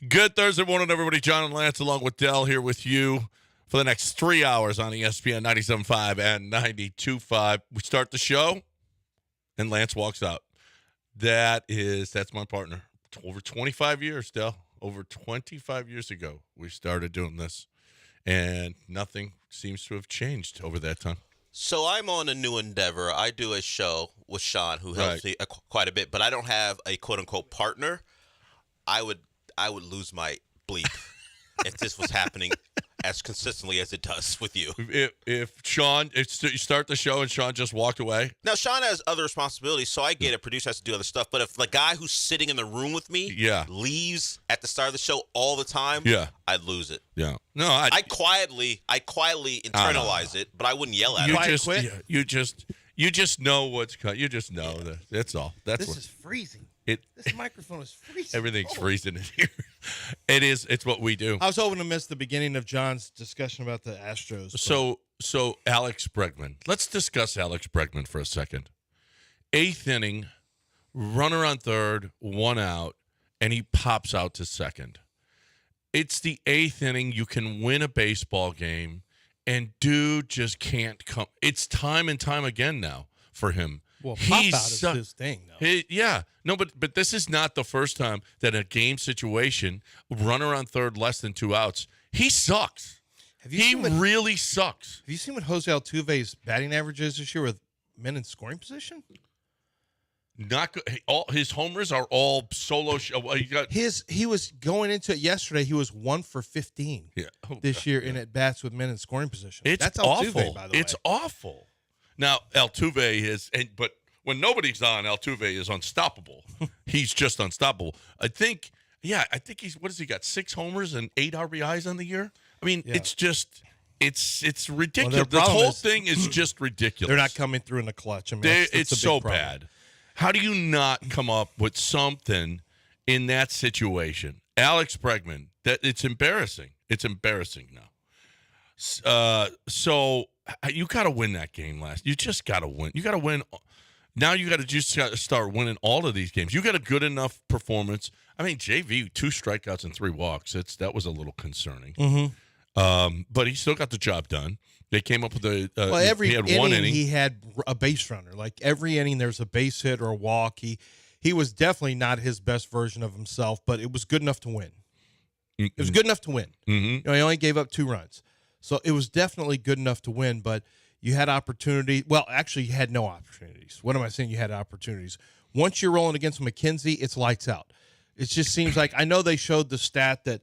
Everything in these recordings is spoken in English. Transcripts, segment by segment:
Good Thursday morning, everybody. John and Lance along with Dell here with you for the next 3 hours on ESPN 97.5 and 92.5. We start the show, and Lance walks out. That's my partner. Over 25 years, Dell. Over 25 years ago, we started doing this, and nothing seems to have changed over that time. So I'm on a new endeavor. I do a show with Sean, who helps me quite a bit, but I don't have a quote-unquote partner. I would lose my bleep if this was happening as consistently as it does with you. If you start the show and Sean just walked away. Now, Sean has other responsibilities, so I get it. Producer has to do other stuff. But if the guy who's sitting in the room with me leaves at the start of the show all the time, I'd lose it. Yeah. No, I quietly internalize it, but I wouldn't yell at him. You just know what's coming. You just know that. That's all. This is freezing. This microphone is freezing. Everything's freezing in here. It's what we do. I was hoping to miss the beginning of John's discussion about the Astros. So Alex Bregman. Let's discuss Alex Bregman for a second. 8th inning, runner on third, 1 out, and he pops out to second. It's the 8th inning. You can win a baseball game, and dude just can't come. It's time and time again now for him. Well, pop-out is his thing, though. No, but this is not the first time that a game situation, runner on third, less than 2 outs, he sucks. He really sucks. Have you seen what Jose Altuve's batting average is this year with men in scoring position? Not good. All his homers are all solo. He was going into it yesterday. He was 1 for 15 this year in at bats with men in scoring position. That's awful. Altuve, by the way. It's awful. Now, Altuve is, but when nobody's on, Altuve is unstoppable. He's just unstoppable. I think he's, what has he got, 6 homers and 8 RBIs on the year? I mean, it's just, it's ridiculous. Well, the whole thing is just ridiculous. They're not coming through in the clutch. I mean, it's so bad. How do you not come up with something in that situation? Alex Bregman, it's embarrassing. It's embarrassing now. So you got to win that game You just got to win. You got to win. Now you got to just start winning all of these games. You got a good enough performance. I mean, JV, 2 strikeouts and 3 walks. That was a little concerning. Mm-hmm. But he still got the job done. They came up with every he had one inning. He had a base runner. Like every inning, there's a base hit or a walk. He was definitely not his best version of himself, but it was good enough to win. Mm-hmm. It was good enough to win. Mm-hmm. He only gave up 2 runs. So it was definitely good enough to win, but you had opportunity. Well, actually, you had no opportunities. What am I saying? You had opportunities. Once you're rolling against McKenzie, it's lights out. It just seems like, I know they showed the stat that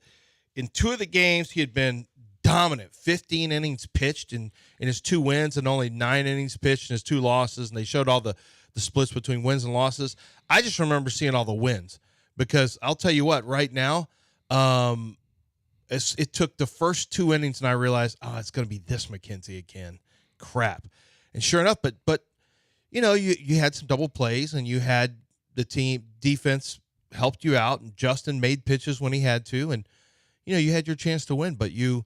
in 2 of the games he had been dominant, 15 innings pitched in his 2 wins and only 9 innings pitched in his 2 losses, and they showed all the splits between wins and losses. I just remember seeing all the wins because I'll tell you what, right now, it took the first 2 innings, and I realized, it's going to be this McKenzie again. Crap. And sure enough, but you had some double plays, and you had the team defense helped you out, and Justin made pitches when he had to, and you had your chance to win, but you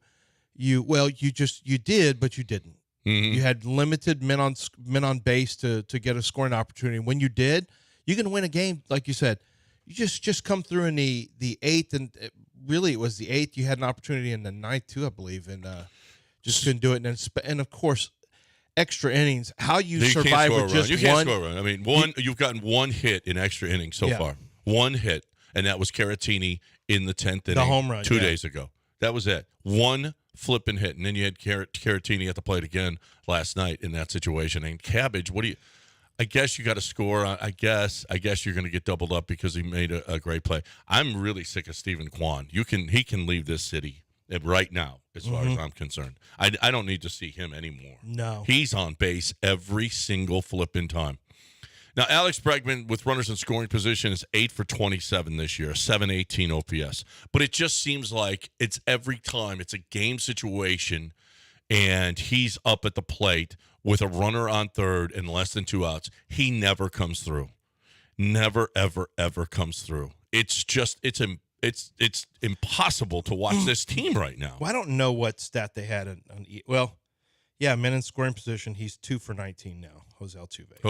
did, but you didn't. Mm-hmm. You had limited men on base to get a scoring opportunity. When you did, you can win a game, like you said. You just come through in the 8th, and really it was the 8th. You had an opportunity in the 9th too, I believe, and just couldn't do it. And of course, extra innings. How you survive with just one? You can't score a run. I mean, you've gotten 1 hit in extra innings so far. 1 hit, and that was Caratini in the 10th inning, the home run 2 days ago. That was it. 1 flipping hit, and then you had Caratini at the plate again last night in that situation. And Cabbage, I guess you got to score. I guess you're going to get doubled up because he made a great play. I'm really sick of Stephen Kwan. He can leave this city right now, as far as I'm concerned. I don't need to see him anymore. No. He's on base every single flipping time. Now, Alex Bregman, with runners in scoring position, is 8 for 27 this year, 718 OPS. But it just seems like it's every time. It's a game situation, and he's up at the plate with a runner on third and less than 2 outs. He never comes through. Never, ever, ever comes through. It's impossible to watch this team right now. Well, I don't know what stat they had men in scoring position. He's 2 for 19 now. Jose Altuve,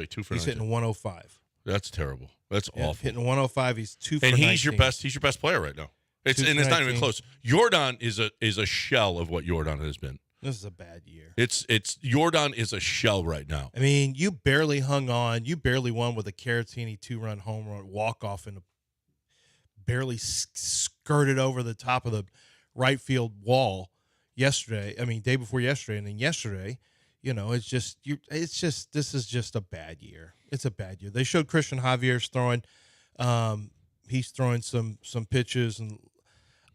2 for 19. He's hitting 105. That's terrible. That's awful. Hitting 105. He's 2 for 19. And he's your best player right now. It's not even close. Jordan is a shell of what Jordan has been. This is a bad year. It's Jordan is a shell right now. I mean, you barely hung on. You barely won with a Caratini 2-run home run walk-off and barely skirted over the top of the right field wall yesterday. I mean, day before yesterday, and then yesterday, this is just a bad year. It's a bad year. They showed Christian Javier's throwing. He's throwing some pitches, and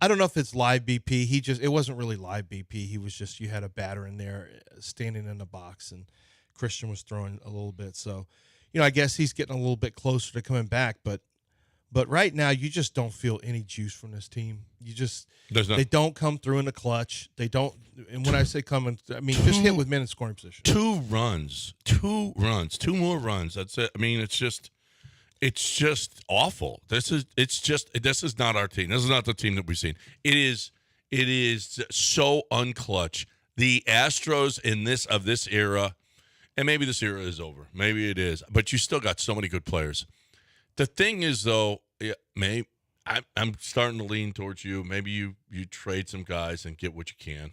I don't know if it's live BP. It wasn't really live BP. He was just, you had a batter in there standing in the box, and Christian was throwing a little bit. So, I guess he's getting a little bit closer to coming back, but right now you just don't feel any juice from this team. They don't come through in the clutch. They don't, and when I say just hit with men in scoring position. 2 more runs. That's it. I mean, it's just awful. This is not our team. This is not the team that we've seen. It is so unclutch. The Astros of this era, and maybe this era is over. Maybe it is, but you still got so many good players. The thing is, though, I'm starting to lean towards you. Maybe you trade some guys and get what you can.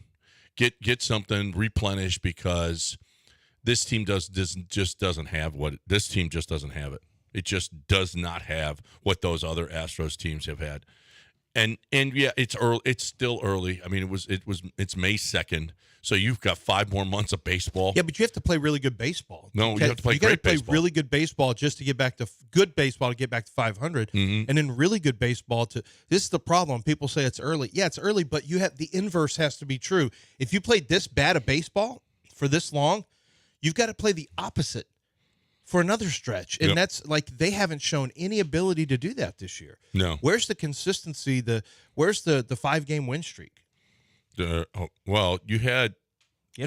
Get something replenished, because this team just doesn't have what this team just doesn't have it. It just does not have what those other Astros teams have had. And yeah, it's early. It's still early. I mean, it's May 2nd, so you've got 5 more months of baseball. Yeah, but you have to play really good baseball. No, you have to play great baseball. You got to play really good baseball just to get back to good baseball to get back to 500, and then really good baseball to. This is the problem. People say it's early. Yeah, it's early, but the inverse has to be true. If you played this bad of baseball for this long, you've got to play the opposite for another stretch. And that's like, they haven't shown any ability to do that this year. No. Where's the consistency? Where's the 5-game win streak? Well, you had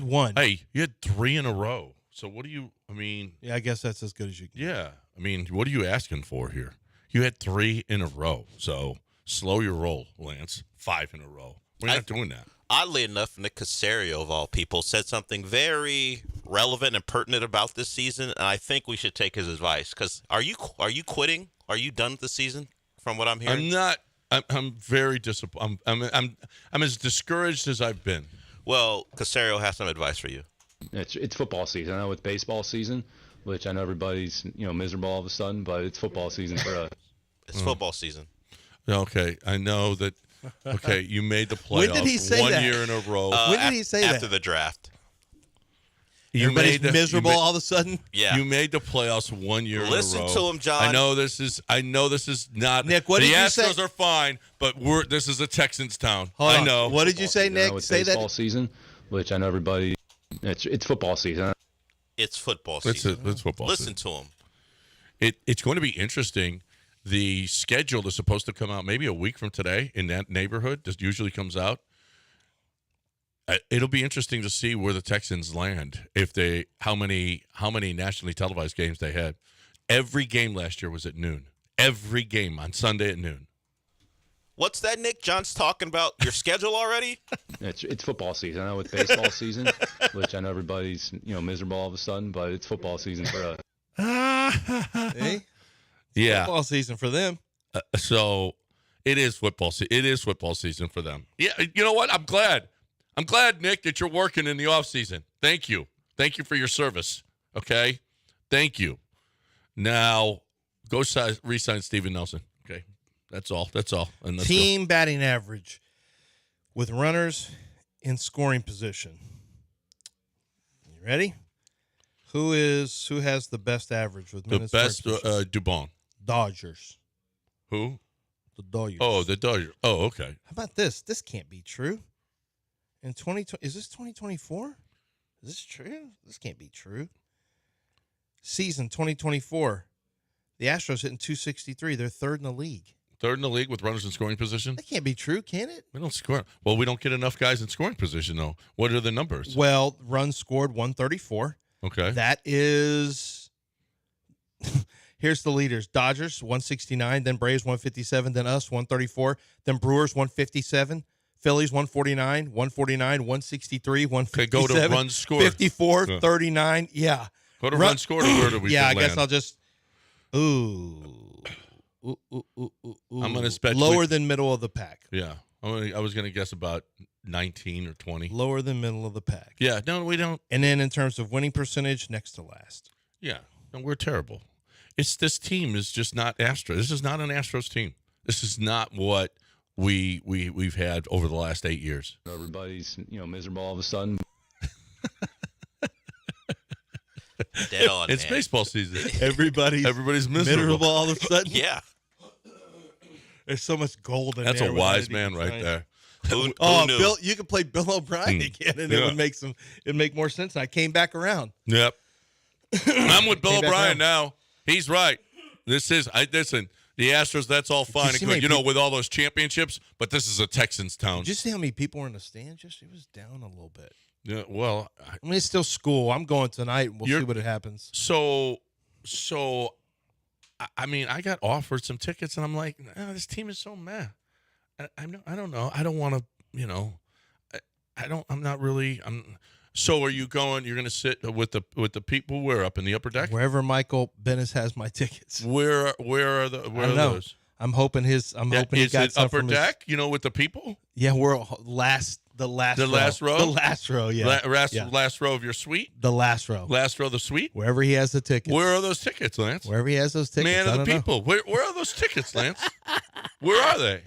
one. Hey, you had 3 in a row. So yeah, I guess that's as good as you can. Yeah. I mean, what are you asking for here? You had 3 in a row. So slow your roll, Lance. 5 in a row. We're not doing that. Oddly enough, Nick Caserio, of all people, said something very relevant and pertinent about this season, and I think we should take his advice. Because are you quitting? Are you done with the season? From what I'm hearing, I'm not. I'm very disappointed. I'm as discouraged as I've been. Well, Caserio has some advice for you. It's football season. I know it's baseball season, which I know everybody's miserable all of a sudden, but it's football season for us. It's football season. Okay, I know that. Okay, you made the playoffs When did he say 1 that? year in a row. When did he say that? After the draft. Everybody's miserable all of a sudden. Yeah, you made the playoffs 1 year in a row. Listen to him, John. I know this is not. Nick, what did you say? The Astros are fine, but this is a Texans town. Hold I on. know. What did you say, Nick? It's Say baseball that. season, which I know everybody. It's football season. It's football season. It's football. Listen season. to him. It's going to be interesting. The schedule is supposed to come out maybe a week from today in that neighborhood. This usually comes out. It'll be interesting to see where the Texans land, how many nationally televised games they had. Every game last year was at noon. Every game on Sunday at noon. What's that, Nick? John's talking about your schedule already? It's football season. I know it's baseball season, which I know everybody's miserable all of a sudden, but it's football season for us. Hey? Yeah, Football season for them. So it is football. It is football season for them. Yeah, you know what? I'm glad. I'm glad, Nick, that you're working in the off season. Thank you. Thank you for your service. Okay, thank you. Now go re-sign Steven Nelson. Okay, that's all. That's all. And Team batting average with runners in scoring position. You ready? Who has the best average with the minutes? best? Dubon. Dodgers. Who? The Dodgers. Oh, the Dodgers. Oh, okay. How about this? This can't be true. In 2020, is this 2024? Is this true? This can't be true. Season 2024. The Astros hitting 263. They're third in the league. Third in the league with runners in scoring position? That can't be true, can it? We don't score. Well, we don't get enough guys in scoring position, though. What are the numbers? Well, runs scored 134. Okay. That is here's the leaders. Dodgers 169, then Braves 157, then us 134, then Brewers 157, Phillies 149, 163, 157. Okay, go to runs scored. 54, Yeah. 39. Yeah. Go to run scored or where do we Yeah, I land? guess I'll just I'm going to spec lower than middle of the pack. Yeah. I was going to guess about 19 or 20. Lower than middle of the pack. Yeah. No, we don't. And then in terms of winning percentage, next to last. Yeah. No, we're terrible. This team is just not Astros. This is not an Astros team. This is not what we've had over the last 8 years. Everybody's miserable all of a sudden. Dead on, It's man. baseball season. Everybody's miserable. all of a sudden. Yeah. There's so much gold in That's there. a wise man right there. Who knew? Bill, you could play Bill O'Brien again, and it'd make more sense. And I came back around. Yep. I'm with Bill Came back O'Brien around. now. He's right. Listen, the Astros, that's all fine and see good, many with all those championships, but this is a Texans town. Did you see how many people were in the stands? It was down a little bit. Yeah, well, I mean, it's still school. I'm going tonight, and we'll see what happens. so I mean, I got offered some tickets, and I'm like, this team is so meh. I don't know. I don't want to, I'm not really. So are you going? You're going to sit with the people where up in the upper deck? Wherever Michael Bennis has my tickets. Where are those? I'm hoping he Is got it some upper from deck? With the people. Yeah, we're the last row. The last row, yeah. Last row of your suite. The last row. Last row of the suite. Wherever he has the tickets. Where are those tickets, Lance? Wherever he has those tickets. Man I of the don't know. people. Where are those tickets, Lance? Where are they?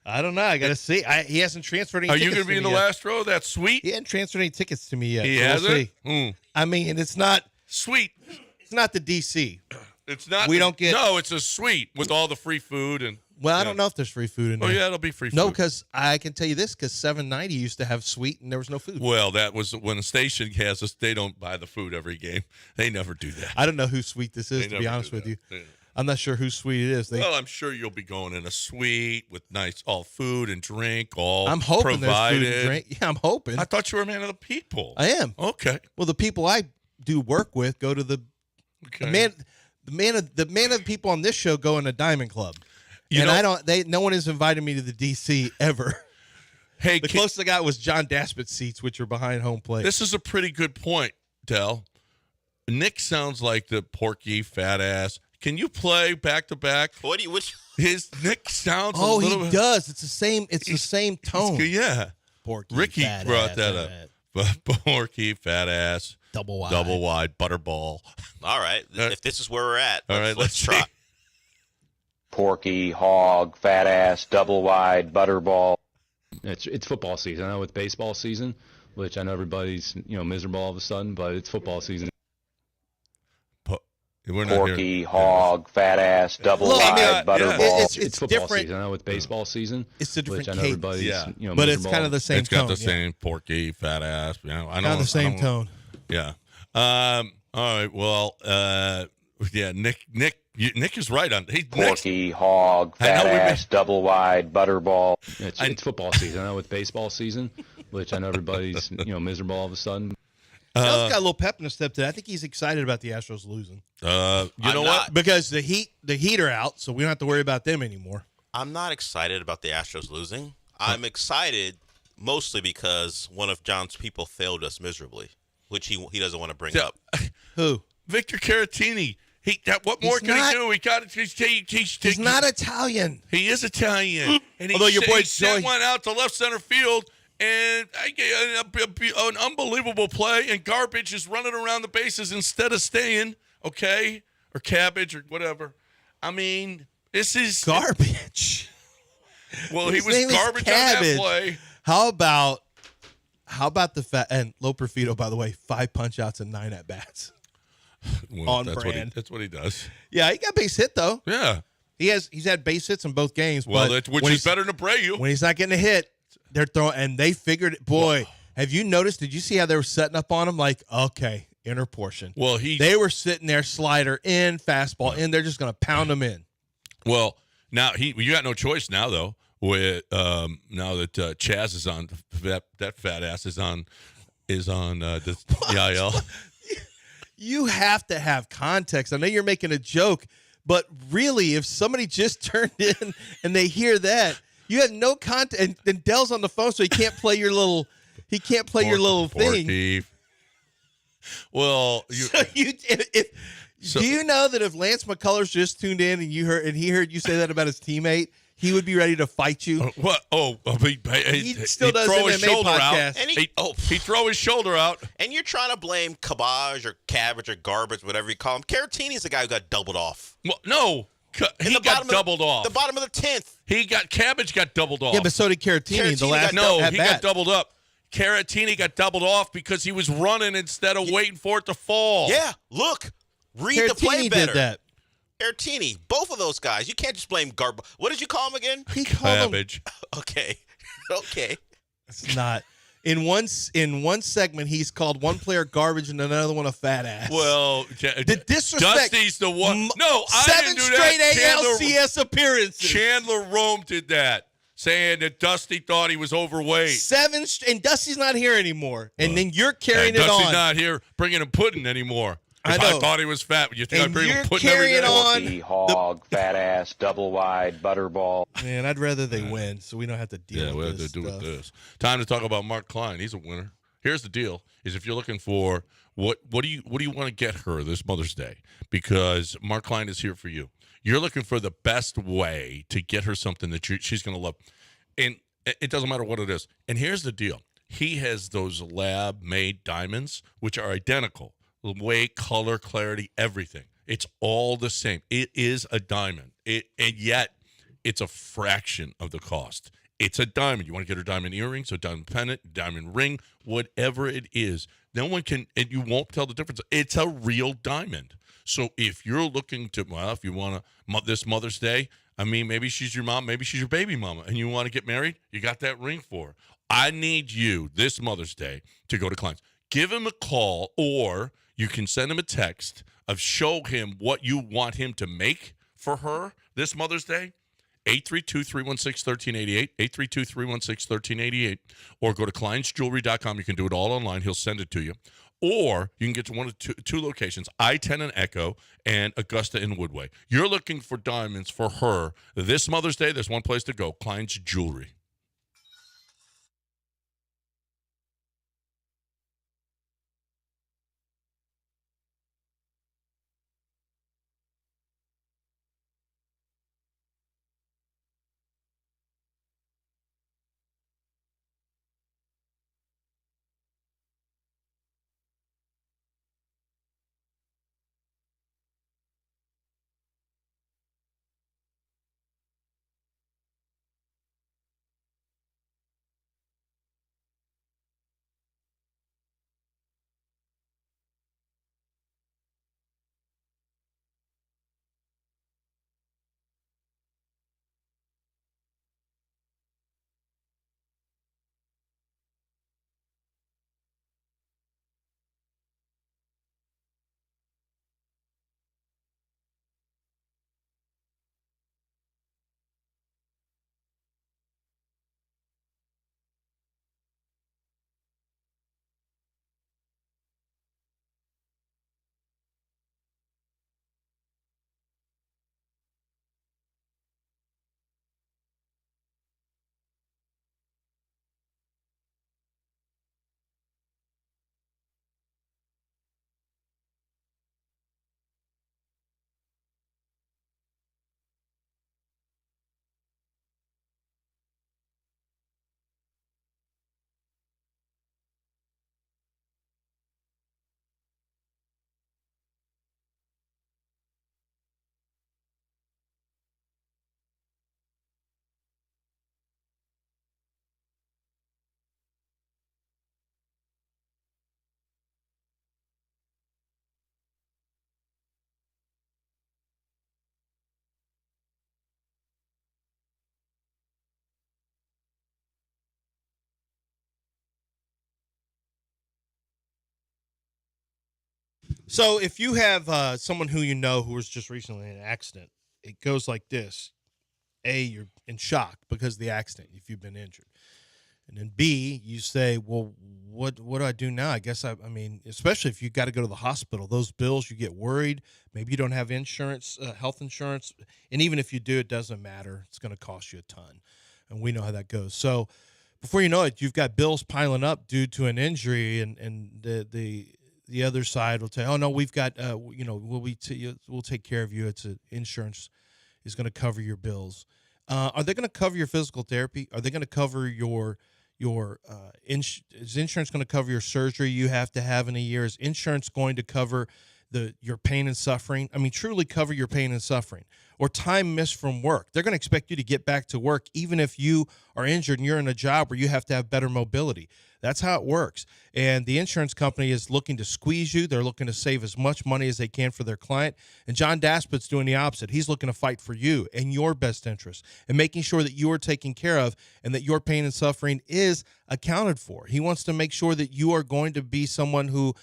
I don't know. I got to see. He hasn't transferred any Are tickets you going to be in the me yet. last row of that suite? He hasn't transferred any tickets to me yet. He so we'll hasn't? see. I mean, it's not Sweet. it's not the DC. It's not. We don't get- No, it's a suite with all the free food and. Well, I Yeah. don't know if there's free food in Oh there. yeah, it'll be free food. No, because I can tell you this, because 790 used to have suite and there was no food. Well, that was when a station has us. They don't buy the food every game. They never do that. I don't know whose suite this is, They to be never honest do with that. you. Yeah. I'm not sure whose suite it is. Well, I'm sure you'll be going in a suite with nice all food and drink, all I'm hoping provided. there's food and drink. Yeah, I'm hoping. I thought you were a man of the people. I am. Okay. Well, the people I do work with go to the Okay. the man of the people on this show go in a diamond club. You and know- no one has invited me to the DC ever. Hey, The closest I got was John Daspit's seats, which are behind home plate. this is a pretty good point, Del. Nick sounds like the porky fat ass. Can you play back to back? Which? His Nick sounds. Oh, a little he bit, does. It's the same. It's the same tone. Yeah. Porky, Ricky fat brought ass, that up. Porky fat ass. Double wide. Double wide butterball. All right. If this is where we're at, All right, let's try. see. Porky, hog, fat ass, double wide, butterball. It's football season. I know it's baseball season, which I know everybody's miserable all of a sudden, but it's football season. We're not Porky, here. hog, fat ass, double Look, I wide, mean, butterball. it's football different. season. I know it's baseball season. It's a different which I know cadence. everybody's Yeah. But it's miserable. kind of the same It's got tone. the same porky fat ass. I know. Kind of the same tone. Yeah. All right. Well. Yeah. Nick is right on. Porky, hog, I know fat we ass, double wide, butterball. It's football season. I know it's baseball season, which I know everybody's miserable all of a sudden. Dell's got a little pep in his step today. I think he's excited about the Astros losing You I'm know not. what? because the Heat are out, so we don't have to worry about them anymore. I'm not excited about the Astros losing. I'm excited mostly because one of John's people failed us miserably, which he doesn't want to bring up. Who? Victor Caratini. What more He's can not- he do? He got. He's not Italian. He is Italian, and Although your boy he sent Joey- one out to left center field, and an unbelievable play, and garbage is running around the bases instead of staying. Okay, or cabbage or whatever. I mean, this is Garbage. Well, His he was name is garbage on that Cabbage. play. How about the fat and Lo Perfido, by the way, 5 punch outs and 9 at bats. Well, On that's brand. that's what he does. Yeah, he got base hit though. Yeah. He's had base hits in both games. Well, but which when is he's- better than Abreu. when he's not getting a hit, they're throwing, and they figured it. Boy, have you noticed? Did you see how they were setting up on him? Like, okay, inner portion. Well, They were sitting there, slider in, fastball in. They're just going to pound them in. Well, now you got no choice now though. With now that Chaz is on, that fat ass is on the IL. You have to have context. I know you're making a joke, but really, if somebody just turned in and they hear that, you have no context. And Dell's on the phone, so he can't play your little. He can't play your little thing. Porky. Well, So if So, Do you know that if Lance McCullers just tuned in and he heard you say that about his teammate, he would be ready to fight you? what? He still does throw his MMA shoulder podcast. out. And He'd throw his shoulder out. And you're trying to blame Cabbage or Cabbage or Garbage, whatever you call him. Caratini's the guy who got doubled off. Well, no, he got doubled off. The bottom of the 10th. Cabbage got doubled off. Yeah, but so did Caratini. The Caratini last No, he at-bat. got doubled up. Caratini got doubled off because he was running instead of waiting for it to fall. Yeah, look. Read the play Caratini better. did that. Caratini, both of those guys. You can't just blame Garbage. What did you call him again? He called him. Cabbage. Okay. Okay. It's not. In one segment, he's called one player garbage and another one a fat ass. Well, the disrespect. Dusty's the one. No, I 7 didn't do straight that. ALCS appearances. Chandler Rome did that, saying that Dusty thought he was overweight. And Dusty's not here anymore. And then you're carrying it Dusty's on. not here bringing him pudding anymore. I If know. I thought he was fat, you think And I'd bring you're him pudding every carrying day? on. Turkey, hog, fat ass, double wide, butterball. Man, I'd rather they win so we don't have to deal Yeah, we with have this to do stuff. with this. Time to talk about Mark Klein. He's a winner. Here's the deal: is if you're looking for what do you want to get her this Mother's Day? Because Mark Klein is here for you. You're looking for the best way to get her something that she's going to love, and it doesn't matter what it is. And here's the deal: he has those lab-made diamonds, which are identical. Weight, color, clarity, everything. It's all the same. It is a diamond. And yet it's a fraction of the cost. It's a diamond. You want to get her diamond earrings, a diamond pendant, diamond ring, whatever it is. No one can, and you won't tell the difference. It's a real diamond. So if you're looking to, if you want to, this Mother's Day, I mean, maybe she's your mom, maybe she's your baby mama, and you want to get married, you got that ring for her. I need you this Mother's Day to go to Klein's. Give him a call, or you can send him a text of show him what you want him to make for her this Mother's Day. 832-316-1388, 832-316-1388, or go to kleinsjewelry.com. You can do it all online. He'll send it to you. Or you can get to one of two locations, I-10 and Echo and Augusta and Woodway. You're looking for diamonds for her this Mother's Day. There's one place to go, Klein's Jewelry. So if you have someone who you know who was just recently in an accident, it goes like this. A, you're in shock because of the accident if you've been injured. And then B, you say, well, what do I do now? I guess, I mean, especially if you got to go to the hospital, those bills, you get worried. Maybe you don't have insurance, health insurance. And even if you do, it doesn't matter. It's going to cost you a ton. And we know how that goes. So before you know it, you've got bills piling up due to an injury, and the the other side will say, "Oh no, we've got we'll take care of you. It's insurance is going to cover your bills." Are they going to cover your physical therapy? Are they going to cover is insurance going to cover your surgery you have to have in a year? Is insurance going to cover your pain and suffering? I mean, truly cover your pain and suffering. Or time missed from work. They're going to expect you to get back to work even if you are injured and you're in a job where you have to have better mobility. That's how it works. And the insurance company is looking to squeeze you. They're looking to save as much money as they can for their client. And John Daspit's doing the opposite. He's looking to fight for you and your best interest and making sure that you are taken care of and that your pain and suffering is accounted for. He wants to make sure that you are going to be someone who's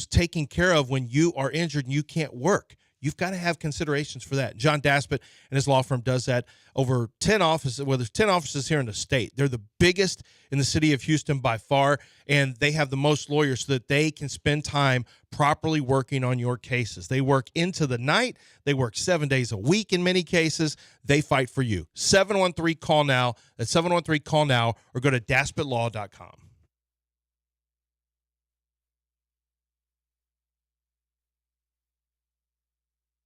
taken care of when you are injured and you can't work. You've got to have considerations for that. John Daspit and his law firm does that. Over 10 offices, well, there's 10 offices here in the state. They're the biggest in the city of Houston by far, and they have the most lawyers so that they can spend time properly working on your cases. They work into the night. They work 7 days a week in many cases. They fight for you. 713-CALL-NOW. That's 713-CALL-NOW, or go to daspitlaw.com.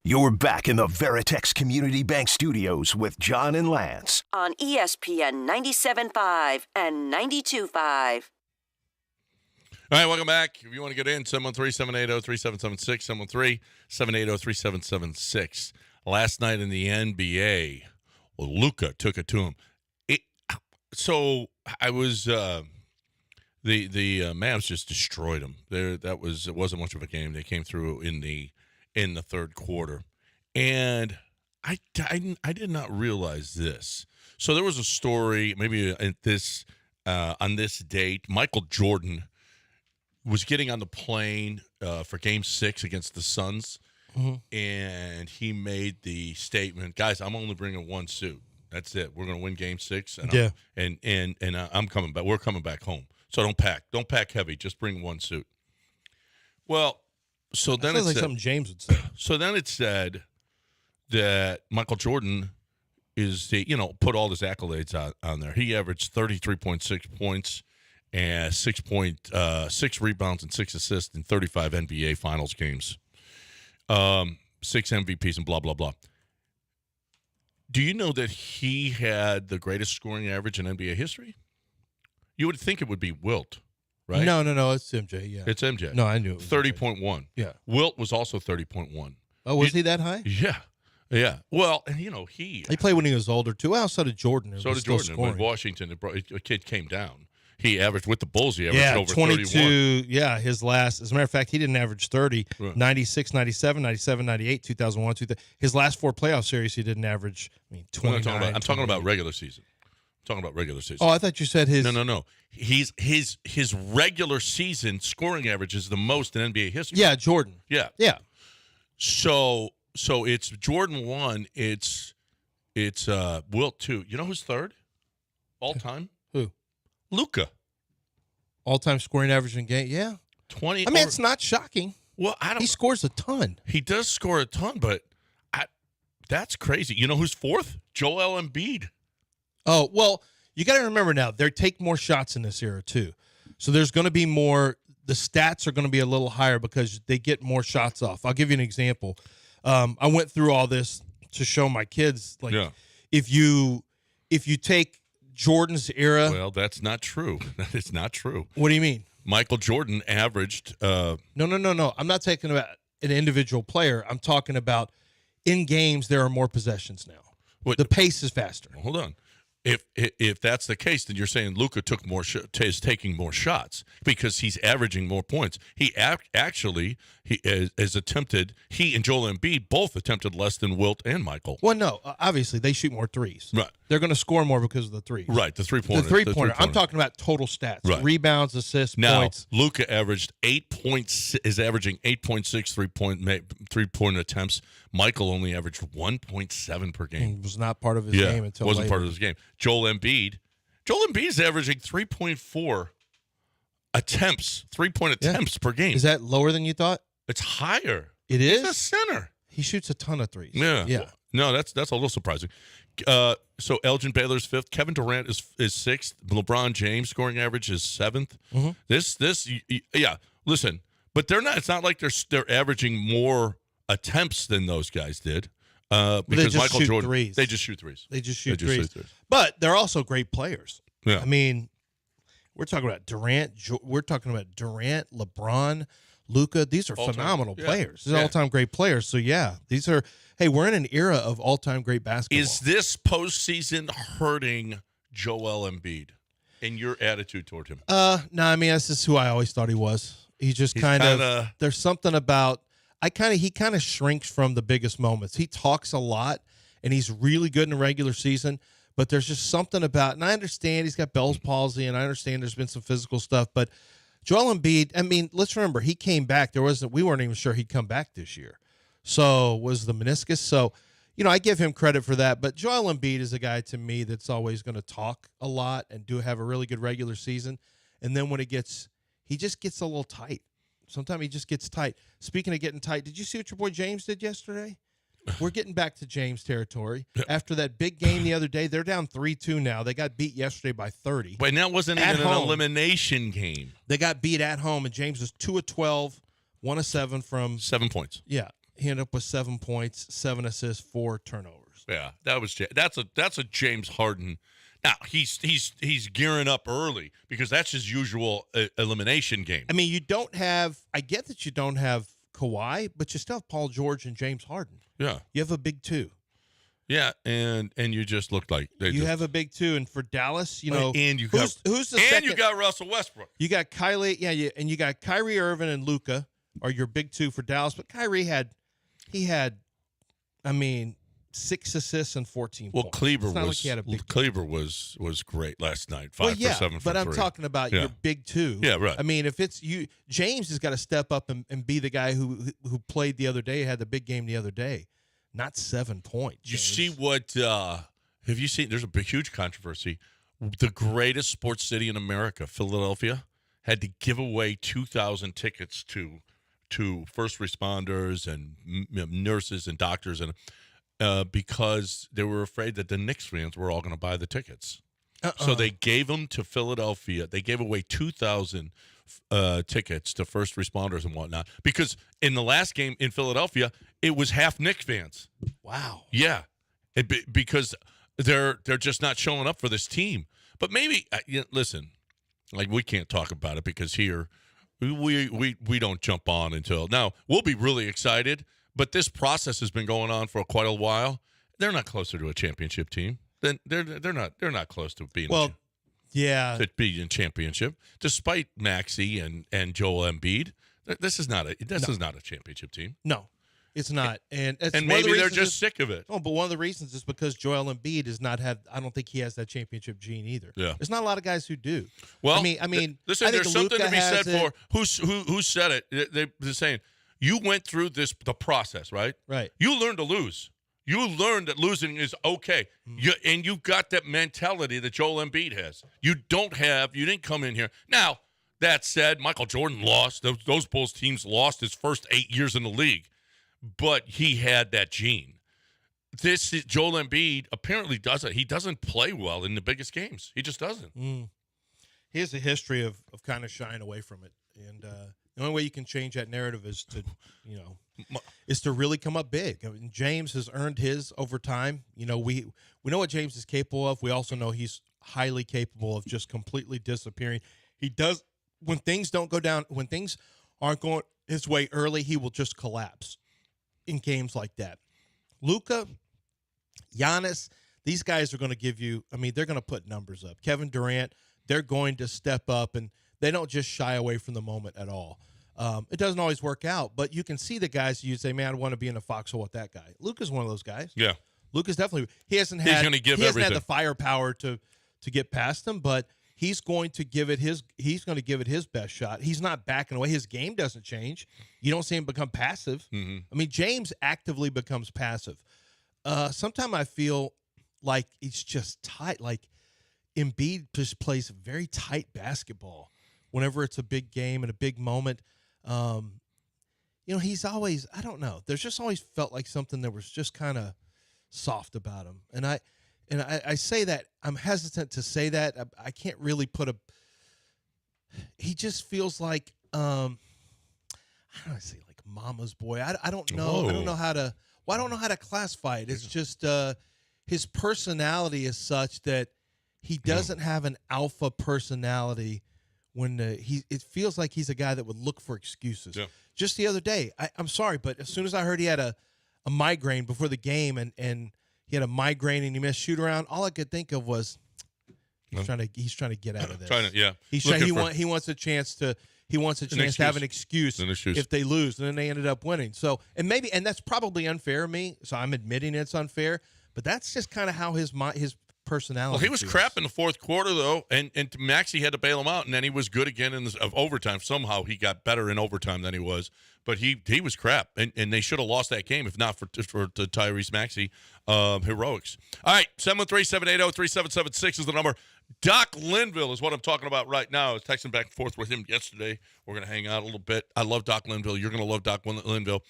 You're back in the Veritex Community Bank Studios with John and Lance on ESPN 97.5 and 92.5. All right, welcome back. If you want to get in, 713-780-3776, 713-780-3776. Last night in the NBA, Luka took it to him. The Mavs just destroyed him. It wasn't much of a game. They came through in the third quarter. And I did not realize this. So there was a story, maybe on this date, Michael Jordan was getting on the plane for Game 6 against the Suns, and he made the statement, "Guys, I'm only bringing one suit. That's it. We're going to win Game 6, and I'm coming back. We're coming back home. So don't pack heavy. Just bring one suit." Well, so then it's like something James would say. So then it said that Michael Jordan put all his accolades on there. He averaged 33.6 points and 6 rebounds and 6 assists in 35 NBA Finals games, 6 MVPs and blah blah blah. Do you know that he had the greatest scoring average in NBA history? You would think it would be Wilt. Right? No, it's MJ, yeah. It's MJ. No, I knew it was 30.1. Yeah. Wilt was also 30.1. Oh, was he that high? Yeah. Yeah. Well, and he played when he was older, too. Well, so did Jordan. So did Jordan. When Washington, a kid came down. He averaged, with the Bulls, he averaged over 22, 31. Yeah, his last. As a matter of fact, he didn't average 30. Right. 96, 97, 97, 98, 2001, 2000. His last 4 playoff series, he didn't average, 29. I'm talking about regular season. Oh, I thought you said his. No. His regular season scoring average is the most in NBA history. Yeah, Jordan. Yeah. So it's Jordan 1. It's Wilt 2. You know who's third all time? Who? Luka. All time scoring average in game. Yeah. 20. I mean, it's not shocking. Well, He scores a ton. He does score a ton, but that's crazy. You know who's fourth? Joel Embiid. Oh, well, you got to remember now, they take more shots in this era, too. So there's going to be more, the stats are going to be a little higher because they get more shots off. I'll give you an example. I went through all this to show my kids, if you take Jordan's era. Well, that's not true. That is not true. What do you mean? Michael Jordan averaged. No. I'm not talking about an individual player. I'm talking about in games, there are more possessions now. The pace is faster. Hold on. If that's the case, then you're saying Luka is taking more shots because he's averaging more points. He actually has attempted. He and Joel Embiid both attempted less than Wilt and Michael. Well, no, obviously they shoot more threes. Right. They're going to score more because of the threes. Right. The 3-pointer. The three-pointer. I'm talking about total stats. Right. Rebounds, assists, now, points. Luka averaged 8 points. Is averaging 8.6 3-point attempts. Michael only averaged 1.7 per game. It was not part of his game until wasn't later. part of his game. Joel Embiid is averaging 3.4 attempts, 3-point attempts per game. Is that lower than you thought? It's higher. It is? He's a center. He shoots a ton of threes. Yeah. Yeah. No, that's a little surprising. So Elgin Baylor's 5th. Kevin Durant is 6th. LeBron James scoring average is 7th. Yeah. Listen, but they're not. It's not like they're averaging more attempts than those guys did. Because Michael Jordan, threes. They just shoot threes. They just shoot threes. But they're also great players. Yeah. I mean, we're talking about Durant. We're talking about Durant, LeBron, Luka. These are phenomenal players. These are all-time great players. So, yeah, these are – hey, we're in an era of all-time great basketball. Is this postseason hurting Joel Embiid in your attitude toward him? No, I mean, that's just who I always thought he was. He's just kind of – there's something about – he kind of shrinks from the biggest moments. He talks a lot, and he's really good in the regular season, but there's just something about – and I understand he's got Bell's palsy, and I understand there's been some physical stuff, but Joel Embiid, I mean, let's remember, he came back. We weren't even sure he'd come back this year. So was the meniscus. So, I give him credit for that. But Joel Embiid is a guy to me that's always going to talk a lot and have a really good regular season. And then when he just gets a little tight. Sometimes he just gets tight. Speaking of getting tight, did you see what your boy James did yesterday? We're getting back to James territory. After that big game the other day, they're down 3-2 now. They got beat yesterday by 30. But that wasn't even an elimination game. They got beat at home, and James was 2 of 12, 1 of 7 from 7 points. Yeah, he ended up with 7 points, 7 assists, 4 turnovers. Yeah, that's a James Harden. Now he's gearing up early because that's his usual elimination game. I mean, I get that you don't have Kawhi, but you still have Paul George and James Harden. Yeah, you have a big 2. Yeah, and you just looked like have a big 2, and for Dallas, and you got who's the second? You got Russell Westbrook. You got Kyrie, and you got Kyrie Irving and Luka are your big 2 for Dallas. But Kyrie had, I mean, 6 assists and 14 points. Kleber was great last night. 5 for 7 for 3. But I'm talking about your big 2. Yeah, right. I mean, if it's you, James has got to step up and be the guy who played the other day, had the big game the other day, not 7 points. You see what? Have you seen? There's a huge controversy. The greatest sports city in America, Philadelphia, had to give away 2,000 tickets to first responders and nurses and doctors and. Because they were afraid that the Knicks fans were all going to buy the tickets. So they gave them to Philadelphia. They gave away 2,000 tickets to first responders and whatnot. Because in the last game in Philadelphia, it was half Knicks fans. Wow. Yeah, because they're just not showing up for this team. But maybe listen, like we can't talk about it because here we don't jump on until now. We'll be really excited. But this process has been going on for quite a while. They're not closer to a championship team. They're not close to being to being in championship. Despite Maxey and Joel Embiid, this is not a championship team. No, it's not. And maybe they're just sick of it. Oh, but one of the reasons is because Joel Embiid does not have. I don't think he has that championship gene either. Yeah, there's not a lot of guys who do. Well, I mean, listen. There's something to be said for who said it. They're saying. You went through the process, right? Right. You learned to lose. You learned that losing is okay. And you got that mentality that Joel Embiid has. You didn't come in here. Now, that said, Michael Jordan lost. Those Bulls teams lost his first 8 years in the league. But he had that gene. Joel Embiid apparently doesn't. He doesn't play well in the biggest games. He just doesn't. He has a history of kind of shying away from it. And the only way you can change that narrative is to really come up big. I mean, James has earned his over time. We know what James is capable of. We also know he's highly capable of just completely disappearing. He does when things don't go down, when things aren't going his way early, he will just collapse in games like that. Luka, Giannis, these guys are going to give you. I mean, they're going to put numbers up. Kevin Durant, they're going to step up and. They don't just shy away from the moment at all. It doesn't always work out, but you can see the guys you say, man, I want to be in a foxhole with that guy. Luka's one of those guys. Yeah. Luka's definitely – he hasn't had the firepower to get past them, but he's going to give it his best shot. He's not backing away. His game doesn't change. You don't see him become passive. Mm-hmm. I mean, James actively becomes passive. Sometimes I feel like it's just tight. Like Embiid just plays very tight basketball. Whenever it's a big game and a big moment, he's always, I don't know. There's just always felt like something that was just kind of soft about him. And and I say that, I'm hesitant to say that. I can't really he just feels like, how do I say, like mama's boy? I don't know. Whoa. I don't know how to classify it. It's just his personality is such that he doesn't have an alpha personality. When it feels like he's a guy that would look for excuses. Yeah. Just the other day, I'm sorry, but as soon as I heard he had a migraine before the game and he had a migraine and he missed shoot around, all I could think of was he's trying to get out of this. He wants a chance to have an excuse if they lose, and then they ended up winning. So and that's probably unfair of me. So I'm admitting it's unfair, but that's just kind of how his personality. Well, he was crap in the fourth quarter, though, and Maxey had to bail him out, and then he was good again in overtime. Somehow he got better in overtime than he was, but he was crap, and they should have lost that game if not for the Tyrese Maxey heroics. All right, 713-780-3776 is the number. Doc Linville is what I'm talking about right now. I was texting back and forth with him yesterday. We're going to hang out a little bit. I love Doc Linville. You're going to love Doc Linville.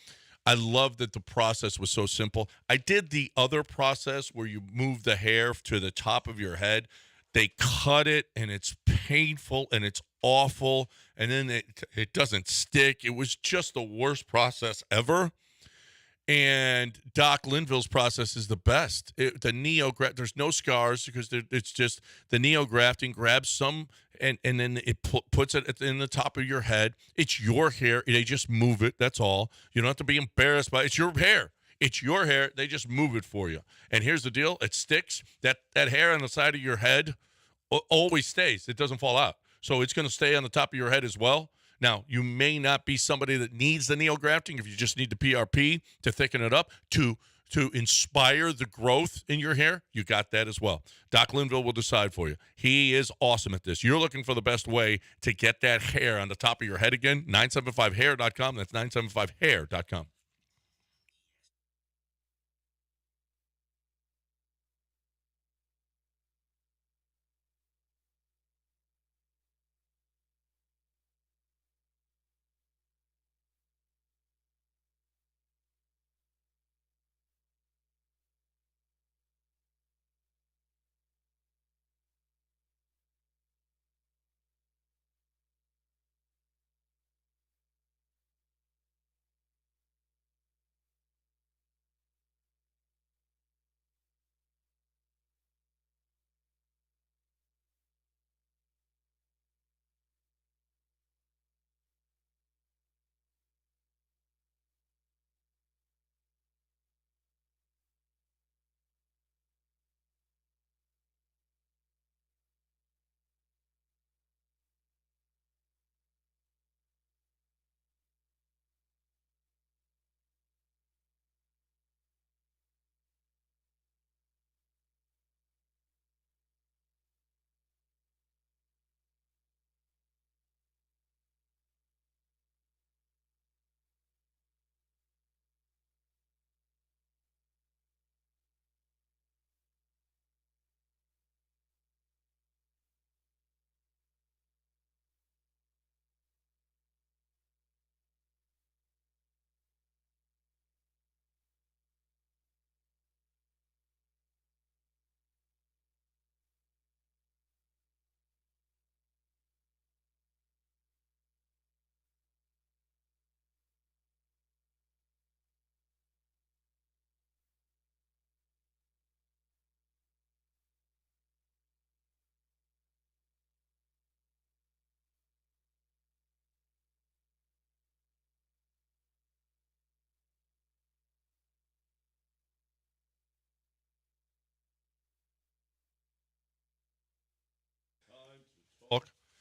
I love that the process was so simple. I did the other process where you move the hair to the top of your head. They cut it, and it's painful, and it's awful, and then it doesn't stick. It was just the worst process ever. And Doc Linville's process is the best. There's no scars because it's just the neo-grafting grabs some and then it puts it in the top of your head. It's your hair. They just move it. That's all. You don't have to be embarrassed by it. It's your hair. It's your hair. They just move it for you. And here's the deal. It sticks. That hair on the side of your head always stays. It doesn't fall out. So it's going to stay on the top of your head as well. Now, you may not be somebody that needs the neo-grafting if you just need the PRP to thicken it up to inspire the growth in your hair. You got that as well. Doc Linville will decide for you. He is awesome at this. You're looking for the best way to get that hair on the top of your head again, 975hair.com. That's 975hair.com.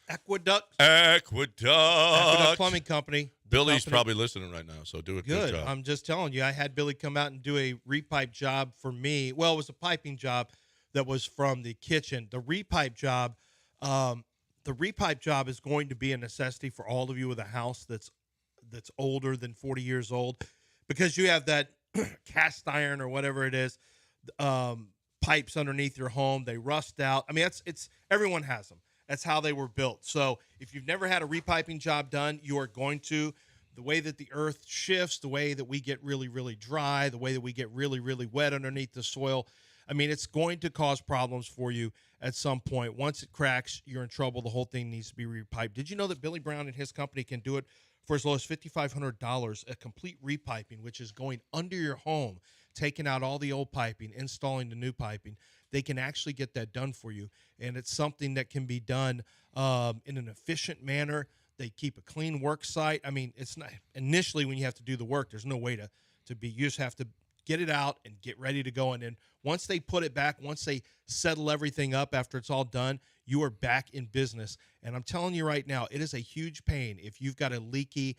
Aqueduct Plumbing Company. Billy's probably listening right now, so do a good job. I'm just telling you, I had Billy come out and do a repipe job for me. Well, it was a piping job that was from the kitchen. The repipe job is going to be a necessity for all of you with a house that's older than 40 years old, because you have that cast iron or whatever it is, pipes underneath your home. They rust out. I mean, it's everyone has them. That's how they were built. So if you've never had a repiping job done, you are going to. The way that the earth shifts, the way that we get really, really dry, the way that we get really, really wet underneath the soil. I mean, it's going to cause problems for you at some point. Once it cracks, you're in trouble. The whole thing needs to be repiped. Did you know that Billy Brown and his company can do it for as low as $5,500, a complete repiping, which is going under your home, taking out all the old piping, installing the new piping? They can actually get that done for you, and it's something that can be done in an efficient manner. They keep a clean work site. I mean, it's not initially when you have to do the work, there's no way to be. You just have to get it out and get ready to go. And then once they put it back, once they settle everything up after it's all done, you are back in business. And I'm telling you right now, it is a huge pain if you've got a leaky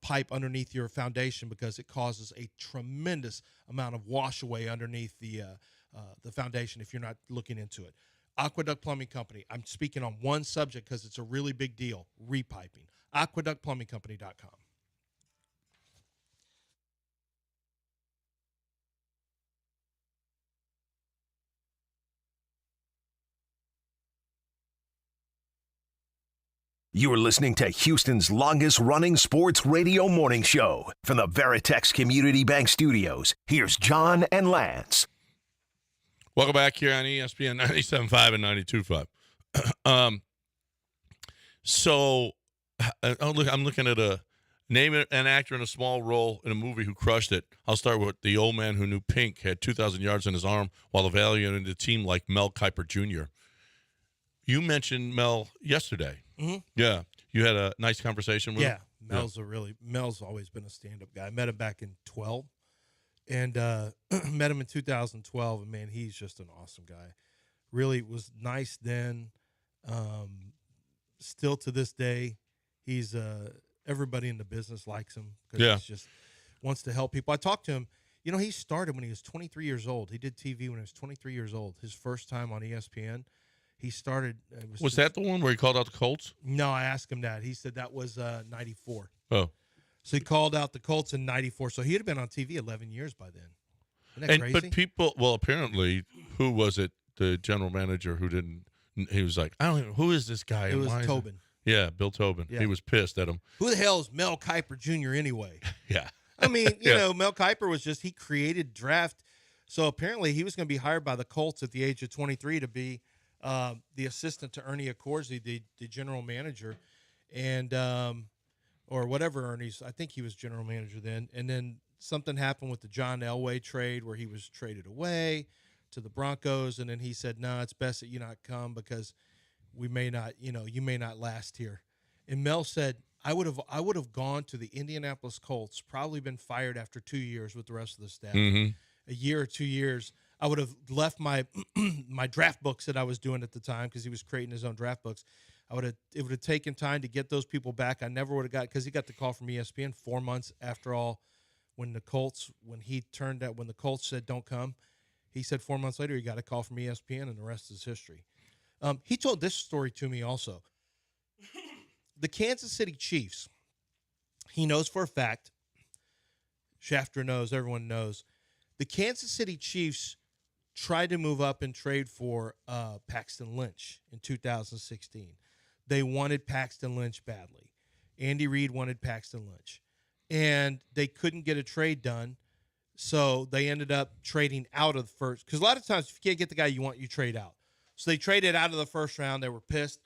pipe underneath your foundation, because it causes a tremendous amount of wash away underneath the foundation if you're not looking into it. Aqueduct Plumbing Company. I'm speaking on one subject because it's a really big deal, repiping. AqueductPlumbingCompany.com. You're listening to Houston's longest-running sports radio morning show. From the Veritex Community Bank Studios, here's John and Lance. Welcome back here on ESPN 97.5 and 92.5. So I'm looking at name an actor in a small role in a movie who crushed it. I'll start with The Old Man Who Knew Pink, had 2,000 yards in his arm while evaluating the team like Mel Kiper Jr. You mentioned Mel yesterday. Mm-hmm. Yeah. You had a nice conversation with him? Mel's always been a stand-up guy. I met him back in 12. And met him in 2012, and, man, he's just an awesome guy. Really was nice then. Still to this day, he's everybody in the business likes him because he just wants to help people. I talked to him. You know, he started when he was 23 years old. He did TV when he was 23 years old. His first time on ESPN, he started. Was that the one where he called out the Colts? No, I asked him that. He said that was 94. Oh. So he called out the Colts in 94. So he had been on TV 11 years by then. Isn't that crazy? But people, well, apparently, who was it? The general manager who didn't, he was like, I don't even, who is this guy? It was Tobin. Yeah, Bill Tobin. Yeah. He was pissed at him. Who the hell is Mel Kiper Jr. anyway? Yeah. I mean, you know, Mel Kiper was he created draft. So apparently he was going to be hired by the Colts at the age of 23 to be the assistant to Ernie Accorsi, the general manager. And, or whatever Ernie's, I think he was general manager then. And then something happened with the John Elway trade where he was traded away to the Broncos. And then he said, no, it's best that you not come because we may not, you may not last here. And Mel said, I would have gone to the Indianapolis Colts, probably been fired after 2 years with the rest of the staff. Mm-hmm. A year or 2 years. I would have left my my draft books that I was doing at the time because he was creating his own draft books. It would have taken time to get those people back. I never would have got, because he got the call from ESPN 4 months after all, when the Colts said don't come. He said 4 months later he got a call from ESPN, and the rest is history. He told this story to me also. The Kansas City Chiefs, he knows for a fact, Shafter knows, everyone knows, the Kansas City Chiefs tried to move up and trade for Paxton Lynch in 2016. They wanted Paxton Lynch badly. Andy Reid wanted Paxton Lynch. And they couldn't get a trade done, so they ended up trading out of the first. Because a lot of times, if you can't get the guy you want, you trade out. So they traded out of the first round. They were pissed.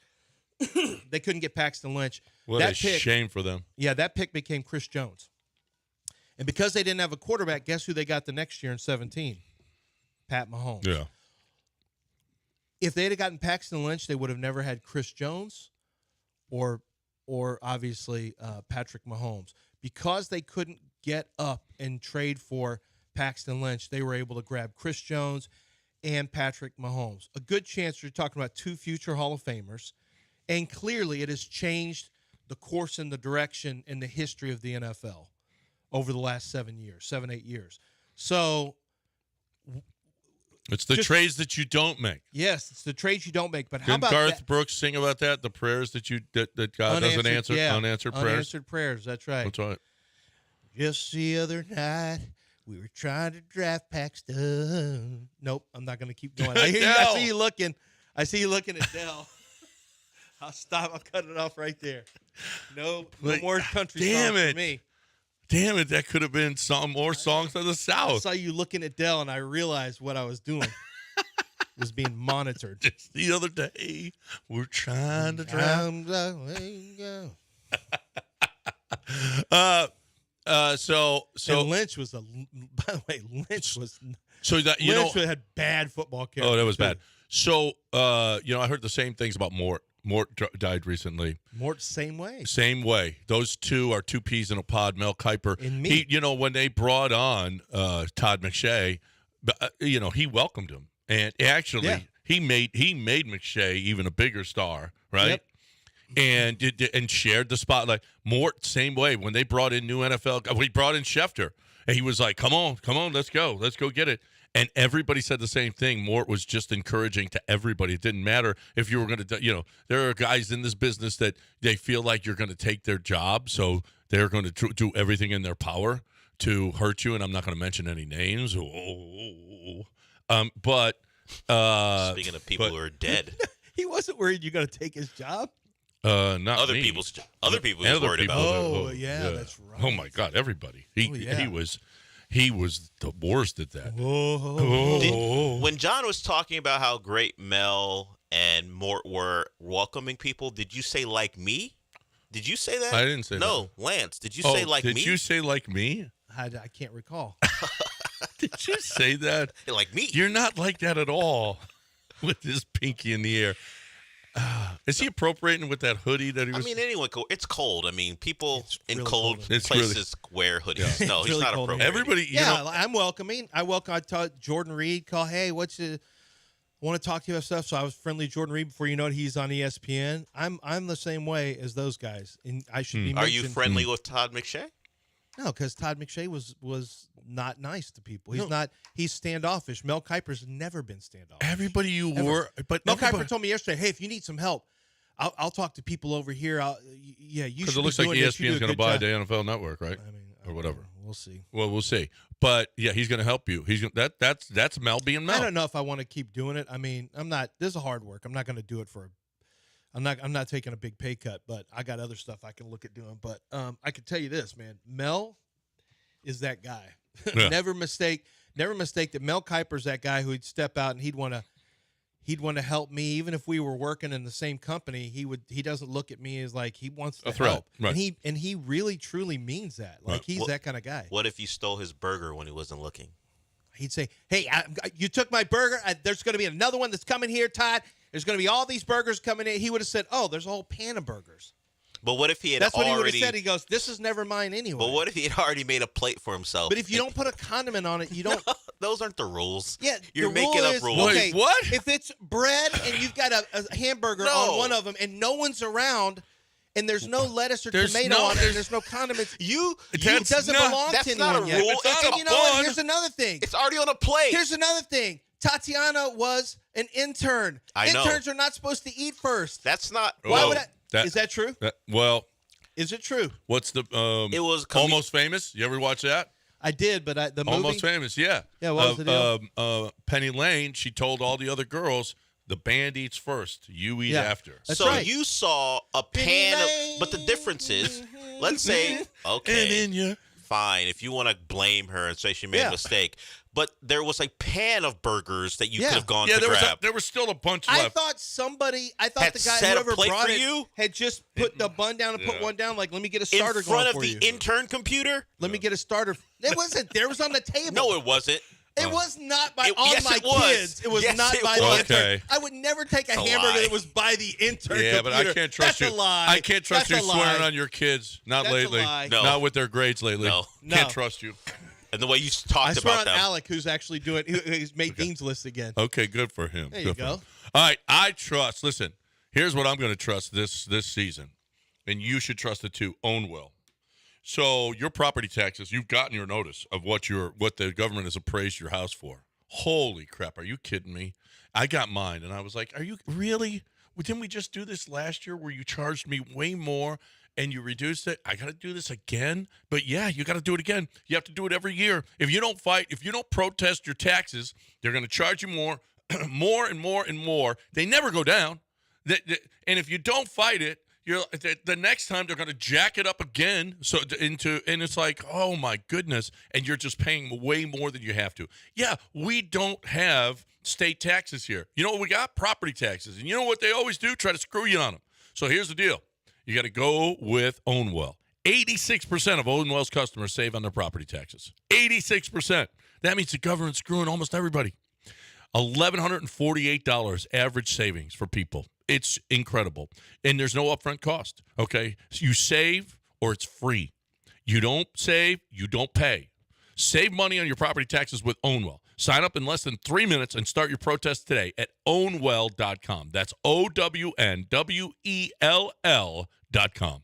They couldn't get Paxton Lynch. What a shame for them. Yeah, that pick became Chris Jones. And because they didn't have a quarterback, guess who they got the next year in 17? Pat Mahomes. Yeah. If they'd have gotten Paxton Lynch, they would have never had Chris Jones or obviously Patrick Mahomes. Because they couldn't get up and trade for Paxton Lynch, they were able to grab Chris Jones and Patrick Mahomes. A good chance you're talking about two future Hall of Famers. And clearly it has changed the course and the direction and the history of the NFL over the last 8 years. So it's the trades that you don't make. Yes, it's the trades you don't make. But how Didn't about Garth that? Brooks sing about that? The prayers that God doesn't answer, unanswered prayers. Unanswered prayers. That's right. That's right. Just the other night, we were trying to draft Paxton. Nope, I'm not going to keep going. I see you looking. I see you looking at Dell. I'll stop. I'll cut it off right there. No more country songs for me. Damn it, that could have been some more songs of the South. I saw you looking at Dell, and I realized what I was doing. was being monitored. Just the other day, we're trying to drown. And Lynch was by the way, Lynch was so that Lynch had bad football character. Oh, that was too. bad. So I heard the same things about Mort. Mort died recently. Mort, same way. Same way. Those two are two peas in a pod. Mel Kiper. And me. When they brought on Todd McShay, he welcomed him, and actually he made McShay even a bigger star, right? Yep. And shared the spotlight. Mort, same way. When they brought in new NFL, we brought in Schefter, and he was like, "Come on, let's go get it." And everybody said the same thing. Mort was just encouraging to everybody. It didn't matter if you were going to, there are guys in this business that they feel like you're going to take their job, so they're going to do everything in their power to hurt you. And I'm not going to mention any names. But speaking of people who are dead, he wasn't worried you're going to take his job. Not other me. people he's worried about. Oh, yeah, that's right. Oh my God, everybody. He was the worst at that. When John was talking about how great Mel and Mort were welcoming people, did you say like me? Did you say that? I didn't say that. No, Lance, did you say like me? Did you say like me? I can't recall. Did you say that? Like me? You're not like that at all with his pinky in the air. Is he appropriating with that hoodie that he was? I mean, anyone. It's cold. I mean, people in really cold cold. places wear hoodies. No, he's really not cold. appropriating. Everybody, I'm welcoming. I taught Jordan Reed. Call, hey, I want to talk to you about stuff. So I was friendly to Jordan Reed before you know it. He's on ESPN. I'm the same way as those guys, and I should be. Are you friendly with Todd McShay? No, because Todd McShay was not nice to people. He's standoffish. Mel Kiper's never been standoffish. Everybody but Mel Kiper told me yesterday, hey, if you need some help, I'll talk to people over here. You should. Because it looks like ESPN's going to buy the NFL Network, right? I mean, or whatever. We'll see. Well, we'll see. But yeah, he's going to help you. That's Mel being Mel. I don't know if I want to keep doing it. I mean, I'm not. This is hard work. I'm not going to do it for. I'm not taking a big pay cut, but I got other stuff I can look at doing. But I can tell you this, man. Mel is that guy. Yeah. Never mistake that Mel Kiper's that guy who'd step out and he'd want to help me, even if we were working in the same company. He doesn't look at me as like he wants to help, right. and he really truly means that. Like he's that kind of guy. What if you stole his burger when he wasn't looking? He'd say, "Hey, you took my burger. There's going to be another one that's coming here, Todd. There's going to be all these burgers coming in." He would have said, "Oh, there's a whole pan of burgers." But what if he had That's what already... he would have said. He goes, "This is never mine anyway." But what if he had already made a plate for himself? But if you don't put a condiment on it, you don't. Those aren't the rules. Yeah, you're the making rule up is, rules. Okay, Wait, what? If it's bread and you've got a hamburger on one of them and no one's around and there's no lettuce or tomato on it and there's no condiments, it doesn't belong to anyone not a yet. rule. And you know what? Here's another thing. It's already on a plate. Here's another thing. Tatiana was an intern. I know. Interns are not supposed to eat first. That's not... Why would I? Is that true? Is it true? What's the It was Almost Famous? You ever watch that? I did, but the movie. Almost Famous, yeah. Yeah, what was the deal? Penny Lane, she told all the other girls, the band eats first, you eat after. That's so right. you saw a pan of... But the difference is, let's say, okay, fine, if you want to blame her and say she made a mistake, but there was a pan of burgers that you could have gone to grab. There was still a bunch I left. thought Had the guy, set a whoever plate brought for it, you? had just put the bun down and put one down. Like, let me get a starter in front going of for the you. intern computer? Let me get a starter. It wasn't there. It was on the table. No, it wasn't. It was not by yes, my it was. kids. It was Yes, not it by was. the intern. Okay. I would never take a That's a hamburger lie. that was by the intern. Yeah, but I computer. can't trust That's you. a lie. I can't trust That's you a swearing lie. on your kids. Not That's a lately. lie. No. Not with their grades lately. No. Can't No. trust you. And the way you I talked swear about on them. Alec, who's actually who's made Dean's List again. Okay, good for him. There Good you for go. him. All right, I trust. Listen, here's what I'm going to trust this season, and you should trust it too. Own well. So your property taxes, you've gotten your notice of what the government has appraised your house for. Holy crap! Are you kidding me? I got mine, and I was like, "Are you really? Didn't we just do this last year where you charged me way more and you reduced it? I got to do this again." But yeah, you got to do it again. You have to do it every year. If you don't fight, if you don't protest your taxes, they're going to charge you more, more and more and more. They never go down. And if you don't fight it, the next time they're going to jack it up again. And it's like, oh my goodness, and you're just paying way more than you have to. Yeah, we don't have state taxes here. You know what we got? Property taxes, and you know what they always do? Try to screw you on them. So here's the deal: you got to go with Ownwell. 86% of Ownwell's customers save on their property taxes. 86%. That means the government's screwing almost everybody. $1,148 average savings for people. It's incredible. And there's no upfront cost, okay? So you save or it's free. You don't save, you don't pay. Save money on your property taxes with Ownwell. Sign up in less than 3 minutes and start your protest today at ownwell.com. That's OWNWELL.com.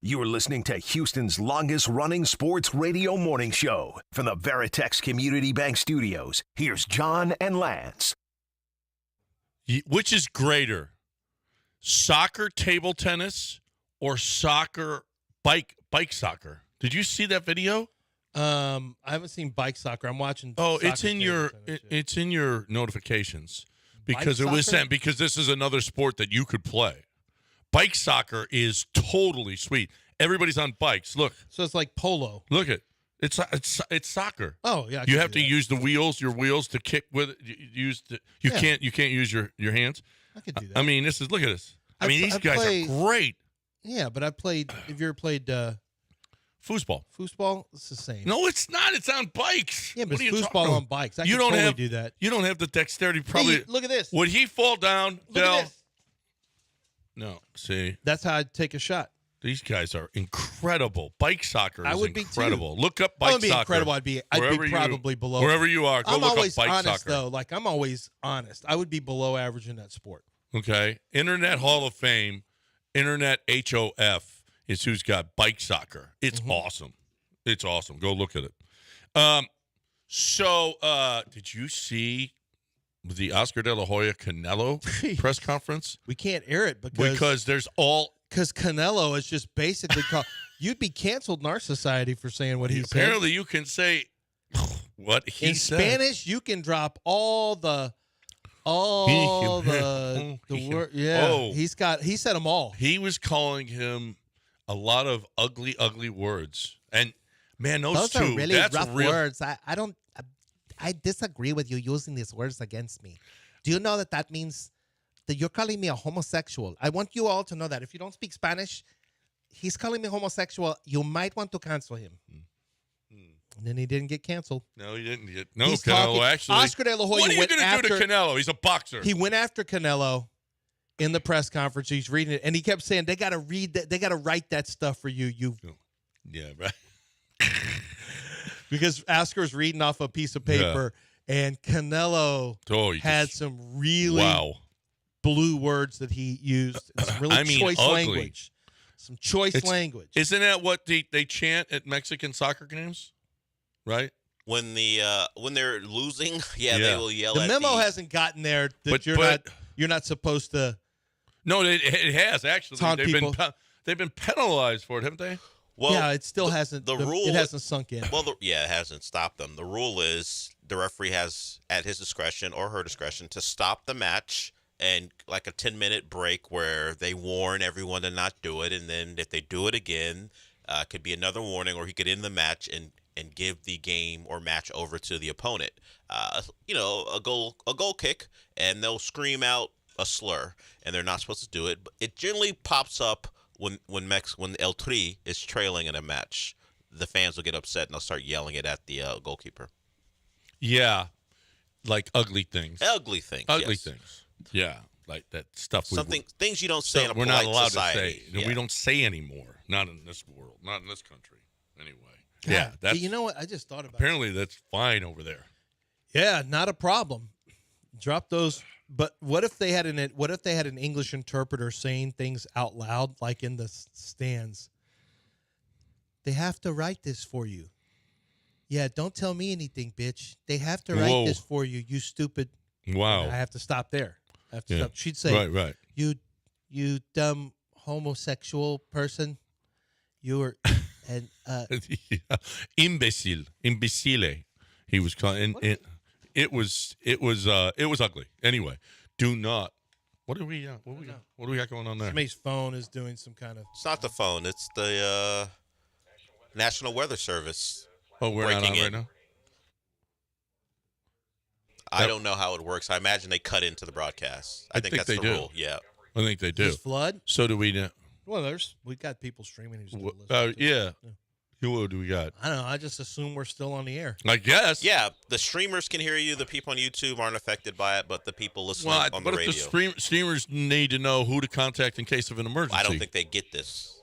You are listening to Houston's longest-running sports radio morning show. From the Veritex Community Bank Studios, here's John and Lance. Which is greater, soccer table tennis or soccer bike soccer? Did you see that video? I haven't seen bike soccer. I'm watching. Oh, soccer it's in your it's in your notifications because Bike it was soccer? sent because this is another sport that you could play. Bike soccer is totally sweet. Everybody's on bikes. Look, So it's like polo. look it. It's soccer. Oh yeah. I You can have do to that. use your wheels to kick with it. You Yeah. can't use your hands. I could do that. I mean, look at this. I mean, these I've guys played- are great. yeah, but I played. Have you ever played Foosball. foosball? It's the same. No, it's not. It's on bikes. Yeah, but What are it's you foosball talking on about? bikes. I You could don't totally have- do that. You don't have the dexterity. Hey, Probably. look at this. Would he fall down? Look Del? at this. No. See, That's how I'd take a shot. these guys are incredible. Bike soccer is I would be too. incredible. Look up That bike would be soccer. incredible. I'd be Wherever probably below. Wherever you are, go I'm look always up bike honest soccer. though. Like I'm always honest. I would be below average in that sport. Okay. Internet Hall of Fame, Internet HOF is who's got bike soccer. It's awesome. It's awesome. Go look at it. Did you see the Oscar De La Hoya Canelo press conference? We can't air it because there's all Canelo is just basically called. You'd be canceled in our society for saying what he said. apparently you can say what he In said. Spanish, you can drop all the word. Yeah, Oh. he said them all. He was calling him a lot of ugly words. And Man, Those two. are really That's rough real. words. I disagree with you using these words against me. Do you know that means that you're calling me a homosexual? I want you all to know that. If you don't speak Spanish, he's calling me homosexual. You might want to cancel him. And then he didn't get canceled. No, he didn't get. No, He's Canelo talking- actually. Oscar De La Hoya What are you went going to do after- to Canelo? He's a boxer. He went after Canelo in the press conference. He's reading it, and he kept saying, "They got to read that. They got to write that stuff for you." Yeah, right. Because Oscar's reading off a piece of paper, and Canelo had some really blue words that he used. Some really choice ugly. language. Some choice language. Isn't that what they chant at Mexican soccer games? Right? When they're losing, they will yell. The at memo hasn't gotten there that you're not supposed to. No, it has actually. Taunt people. They've been penalized for it, haven't they? Well, yeah, it still hasn't. The rule. It hasn't sunk in. Well, it hasn't stopped them. The rule is the referee has at his discretion or her discretion to stop the match and like a 10-minute break where they warn everyone to not do it, and then if they do it again, could be another warning, or he could end the match and give the game or match over to the opponent. A goal kick, and they'll scream out a slur, and they're not supposed to do it. But it generally pops up when El Tri is trailing in a match. The fans will get upset and they'll start yelling it at the goalkeeper. Yeah, like ugly things. Ugly things. Ugly yes. things. Yeah, like that stuff. Things you don't say in a we're polite not allowed society. to say. We don't say anymore. Not in this world. Not in this country. Anyway. God, that's, you know what? I just thought about apparently that's fine over there. Yeah, not a problem. Drop those. But what if they had an English interpreter saying things out loud, like in the stands? They have to write this for you. Yeah, don't tell me anything, bitch. They have to write this for you, you stupid. Wow. I have to stop there. I have to stop. She'd say, right. You dumb homosexual person. You were and imbecile. He was calling. It was ugly. Anyway, do not. What do we got going on there? Somebody's phone is doing some kind of. It's not the phone. It's the National Weather Service. Oh, we're not on breaking right in. now. I don't know how it works. I imagine they cut into the broadcast. I think that's they the do. rule. Yeah. I think they do. Is flood? So do we know? Well, we got people streaming who's still listening. Yeah. Who do we got? I don't know. I just assume we're still on the air. I guess. Yeah, the streamers can hear you. The people on YouTube aren't affected by it, but the people listening on the radio. But if the streamers need to know who to contact in case of an emergency. I don't think they get this.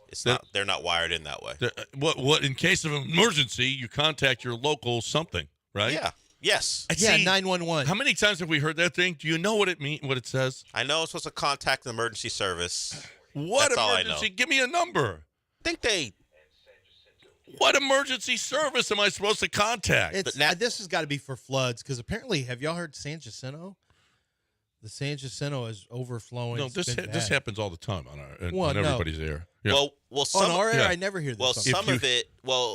They're not wired in that way. What in case of an emergency, you contact your local something, right? Yeah. Yes. Yeah, 911. How many times have we heard that thing? Do you know what it means? What it says? I know it's supposed to contact the emergency service. What That's all I emergency? know. Give me a number. What emergency service am I supposed to contact? This has got to be for floods, because apparently, have y'all heard San Jacinto? The San Jacinto is overflowing. No, this happens all the time on everybody's air. Yeah. Well, some on our air, I never hear this. Well,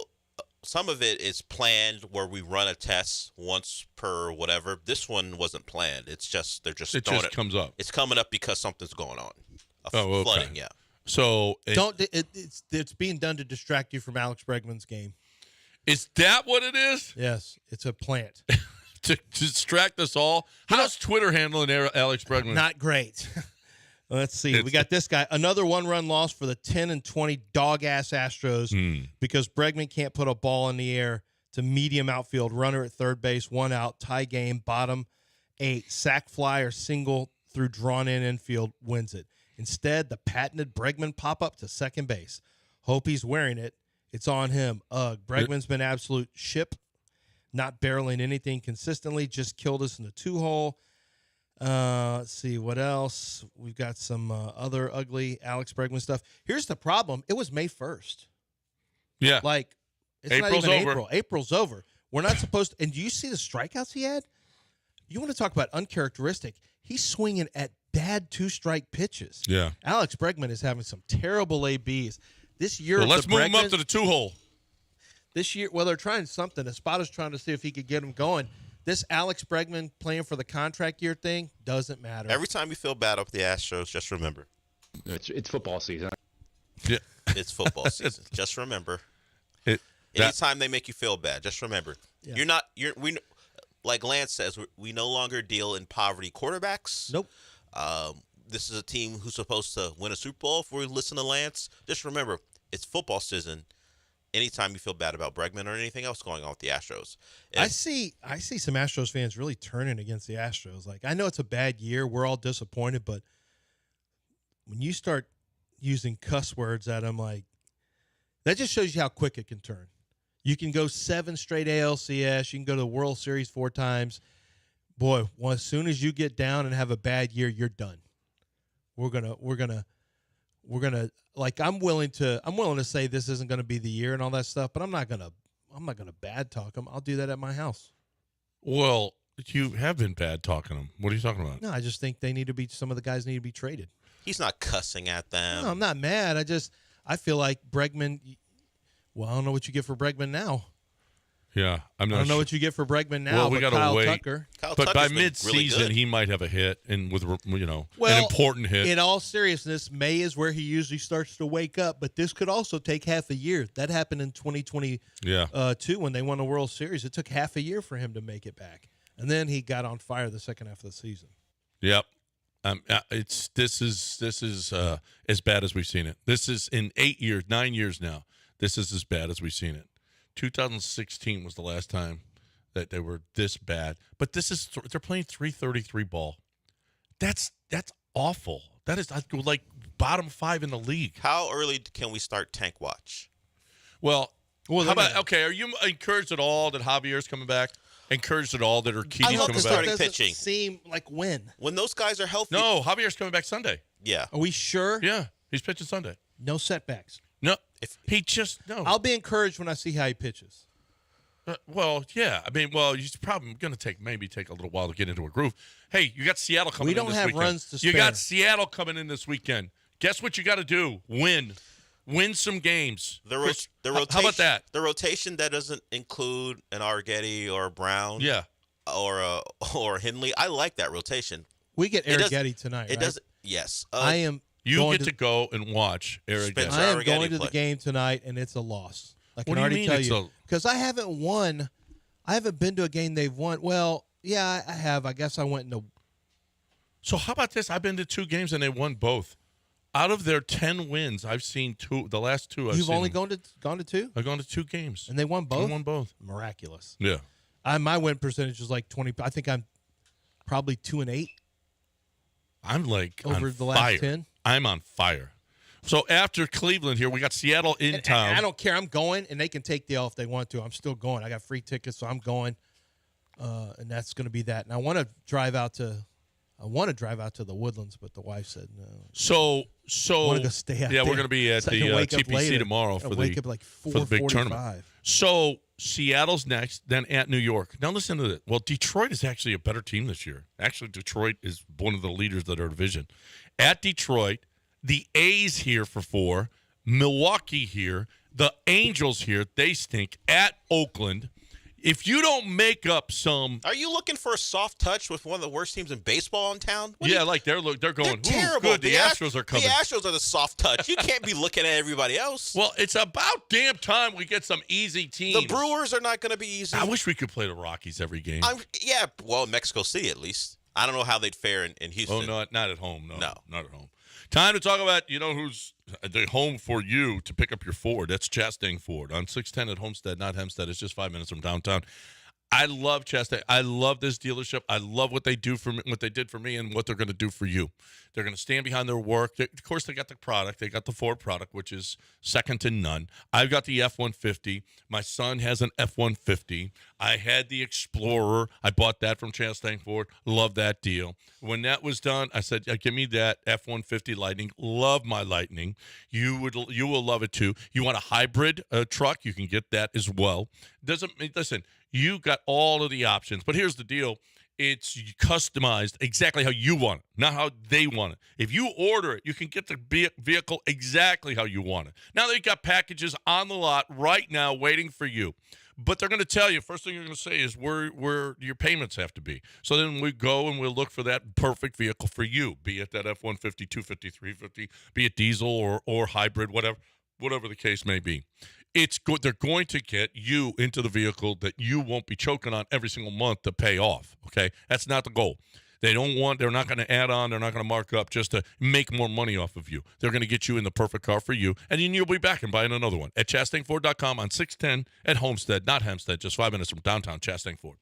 some of it is planned, where we run a test once per whatever. This one wasn't planned. It's just it just comes up. It's coming up because something's going on. Okay. Flooding, yeah. So it's being done to distract you from Alex Bregman's game. Is that what it is? Yes, it's a plant to distract us all. How's Twitter handling Alex Bregman? Not great. Let's see. We got this guy. Another one-run loss for the 10-20 dog-ass Astros because Bregman can't put a ball in the air to medium outfield. Runner at third base, 1 out, tie game, bottom 8. Sac fly or single through drawn-in infield wins it. Instead, the patented Bregman pop-up to second base. Hope he's wearing it. It's on him. Bregman's been absolute ship, not barreling anything consistently, just killed us in the 2-hole. Let's see what else. We've got some other ugly Alex Bregman stuff. Here's the problem. It was May 1st. Yeah. Like, it's April's not even over. April. April's over. We're not supposed to. And do you see the strikeouts he had? You want to talk about uncharacteristic. He's swinging at bad 2-strike pitches. Yeah. Alex Bregman is having some terrible ABs. This year, Well, let's move him up to the 2-hole. This year, well, they're trying something. Espada's trying to see if he could get him going. This Alex Bregman playing for the contract year thing doesn't matter. Every time you feel bad up the Astros, just remember. It's football season. Yeah. It's football season. Just remember. Anytime they make you feel bad, just remember, like Lance says, we no longer deal in poverty quarterbacks. Nope. This is a team who's supposed to win a Super Bowl. If we listen to Lance, just remember, it's football season. Anytime you feel bad about Bregman or anything else going on with the Astros. I see some Astros fans really turning against the Astros. Like, I know it's a bad year. We're all disappointed, but when you start using cuss words at them, like, that just shows you how quick it can turn. You can go 7 straight ALCS. You can go to the World Series 4 times. Boy, well, as soon as you get down and have a bad year, you're done. We're gonna like, I'm willing to say this isn't gonna be the year and all that stuff, but I'm not gonna bad talk them. I'll do that at my house. Well, you have been bad talking them. What are you talking about? No, I just think some of the guys need to be traded. He's not cussing at them. No, I'm not mad. I feel like Bregman. Well, I don't know what you get for Bregman now. Yeah, I don't know what you get for Bregman now. Well, we got to wait. Tucker. But by mid-season, really he might have a hit, and with an important hit. In all seriousness, May is where he usually starts to wake up. But this could also take half a year. That happened in 2022 when they won the World Series. It took half a year for him to make it back, and then he got on fire the second half of the season. Yep. This is as bad as we've seen it. This is in 9 years now. This is as bad as we've seen it. 2016 was the last time that they were this bad. But they're playing 333 ball. That's awful. That is like bottom 5 in the league. How early can we start tank watch? Well, how about, okay, are you encouraged at all that Javier's coming back? Encouraged at all that Urquidy's coming back? starting pitching. Seem like when those guys are healthy. No, Javier's coming back Sunday. Yeah. Are we sure? Yeah, he's pitching Sunday. No setbacks. No, no. I'll be encouraged when I see how he pitches. Well, yeah. I mean, he's probably going to take a little while to get into a groove. Hey, you got Seattle coming in this weekend. We don't have runs to spare. You got Seattle coming in this weekend. Guess what you got to do? Win some games. The rotation. How about that? The rotation that doesn't include an Arrighetti or a Brown. Yeah. Or a Henley. I like that rotation. We get Arrighetti tonight. It doesn't. Yes. I am. You get to go and watch Arrighetti. I am going to the game tonight, and it's a loss. I can already tell you because I haven't won. I haven't been to a game they've won. Well, yeah, I have. I guess I went into. So how about this? I've been to 2 games and they won both. Out of their 10 wins, I've seen 2. The last 2, You've only gone to 2. I've gone to 2 games, and they won both. They won both. Miraculous. Yeah. My win percentage is like 20. I think I'm probably 2-8. I'm like over on the last fire. 10. I'm on fire. So after Cleveland here, we got Seattle in town. And I don't care. I'm going, and they can take the L if they want to. I'm still going. I got free tickets, so I'm going, and that's going to be that. And I want to drive out to the Woodlands, but the wife said no. So I want to go stay out there. we're going to be at the TPC tomorrow for the big tournament. So Seattle's next, then at New York. Now listen to this. Well, Detroit is actually a better team this year. Actually, Detroit is one of the leaders of their division. At Detroit, the A's here for 4, Milwaukee here, the Angels here. They stink. At Oakland. If you don't make up some, are you looking for a soft touch with one of the worst teams in baseball in town? They're going. They're terrible. Good. The Astros are coming. The Astros are the soft touch. You can't be looking at everybody else. Well, it's about damn time we get some easy teams. The Brewers are not going to be easy. I wish we could play the Rockies every game. Well, Mexico City at least. I don't know how they'd fare in Houston. Oh, no, not at home. No, not at home. Time to talk about, who's the home for you to pick up your Ford. That's Chastang Ford on 610 at Homestead, not Hempstead. It's just 5 minutes from downtown. I love Chastang. I love this dealership. I love what they do for me, what they did for me, and what they're going to do for you. They're going to stand behind their work. Of course, they got the product. They got the Ford product, which is second to none. I've got the F-150. My son has an F-150. I had the Explorer. I bought that from Chastang Ford. Love that deal. When that was done, I said, give me that F-150 Lightning. Love my Lightning. You will love it too. You want a hybrid truck? You can get that as well. Listen, you got all of the options, but here's the deal. It's customized exactly how you want it, not how they want it. If you order it, you can get the vehicle exactly how you want it. Now they've got packages on the lot right now waiting for you. But they're going to tell you, first thing you're going to say is where your payments have to be. So then we go and we'll look for that perfect vehicle for you, be it that F-150, 250, 350, be it diesel or hybrid, whatever the case may be. they're going to get you into the vehicle that you won't be choking on every single month to pay off. Okay, that's not the goal. They're not going to add on, they're not going to mark up just to make more money off of you. They're going to get you in the perfect car for you, and then you'll be back and buying another one at ChastangFord.com on 610 at Homestead, not Hempstead, just 5 minutes from downtown Chastang Ford.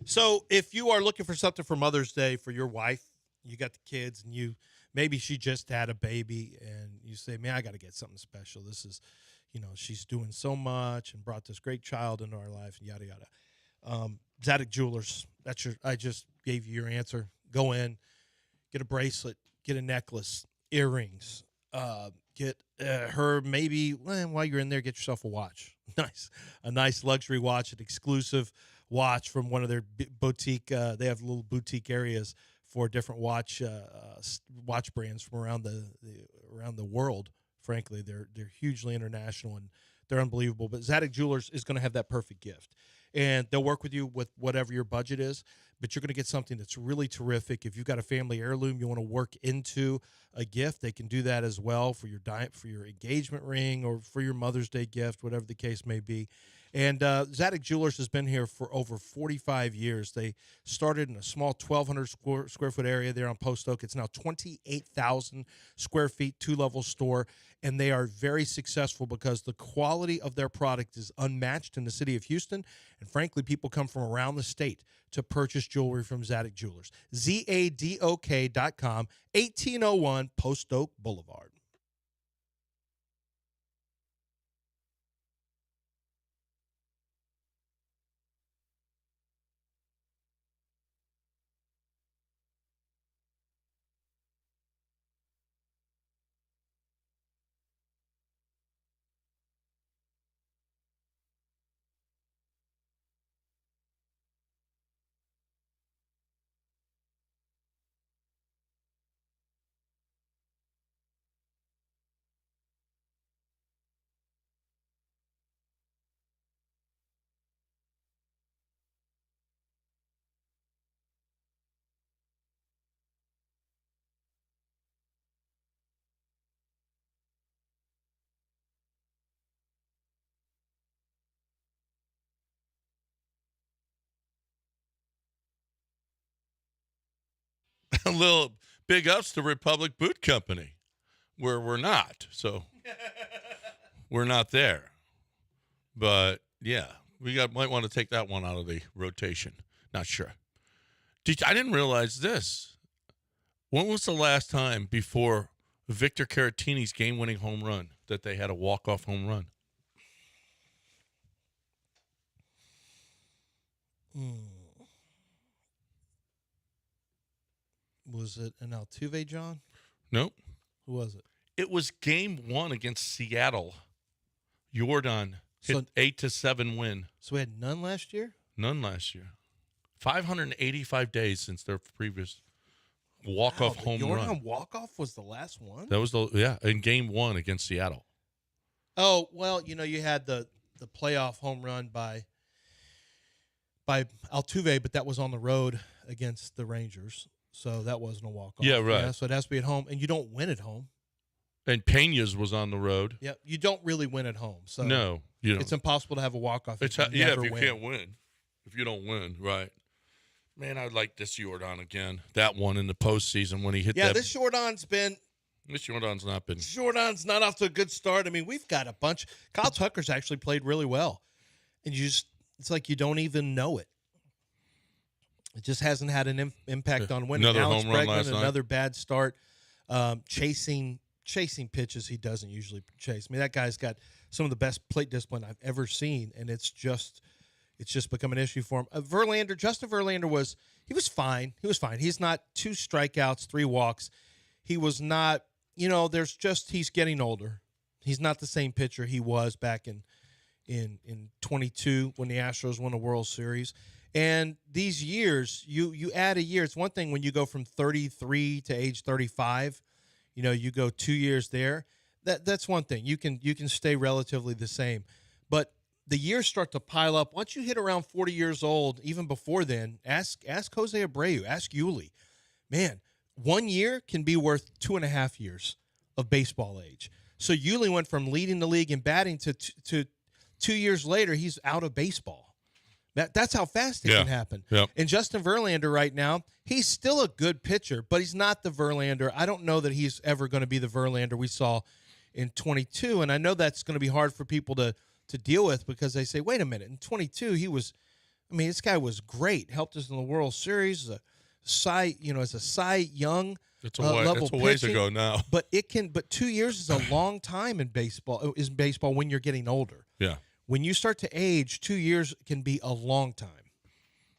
So if you are looking for something for Mother's Day for your wife, you got the kids, and maybe she just had a baby, and you say, man, I got to get something special. This is, she's doing so much and brought this great child into our life, and yada, yada. Zadok Jewelers, I just gave you your answer. Go in, get a bracelet, get a necklace, earrings, get her maybe, while you're in there, get yourself a watch. A nice luxury watch, an exclusive watch from one of their boutique. They have little boutique areas for different watch brands from around the world. Frankly, they're hugely international and they're unbelievable. But Zadok Jewelers is going to have that perfect gift, and they'll work with you with whatever your budget is. But you're going to get something that's really terrific. If you've got a family heirloom you want to work into a gift, they can do that as well for your engagement ring or for your Mother's Day gift, whatever the case may be. And Zadok Jewelers has been here for over 45 years. They started in a small 1,200 square foot area there on Post Oak. It's now 28,000 square feet, 2-level store, and they are very successful because the quality of their product is unmatched in the city of Houston. And frankly, people come from around the state to purchase jewelry from Zadok Jewelers. ZADOK.com, 1801 Post Oak Boulevard. A little big ups to Republic Boot Company, where we're not. So we're not there. But, yeah, might want to take that one out of the rotation. Not sure. I didn't realize this. When was the last time before Victor Caratini's game-winning home run that they had a walk-off home run? Was it an Altuve, John? Nope. Who was it? It was game 1 against Seattle. Jordan hit 8-7 win. So we had none last year? None last year. 585 days since their previous walk-off home Jordan run. walk-off was the last one? That was in game 1 against Seattle. Oh, well, you had the playoff home run by Altuve, but that was on the road against the Rangers. So that wasn't a walk-off. Yeah, right. Yeah, so it has to be at home, and you don't win at home. And Pena's was on the road. Yeah, you don't really win at home. So No, you don't. it's impossible to have a walk-off if If you never you win. can't win. If you don't win, right. Man, I'd like this Jordan again. That one in the postseason when he hit that. Yeah, this Jordan's not off to a good start. I mean, we've got a bunch. Kyle Tucker's actually played really well. And it's like you don't even know it. It just hasn't had an impact on winning. Another Alex home run Bregman, last night. another bad start. Chasing pitches he doesn't usually chase. I mean, that guy's got some of the best plate discipline I've ever seen, and it's just become an issue for him. Justin Verlander was fine. He was fine. He's not 2 strikeouts, 3 walks. He was not, he's getting older. He's not the same pitcher he was back in 22 when the Astros won the World Series. And these years, you add a year. It's one thing when you go from 33 to age 35, you go 2 years there. That's one thing. You can stay relatively the same. But the years start to pile up. Once you hit around 40 years old, even before then, ask Jose Abreu, ask Yuli. Man, 1 year can be worth 2.5 years of baseball age. So Yuli went from leading the league in batting to 2 years later, he's out of baseball. That's how fast it can happen. Yep. And Justin Verlander right now, he's still a good pitcher, but he's not the Verlander. I don't know that he's ever going to be the Verlander we saw in 22, and I know that's going to be hard for people to deal with because they say, wait a minute, in 22 this guy was great, helped us in the World Series, as a Cy Young level it's a ways pitching. ago now. But 2 years is a long time in baseball when you're getting older. Yeah. When you start to age, 2 years can be a long time.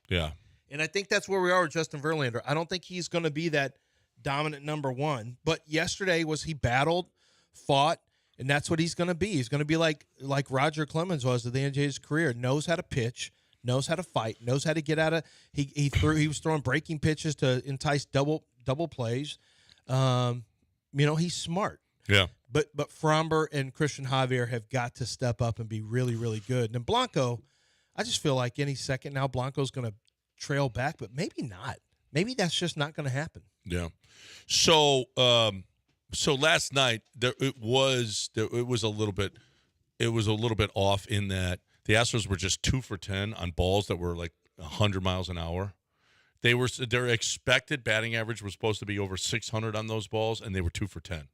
Yeah. And I think that's where we are with Justin Verlander. I don't think he's going to be that dominant number one. But yesterday he battled, fought, and that's what he's going to be. He's going to be like Roger Clemens was at the end of his career. Knows how to pitch, knows how to fight, knows how to get out of. He was throwing breaking pitches to entice double plays. He's smart. Yeah. But Fromber and Christian Javier have got to step up and be really, really good. And Blanco, I just feel like any second now Blanco's going to trail back, but maybe not. Maybe that's just not going to happen. Yeah. So last night it was a little bit off in that the Astros were just 2 for 10 on balls that were like 100 miles an hour. Their expected batting average was supposed to be over 600 on those balls, and they were 2 for 10.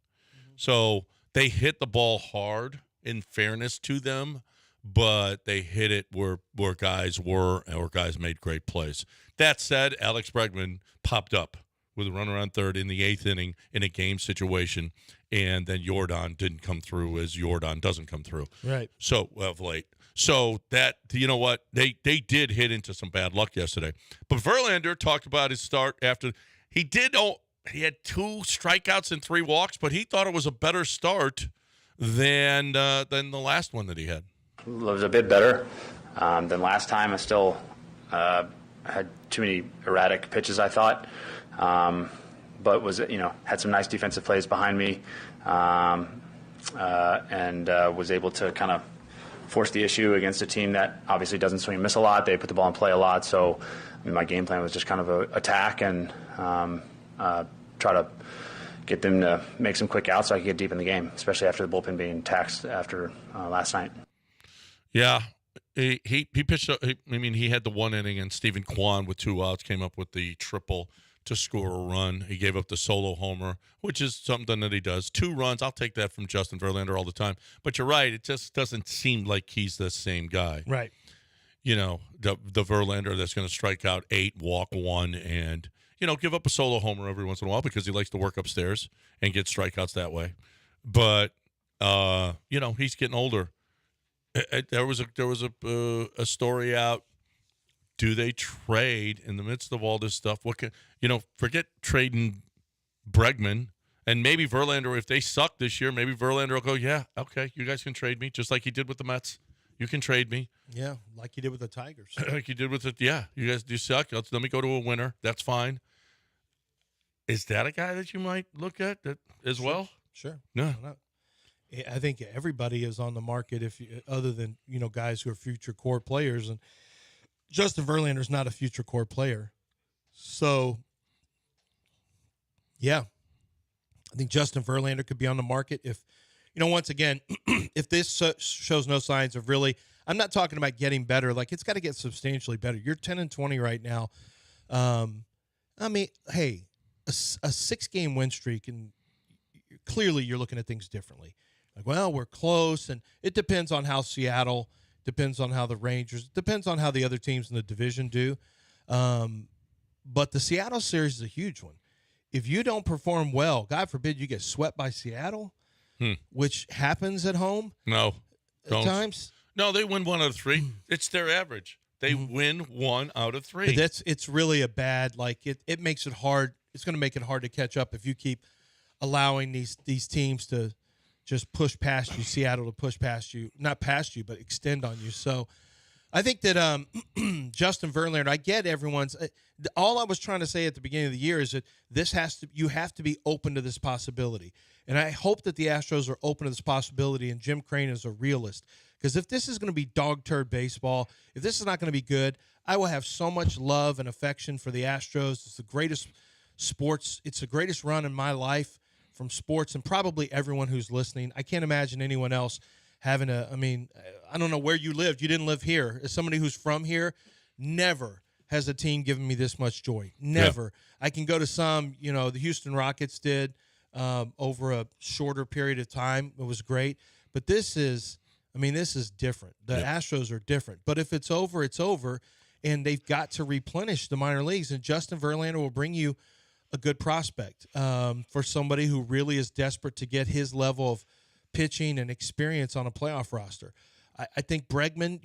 So they hit the ball hard, in fairness to them, but they hit it where guys made great plays. That said, Alex Bregman popped up with a runner on third in the 8th inning in a game situation, and then Jordan didn't come through as Jordan doesn't come through. Right. So of late. So that, you know what, they did hit into some bad luck yesterday. But Verlander talked about his start after he had 2 strikeouts and 3 walks, but he thought it was a better start than the last one that he had. It was a bit better than last time. I still had too many erratic pitches, I thought, but had some nice defensive plays behind me, and was able to kind of force the issue against a team that obviously doesn't swing and miss a lot. They put the ball in play a lot, so my game plan was just kind of a attack and try to get them to make some quick outs so I could get deep in the game, especially after the bullpen being taxed after last night. Yeah, he pitched. He had the 1 inning, and Stephen Kwan with 2 outs came up with the triple to score a run. He gave up the solo homer, which is something that he does. 2 runs, I'll take that from Justin Verlander all the time. But you're right, it just doesn't seem like he's the same guy. Right. The Verlander that's going to strike out 8, walk 1, and give up a solo homer every once in a while because he likes to work upstairs and get strikeouts that way. But he's getting older. There was a story out. Do they trade in the midst of all this stuff? Forget trading Bregman And maybe Verlander, if they suck this year, maybe Verlander will go, yeah, okay, you guys can trade me, just like he did with the Mets. You can trade me. Yeah, like you did with the Tigers. Like you did with it. Yeah, you guys do suck. Let me go to a winner. That's fine. Is that a guy that you might look at that as well? Sure. No. Why not? I think everybody is on the market, other than guys who are future core players, and Justin Verlander's not a future core player. So, yeah, I think Justin Verlander could be on the market if, once again, if this shows no signs of really. I'm not talking about getting better. Like, it's got to get substantially better. You're 10-20 right now. I mean, hey, a 6-game win streak, and clearly you're looking at things differently. Like, well, we're close, and it depends on how Seattle, depends on how the Rangers, depends on how the other teams in the division do. But the Seattle series is a huge one. If you don't perform well, God forbid you get swept by Seattle, which happens at home. No, at times. No, they win 1 out of 3. It's their average. They win 1 out of 3. But it's really a bad, like, it makes it hard. It's going to make it hard to catch up if you keep allowing these teams to just push past you, Seattle to push past you, not past you, but extend on you. So I think that Justin Verlander, I get everyone's all I was trying to say at the beginning of the year is that you have to be open to this possibility. And I hope that the Astros are open to this possibility and Jim Crane is a realist. Because if this is going to be dog turd baseball, if this is not going to be good, I will have so much love and affection for the Astros. It's the greatest sports. It's the greatest run in my life from sports, and probably everyone who's listening. I can't imagine anyone else having I don't know where you lived. You didn't live here. As somebody who's from here, never has a team given me this much joy. Never. Yeah. I can go to some, the Houston Rockets did over a shorter period of time. It was great. But this is different. The Astros are different. But if it's over, it's over, and they've got to replenish the minor leagues, and Justin Verlander will bring you a good prospect for somebody who really is desperate to get his level of pitching and experience on a playoff roster. I think Bregman,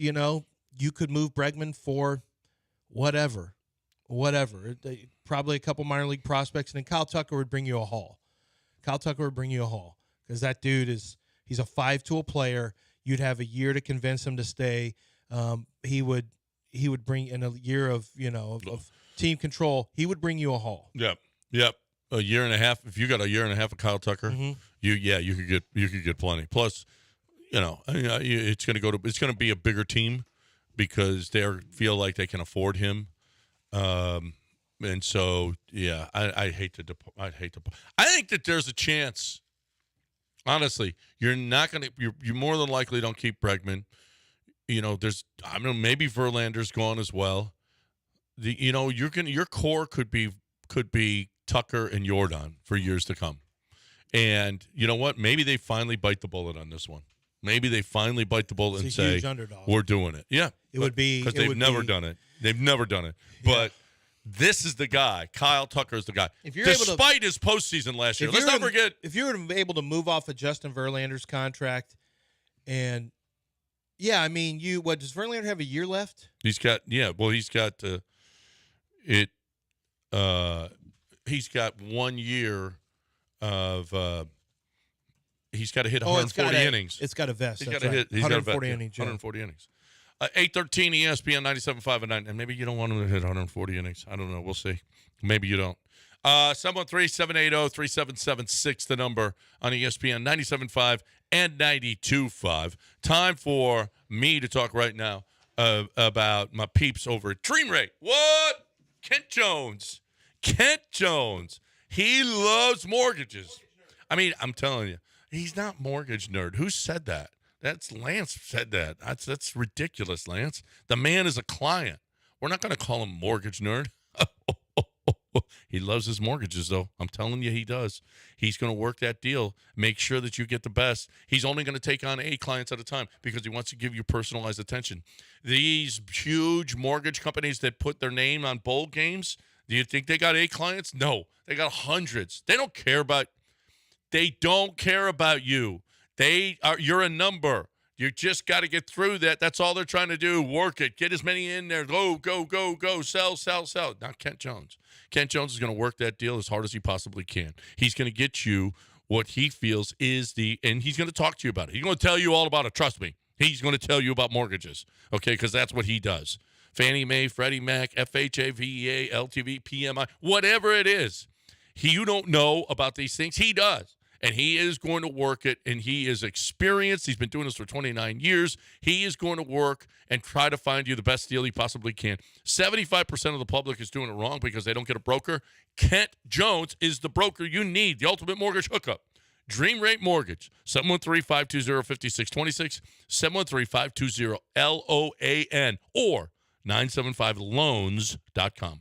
you could move Bregman for whatever. Probably a couple minor league prospects, and then Kyle Tucker would bring you a haul. Because that dude he's a 5-tool player. You'd have a year to convince him to stay. He would bring in a year of team control. He would bring you a haul. Yep. A year and a half. If you got a year and a half of Kyle Tucker, you could get plenty. Plus, it's going to be a bigger team because they feel like they can afford him. And so, yeah, I think that there's a chance. Honestly, you're not going to. You more than likely don't keep Bregman. Maybe Verlander's gone as well. Your core could be Tucker and Jordan for years to come. And you know what? Maybe they finally bite the bullet on this one. Maybe they finally bite the bullet and say, "We're doing it." Yeah, it would be because they've never done it. They've never done it. Yeah. But this is the guy. Kyle Tucker is the guy. Despite his postseason last year, let's not forget. If you were able to move off of Justin Verlander's contract, and does Verlander have a year left? He's got he's got 1 year of he's got to hit 140 innings. It's got a vest. He's got to hit 140 innings. 140 innings. 813 ESPN 97.5 and 9. And maybe you don't want him to hit 140 innings. I don't know. We'll see. Maybe you don't. 713-780-3776, the number on ESPN 97.5 and 92.5. Time for me to talk right now about my peeps over at Dream Rate. What? Kent Jones. He loves mortgages. I'm telling you, he's not mortgage nerd. Who said that? That's Lance said that. That's ridiculous, Lance. The man is a client. We're not going to call him mortgage nerd. He loves his mortgages, though. I'm telling you, he does. He's going to work that deal, make sure that you get the best. He's only going to take on 8 clients at a time because he wants to give you personalized attention. These huge mortgage companies that put their name on bowl games, do you think they got 8 clients? No, they got hundreds. They don't care about you. You're a number. You just got to get through that. That's all they're trying to do. Work it. Get as many in there. Go, go, go, go. Sell, sell, sell. Not Kent Jones. Kent Jones is going to work that deal as hard as he possibly can. He's going to get you what he feels is and he's going to talk to you about it. He's going to tell you all about it. Trust me. He's going to tell you about mortgages, okay, because that's what he does. Fannie Mae, Freddie Mac, FHA, VEA, LTV, PMI, whatever it is. You don't know about these things. He does. And he is going to work it, and he is experienced. He's been doing this for 29 years. He is going to work and try to find you the best deal he possibly can. 75% of the public is doing it wrong because they don't get a broker. Kent Jones is the broker you need, the ultimate mortgage hookup. Dream Rate Mortgage, 713-520-5626, 713-520-LOAN, or 975loans.com.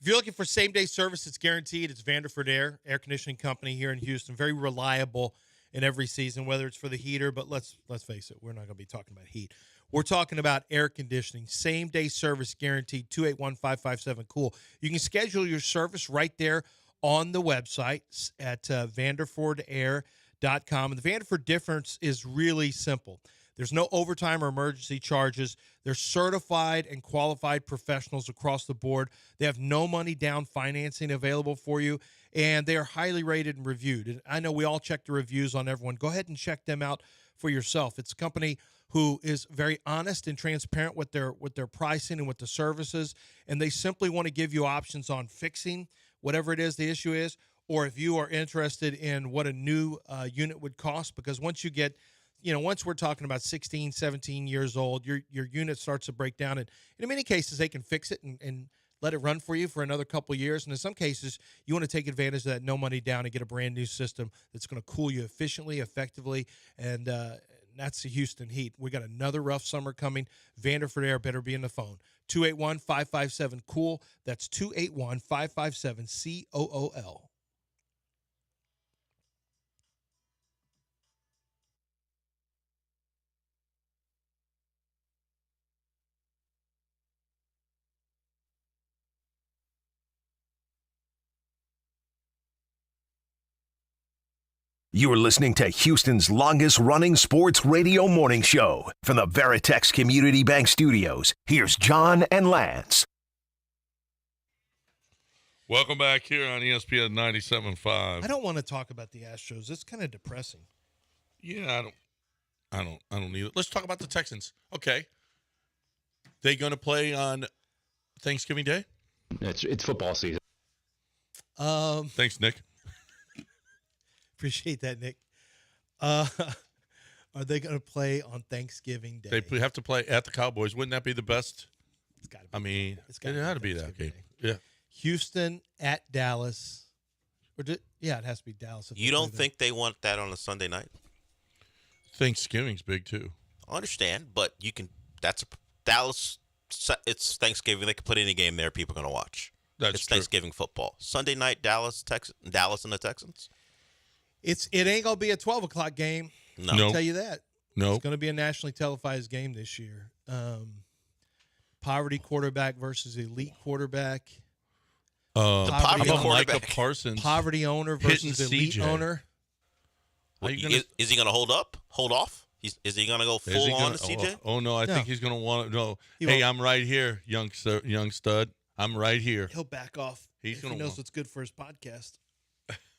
If you're looking for same-day service, it's guaranteed. It's Vanderford Air Conditioning Company here in Houston. Very reliable in every season, whether it's for the heater. But let's face it, we're not going to be talking about heat. We're talking about air conditioning. Same-day service guaranteed, 281-557-COOL. You can schedule your service right there on the website at vanderfordair.com. And the Vanderford difference is really simple. There's no overtime or emergency charges. They're certified and qualified professionals across the board. They have no money down financing available for you, and they are highly rated and reviewed. And I know we all check the reviews on everyone. Go ahead and check them out for yourself. It's a company who is very honest and transparent with their pricing and with the services, and they simply want to give you options on fixing whatever it is the issue is, or if you are interested in what a new unit would cost, because once you get once we're talking about 16, 17 years old, your unit starts to break down. And in many cases, they can fix it and let it run for you for another couple of years. And in some cases, you want to take advantage of that no money down and get a brand new system that's going to cool you efficiently, effectively. And that's the Houston Heat. We got another rough summer coming. Vanderford Air better be in the phone. 281-557-COOL. That's 281-557-COOL. You are listening to Houston's longest-running sports radio morning show. From the Veritex Community Bank Studios, here's John and Lance. Welcome back here on ESPN 97.5. I don't want to talk about the Astros. It's kind of depressing. Yeah, I don't need it. Let's talk about the Texans. Okay. They going to play on Thanksgiving Day? It's football season. Thanks, Nick. Appreciate that, Nick. Are they going to play on Thanksgiving Day? They have to play at the Cowboys. Wouldn't that be the best? It's got to be. I mean, It's it had to be that game. Day. Yeah. Houston at Dallas. It has to be Dallas. You don't think they want that on a Sunday night? Thanksgiving's big too. I understand, but you can. That's Dallas. It's Thanksgiving. They can put any game there. People are going to watch. That's it's true. Thanksgiving football. Sunday night, Dallas and the Texans. It ain't going to be a 12:00 game. No. I'll tell you that. No. It's going to be a nationally televised game this year. Poverty quarterback versus elite quarterback. How poverty about Micah quarterback. Parsons? Poverty owner versus Hitting elite CJ. owner. Is he going to hold off? Is he going to go full on to CJ? Oh no, I No. think he's going to want to. No, He hey, won't. I'm right here, young stud. I'm right here. He'll back off. He's if gonna he knows want- what's good for his podcast.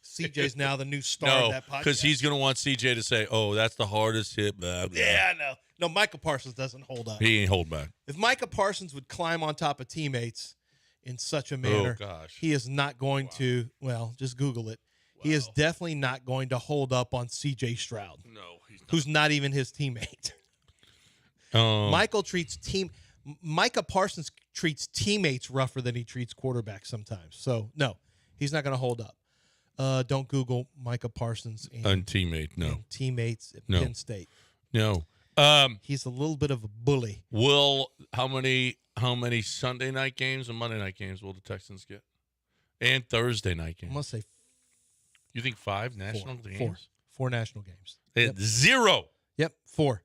CJ's now the new star No, of that podcast. because he's going to want CJ to say, "Oh, that's the hardest hit." Blah, blah. Yeah, no, Micah Parsons doesn't hold up. He ain't hold back. If Micah Parsons would climb on top of teammates in such a manner, gosh. he is not going to. Well, just Google it. He is definitely not going to hold up on C.J. Stroud, No, he's who's not even his teammate. not. Micah Parsons treats teammates rougher than he treats quarterbacks sometimes. So no, he's not going to hold up. Don't Google Micah Parsons And teammate, no, and teammates at No. Penn State. no. He's a little bit of a bully. How many Sunday night games and Monday night games will the Texans get? And Thursday night I'm games? gonna say You think 5 national games? four national games. It's 0. Yep, four.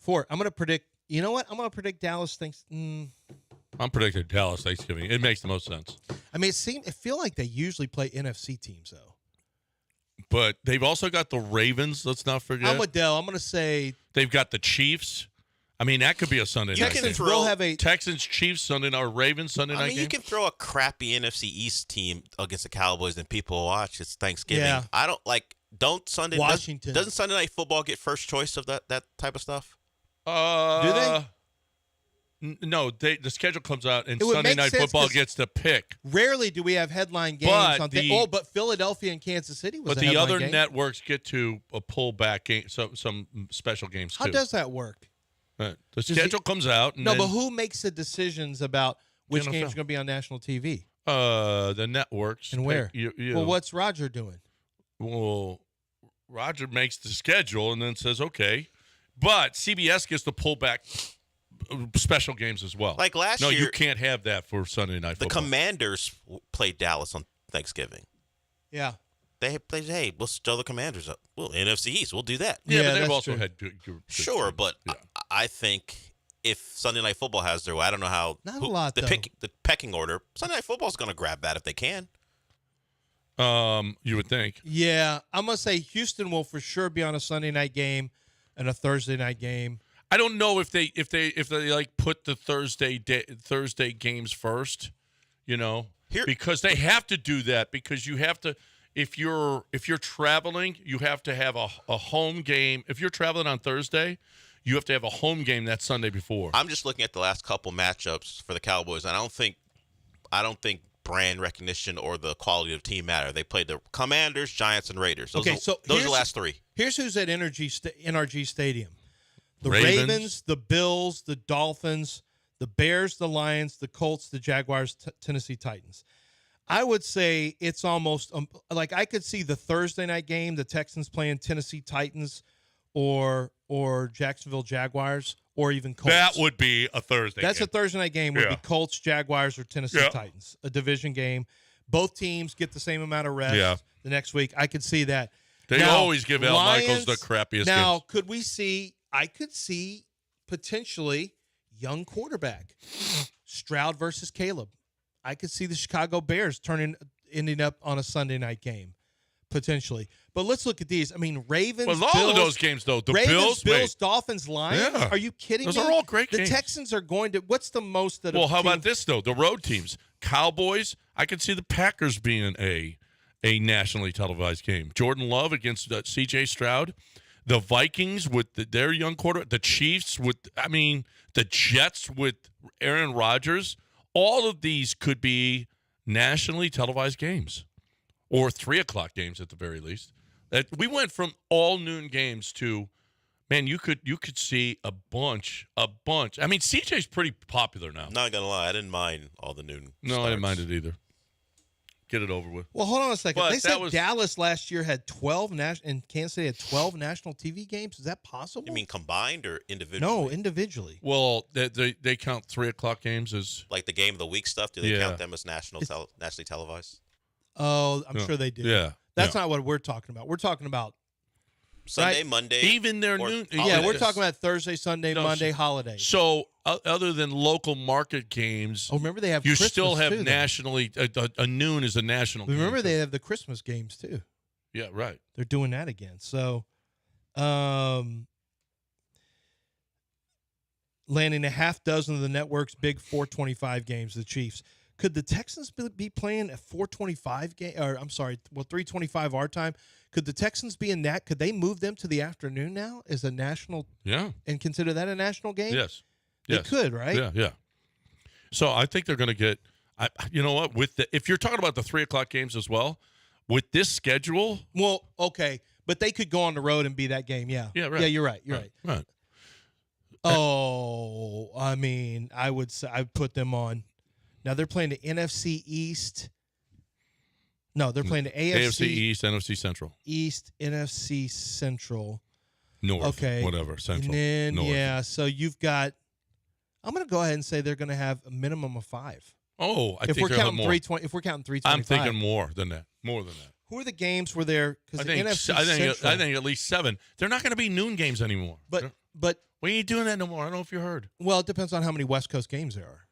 I'm going to predict. You know what? I'm going to predict Dallas thinks. I'm predicting Dallas Thanksgiving. It makes the most sense. I mean, it feel like they usually play NFC teams though. But they've also got the Ravens. Let's not forget. I'm with Dell. I'm going to say They've got the Chiefs. I mean, that could be a Sunday night game. Texans will have a. Texans, Chiefs, Sunday night, or Ravens, Sunday I night mean, game. you can throw a crappy NFC East team against the Cowboys and people will watch. It's Thanksgiving. Yeah. I don't like. Don't Sunday Washington. Doesn't Sunday Night Football get first choice of that type of stuff? Do they? No, the schedule comes out, and It would Sunday make Night sense Football 'cause gets to pick. Rarely do we have headline games But on but Philadelphia and Kansas City was. But a the headline other game. networks get to pull back game, some special games How too. does that work? The schedule comes out. And No, then, but who makes the decisions about which NFL. games are going to be on national TV the networks and where? Well, what's Roger doing? Well, Roger makes the schedule and then says, okay. But CBS gets to pull back special games as well. Like last no, year, you can't have that for Sunday Night the Football. Commanders played Dallas on Thanksgiving. Yeah. They said, hey, we'll show the Commanders up. Well, NFC East, we'll do that. Yeah, Yeah, but they've that's also true. had good Sure, teams. but Yeah. I think if Sunday Night Football has their way, I don't know how. Not a lot, the though. the pecking order. Sunday Night Football's going to grab that if they can. You would think. Yeah, I'm going to say Houston will for sure be on a Sunday night game and a Thursday night game. I don't know if they like put the Thursday games first, because they have to do that because you have to if you're traveling, you have to have a home game. If you're traveling on Thursday, you have to have a home game that Sunday before. I'm just looking at the last couple matchups for the Cowboys, and I don't think brand recognition or the quality of team matter. They played the Commanders, Giants, and Raiders. Those are the last three. Here's who's at NRG Stadium. The Ravens. Ravens, the Bills, the Dolphins, the Bears, the Lions, the Colts, the Jaguars, Tennessee Titans. I would say it's almost like I could see the Thursday night game, the Texans playing Tennessee Titans or Jacksonville Jaguars or even Colts. That would be a Thursday That's game. a Thursday night game would Yeah. be Colts, Jaguars, or Tennessee Yeah. Titans, a division game. Both teams get the same amount of rest the next week. I could see that. They Now, always give Al Michaels the Lions- crappiest Now, games. could we see? I could see potentially young quarterback Stroud versus Caleb. I could see the Chicago Bears ending up on a Sunday night game potentially. But let's look at these. I mean, Ravens. Well, all Bills, of those games, though. The Ravens, Bills, Dolphins, Lions. Yeah. Are you kidding Those me? are all great the games. Texans are going to. What's the most that? Well, a how about team- this, though? The road teams. Cowboys, I could see the Packers being a nationally televised game. Jordan Love against C.J. Stroud. The Vikings with their young quarterback. The Chiefs with, the Jets with Aaron Rodgers. all of these could be nationally televised games or 3 o'clock games at the very least. We went from all noon games to, man, you could see a bunch. I mean, CJ's pretty popular now. Not going to lie, I didn't mind all the noon No, starts. I didn't mind it either. Get it over with. Well, hold on a second. But They said was- Dallas last year had 12 and Kansas City had 12 national TV games. Is that possible? You mean combined or individually? no, individually. Well, they count 3 o'clock games as Like the game of the week stuff? Do they Yeah. count them as nationally televised? Oh, I'm No. sure they do. Yeah. That's Yeah. not what we're talking about. We're talking about Sunday, Right. Monday. Even their or noon. holidays. yeah, we're talking about Thursday, Sunday, No, Monday, so- holidays. So other than local market games, Oh, remember they have you Christmas still have too, though. nationally a noon is a national. Remember game. they have the Christmas games too. Yeah, right. They're doing that again. So, landing a half dozen of the network's big 425 games, the Chiefs. Could the Texans be playing a 425 game? Or I'm sorry, 325 our time. Could the Texans be in that? Could they move them to the afternoon now as a national Yeah. and consider that a national game? Yes. They Yes. could, right? Yeah. Yeah. So I think they're going to get. You know what? If you're talking about the 3 o'clock games as well, with this schedule, Well, okay, but they could go on the road and be that game. Yeah. Yeah, right. Yeah, you're right. You're right. Right. Oh, I mean, I would say I'd put them on. Now they're playing the NFC East. No, they're playing the AFC East, NFC Central, East, NFC Central. North. Okay. Whatever. Central. And then North. yeah, so you've got. I'm going to go ahead and say they're going to have a minimum of 5. Oh, I if think we're they'll have counting more. 320, if we're counting 325, I'm thinking more than that. More than that. Who are the games where they're because I the think. NFC I think. Central, I think at least 7. They're not going to be noon games anymore. but we ain't doing that no more. I don't know if you heard. well, it depends on how many West Coast games there are.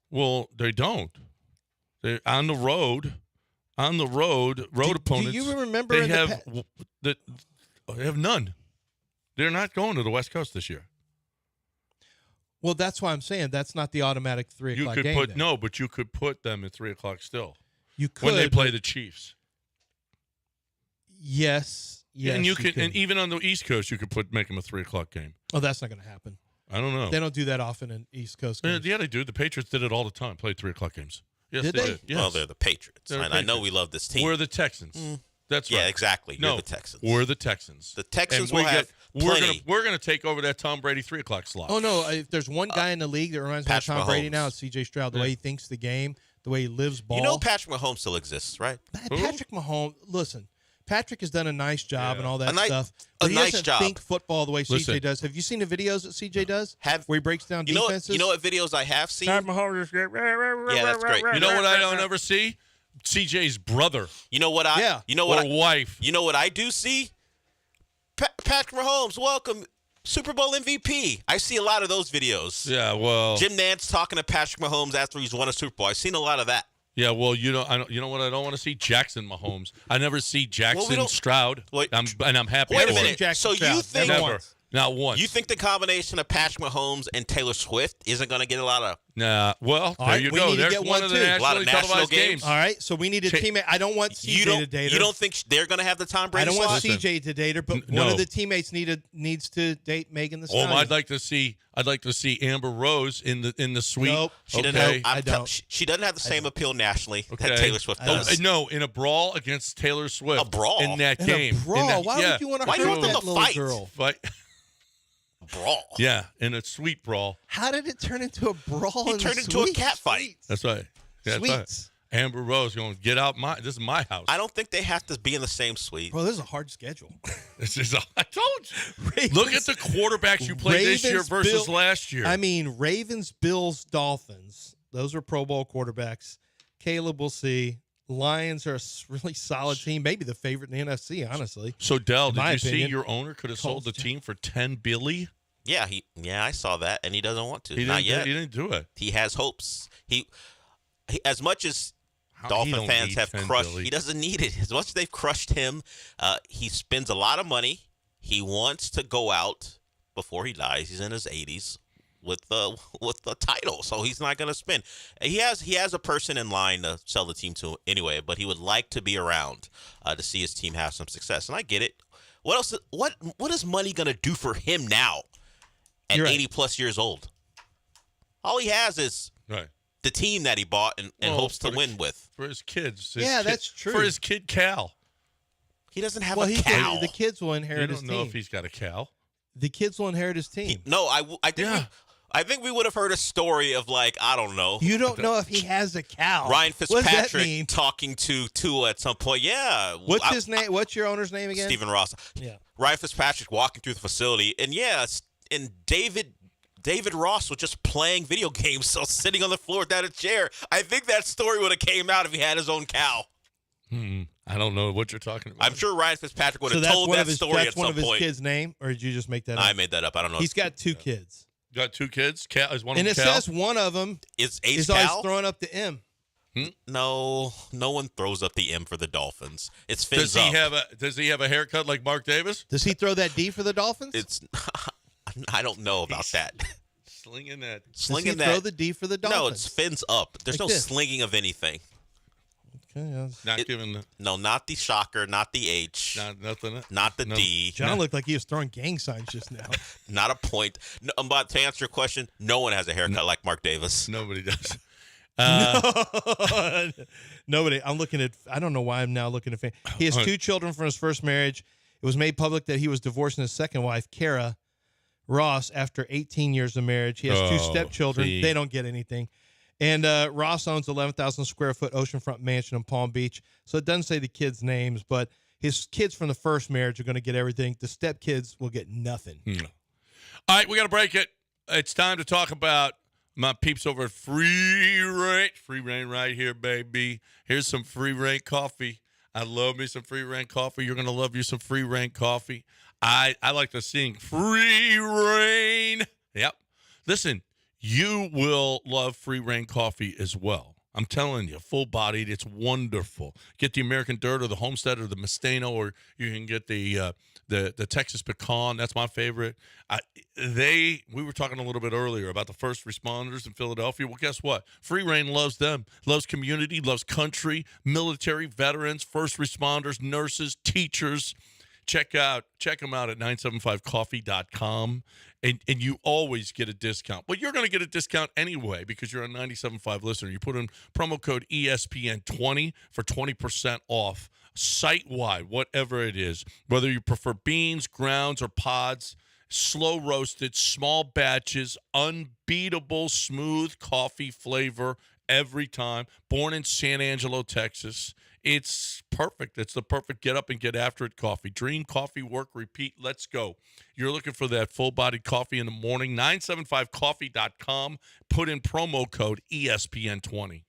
Well, they don't. They're on the road. On the road opponents. Do you remember They in have the they have none. They're not going to the West Coast this year. Well, that's why I'm saying that's not the automatic 3 You o'clock could game. put then. but you could put them at 3 o'clock still You could when they play the Chiefs. Yes. and you could. can, and even on the East Coast, you could make them a 3 o'clock game. Oh, that's not going to happen. I don't know. They don't do that often in East Coast games. Yeah, they do. The Patriots did it all the time. Played 3 o'clock games. Yes, Did they they? did. Yes. Well, they're the Patriots. They're the And I know Patriots. we love this team. We're the Texans. That's right. Yeah, exactly. No, You're the Texans. We're the Texans. The Texans And will have plenty. We're gonna take over that Tom Brady 3 o'clock slot. Oh, no. If there's one guy in the league that reminds me of Patrick Tom Brady Mahomes. now, it's C.J. Stroud. The way he thinks the game, the way he lives ball. You know Patrick Mahomes still exists, right? Patrick Mahomes, listen, Patrick has done a nice job and all that A nice- stuff. a But he nice doesn't job. think football the way Listen. CJ does. Have you seen the videos that CJ does? Where he breaks down You know, defenses? you know what videos I have seen? Pat Mahomes is great. Yeah, that's great. You know what I don't ever see? CJ's brother You know what I? Yeah. You know what? or wife. You know what I do see? Patrick Mahomes, welcome, Super Bowl MVP. I see a lot of those videos. Yeah, well, Jim Nantz talking to Patrick Mahomes after he's won a Super Bowl. I've seen a lot of that. yeah, well, you know what I don't want to see? Jackson Mahomes. I never see Jackson don't- Stroud. Wait, I'm happy. Wait a for minute. it. Jackson So you Stroud, think Never. Not once. you think the combination of Patrick Mahomes and Taylor Swift isn't going to get a lot of? Nah. Well, there right, you we go. need to There's get one one of the too. A lot nationally of national televised games. games. All right, so we need a teammate. I don't want CJ You to don't. date her. You don't think they're going to have the Tom Brady I don't want slot? Listen. CJ to date her, but No. one of the teammates needs to date Megan the Oh, Stallion. I'd like to see Amber Rose in the suite. Nope. She doesn't Okay. have. I'm I tell- don't. she doesn't have the same appeal nationally Okay. that Taylor Swift I Oh, does. no, in a brawl against Taylor Swift. A brawl? in that In game. a brawl. In that, Why yeah. would you want to Why hurt you want them that to little fight? girl? Fight. Brawl. Yeah, in a sweet brawl. How did it turn into a brawl? He in turned the into a suite? cat fight. That's right. Yeah, that's right. Sweets. Amber Rose going, get out this is my house. I don't think they have to be in the same suite. Bro, this is a hard schedule. This is I told you. Ravens- Look at the quarterbacks you played this year Ravens, versus Bill- last year. I mean, Ravens, Bills, Dolphins. Those are Pro Bowl quarterbacks. Caleb, we'll see. Lions are a really solid team. Maybe the favorite in the NFC, honestly. so Dell, in did my you see opinion, your owner could have sold the Colts, team for $10 billion? Yeah, I saw that, and he doesn't want to. He Not didn't. yet. He didn't do it. He has hopes. He as much as He Dolphin don't fans need have 10 crushed. billion. He doesn't need it. As much as they've crushed him, he spends a lot of money. He wants to go out before he dies. He's in his 80s with the title, so he's not going to spend. He has a person in line to sell the team to anyway, but he would like to be around to see his team have some success. And I get it. What else? What is money going to do for him now at You're right. 80 plus years old? All he has is Right. the team that he bought and hopes to win with. For his kids. That's true. For his kid Cal. He doesn't have a cow. The kids will You inherit his don't team. know if he's got a cow. The kids will inherit his team. I think we would have heard a story of I don't know. You don't know if he has a cow. Ryan What does that Fitzpatrick mean? talking to Tua at some point. Yeah. What's his name? What's your owner's name again? Stephen Ross. Yeah. Ryan Fitzpatrick walking through the facility, and David Ross was just playing video games, so sitting on the floor without a chair. I think that story would have came out if he had his own cow. I don't know what you're talking about. I'm sure Ryan Fitzpatrick would have told that story at some point. That's one of his kids' name, or did you just make that up? I made that up. I don't know. He's got 2 kids. Got 2 kids? Cal is one And of it them Cal? says one of them is always throwing up the M. No one throws up the M for the Dolphins. It's fins Does up. he have a haircut like Mark Davis? Does he throw that D for the Dolphins? I don't know about that. Slinging that. Does he throw the D for the Dolphins? No, it's fins up. There's Like no this. slinging of anything. Okay, Not giving the. No, not the shocker, not the H, Nothing. not the D, John looked like he was throwing gang signs just now. not a point. No, but to answer your question, no one has a haircut like Mark Davis. Nobody does. Nobody. I don't know why I'm now looking at. He has 2 children from his first marriage. It was made public that he was divorcing his second wife, Kara Ross, after 18 years of marriage. He has 2 stepchildren. see. They don't get anything. And Ross owns 11,000 square foot oceanfront mansion in Palm Beach. So it doesn't say the kids' names, but his kids from the first marriage are going to get everything. The stepkids will get nothing. All right, we got to break it. It's time to talk about my peeps over at Free Reign. Free Reign right here, baby. Here's some Free Reign coffee. I love me some Free Reign coffee. You're going to love you some Free Reign coffee. I like to sing Free Reign. Yep. Listen, you will love Free Reign coffee as well. I'm telling you, full-bodied, it's wonderful. Get the American Dirt or the Homestead or the Mustano, or you can get the Texas Pecan. That's my favorite. We were talking a little bit earlier about the first responders in Philadelphia. Well, guess what? Free Reign loves them. Loves community, loves country, military, veterans, first responders, nurses, teachers. Check them out at 975coffee.com, and you always get a discount. Well, you're going to get a discount anyway because you're a 97.5 listener. You put in promo code ESPN20 for 20% off site-wide, whatever it is. Whether you prefer beans, grounds, or pods, slow roasted, small batches, unbeatable, smooth coffee flavor every time. Born in San Angelo, Texas. It's perfect. It's the perfect get up and get after it coffee. Dream, coffee, work, repeat. Let's go. You're looking for that full-bodied coffee in the morning. 975coffee.com. Put in promo code ESPN20.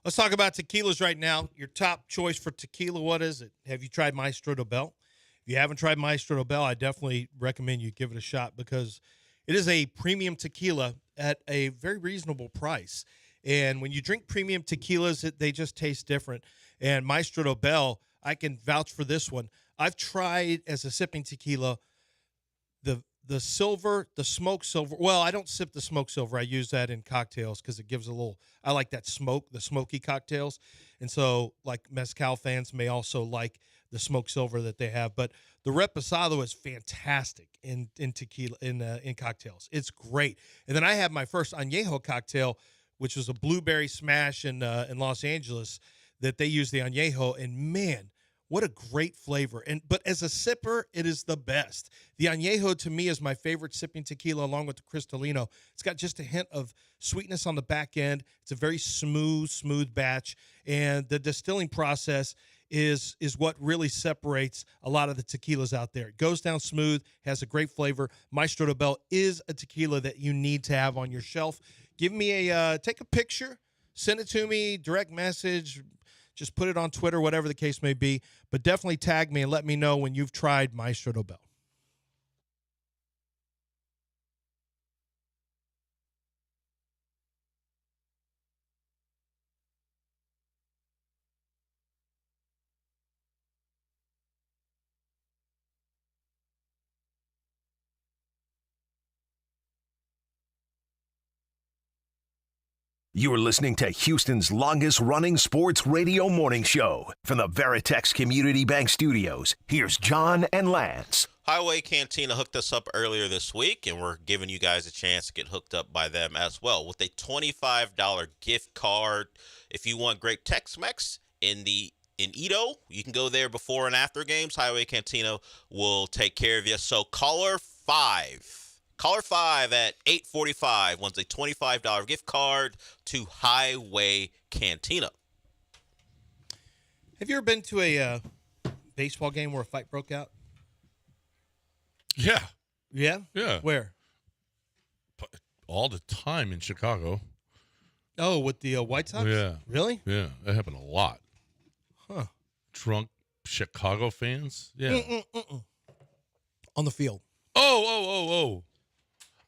Let's talk about tequilas right now. Your top choice for tequila, what is it? Have you tried Maestro Dobel? If you haven't tried Maestro Dobel, I definitely recommend you give it a shot because it is a premium tequila at a very reasonable price. And when you drink premium tequilas, they just taste different. And Maestro Dobel, I can vouch for this one. I've tried as a sipping tequila the silver, the smoked silver. Well, I don't sip the smoked silver. I use that in cocktails because it gives a little, I like that smoke, the smoky cocktails. And so, like, Mezcal fans may also like the smoked silver that they have. But the Reposado is fantastic in tequila, in cocktails. It's great. And then I have my first añejo cocktail, which was a blueberry smash in Los Angeles that they use the añejo. And, man, what a great flavor. But as a sipper, it is the best. The añejo, to me, is my favorite sipping tequila along with the Cristalino. It's got just a hint of sweetness on the back end. It's a very smooth batch. And the distilling process is what really separates a lot of the tequilas out there. It goes down smooth, has a great flavor. Maestro Dobel is a tequila that you need to have on your shelf. Give me take a picture, send it to me, direct message, just put it on Twitter, whatever the case may be. But definitely tag me and let me know when you've tried Maestro Dobel. You're listening to Houston's longest-running sports radio morning show. From the Veritex Community Bank Studios, here's John and Lance. Highway Cantina hooked us up earlier this week, and we're giving you guys a chance to get hooked up by them as well with a $25 gift card. If you want great Tex-Mex in Edo, you can go there before and after games. Highway Cantina will take care of you. So caller 5 at 8:45 wants a $25 gift card to Highway Cantina. Have you ever been to a baseball game where a fight broke out? Yeah. Yeah? Yeah. Where? All the time in Chicago. Oh, with the White Sox? Yeah. Really? Yeah. That happened a lot. Huh. Drunk Chicago fans? Yeah. On the field.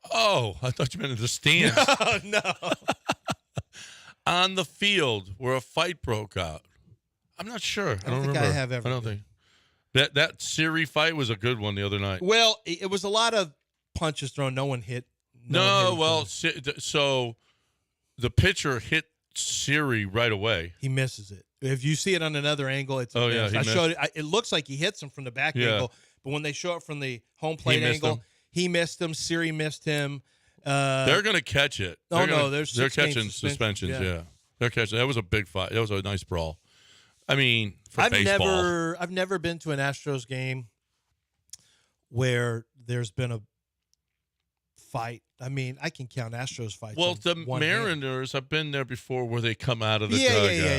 Oh, I thought you meant in the stands. No. On the field where a fight broke out. I'm not sure. I don't think remember. I have ever I don't think. That Siri fight was a good one the other night. Well, it was a lot of punches thrown. No one hit. So the pitcher hit Siri right away. He misses it. If you see it on another angle, it's Oh, yeah, he I missed. showed it. It looks like he hits him from the back Yeah. angle, but when they show it from the home plate missed angle, him. he missed him. Siri missed him. They're going to catch it. They're there's they're 6-game catching suspension. suspensions. Yeah. They're catching. That was a big fight. That was a nice brawl. I mean, for I've baseball. I've never been to an Astros game where there's been a fight. I mean, I can count Astros fights. Well, on the one hand. Mariners, I've been there before where they come out of the Yeah.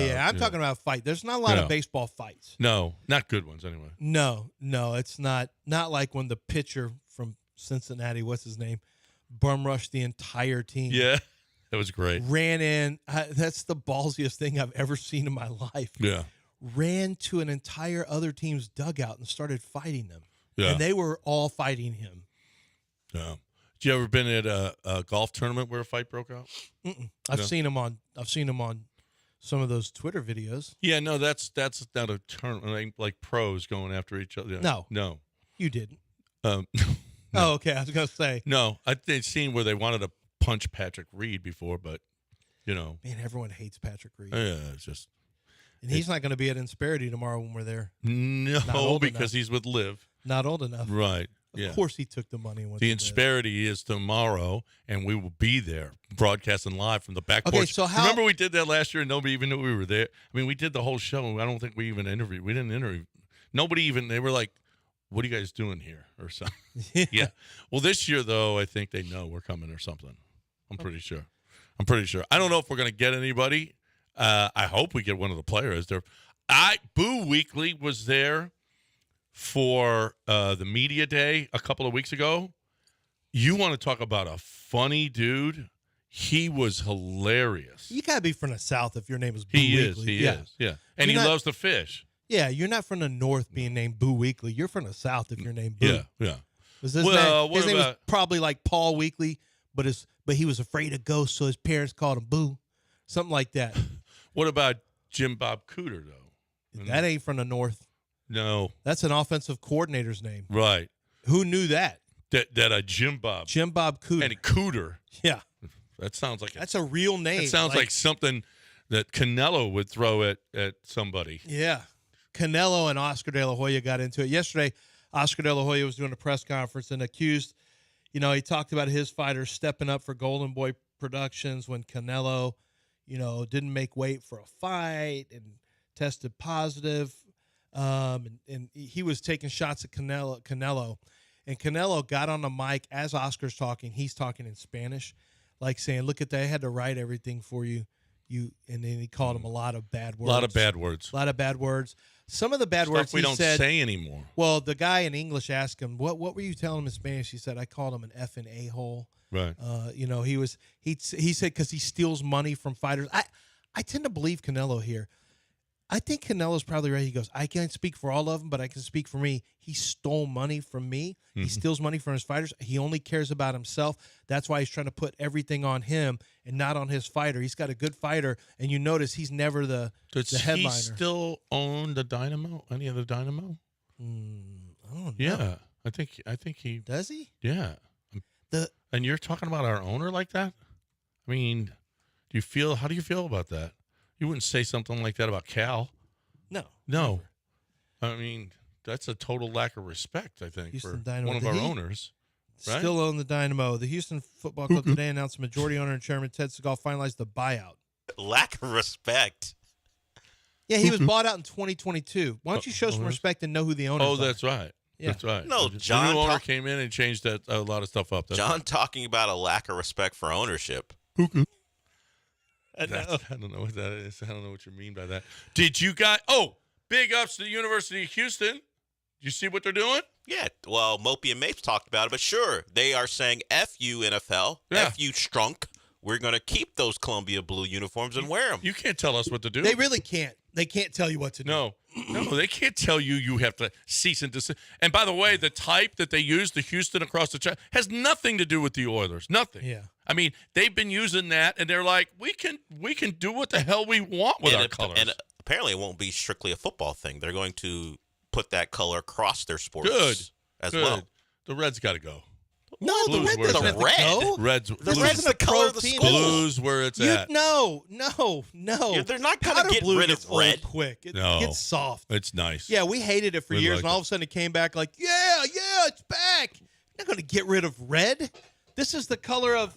dugout. I'm talking about fight. There's not a lot Yeah. of baseball fights. No, not good ones anyway. No, it's not like when the pitcher from Cincinnati, what's his name, bum rushed the entire team. Yeah, that was great. Ran in. That's the ballsiest thing I've ever seen in my life. Yeah. Ran to an entire other team's dugout and started fighting them. Yeah. And they were all fighting him. Yeah. Did you ever been at a golf tournament where a fight broke out? I've seen him on some of those Twitter videos. Yeah, no, that's not a tournament like pros going after each other. No. You didn't. No. Oh, okay. I was gonna say. No, I'd seen where they wanted to punch Patrick Reed before, but Man, everyone hates Patrick Reed. yeah, it's just And he's not going to be at Insperity tomorrow when we're there. no old because enough. he's with Liv. Not old enough. Right. Of Yeah. course he took the money. And went The to Liv. Insperity is tomorrow, and we will be there broadcasting live from the back Okay, porch. so how- Remember we did that last year and nobody even knew we were there? I mean, we did the whole show. I don't think we even interviewed. We didn't interview. Nobody even, they were like, what are you guys doing here? Or something. Yeah. Well, this year, though, I think they know we're coming or something. I'm pretty sure. I don't know if we're going to get anybody. I hope we get one of the players there. Boo Weekly was there for the media day a couple of weeks ago. You want to talk about a funny dude? He was hilarious. You gotta be from the South if your name is Boo He Weekly. is. Yeah. And You're he not- loves to fish. Yeah, you're not from the North being named Boo Weekly. You're from the South if you're named Boo. Yeah. Was his Well, name, what his name was about- probably like Paul Weekly, but he was afraid of ghosts, so his parents called him Boo. Something like that. What about Jim Bob Cooter, though? That ain't from the North. No. That's an offensive coordinator's name. Right. Who knew that? That a Jim Bob. Jim Bob Cooter. And Cooter. Yeah. That sounds like That's a real name. That sounds like something that Canelo would throw at somebody. Yeah. Canelo and Oscar De La Hoya got into it. Yesterday, Oscar De La Hoya was doing a press conference and accused, he talked about his fighters stepping up for Golden Boy Productions when Canelo, didn't make weight for a fight and tested positive. And he was taking shots at Canelo. And Canelo got on the mic as Oscar's talking. He's talking in Spanish, like saying, look at that. I had to write everything for you. And then he called him a lot of bad words. A lot of bad words. Some of the bad Stuff words we he don't said, say anymore. Well, the guy in English asked him, what were you telling him in Spanish? He said, I called him an effing a-hole. Right. He said because he steals money from fighters. I tend to believe Canelo here. I think Canelo's probably right. He goes, I can't speak for all of them, but I can speak for me. He stole money from me. Mm-hmm. He steals money from his fighters. He only cares about himself. That's why he's trying to put everything on him and not on his fighter. He's got a good fighter, and you notice he's never the headliner. Does he still own the Dynamo? Any of the Dynamo? I don't know. Yeah. I think he Does he? Yeah. And you're talking about our owner like that? I mean, how do you feel about that? You wouldn't say something like that about Cal. No. No. I mean, that's a total lack of respect, I think, Houston for Dynamo. one of our owners. Right? Still own the Dynamo. The Houston Football Club today announced majority owner and chairman Ted Segal finalized the buyout. Lack of respect. Yeah, he was bought out in 2022. Why don't you show some respect and know who the owner is? Oh, that's right. Yeah. That's right. No, the John new owner came in and changed a lot of stuff up. That's John talking about a lack of respect for ownership. I know. I don't know what that is. I don't know what you mean by that. Did you guys? Big ups to the University of Houston. Did you see what they're doing? Yeah, well, Mopey and Mapes talked about it, but sure, they are saying F you, NFL, Yeah. F you, Strunk. We're going to keep those Columbia blue uniforms and wear them. You can't tell us what to do. They really can't. They can't tell you what to do. No, they can't tell you. You have to cease and desist. And by the way, the type that they use, the Houston across the chest, has nothing to do with the Oilers. Nothing. Yeah. I mean, they've been using that, and they're like, we can do what the hell we want with our colors. And apparently it won't be strictly a football thing. They're going to put that color across their sports as well. The Reds got to go. No, the Blues red where doesn't it's have at. to Red? go. Reds. The Blues, red's the color of the team. school. Blues where it's at. No. Yeah, they're not going Powder to get blue rid gets of red. old quick. It No. gets soft. It's nice. Yeah, we hated it for We years, like and all it. of a sudden it came back like, yeah, it's back. You're not going to get rid of red. This is the color of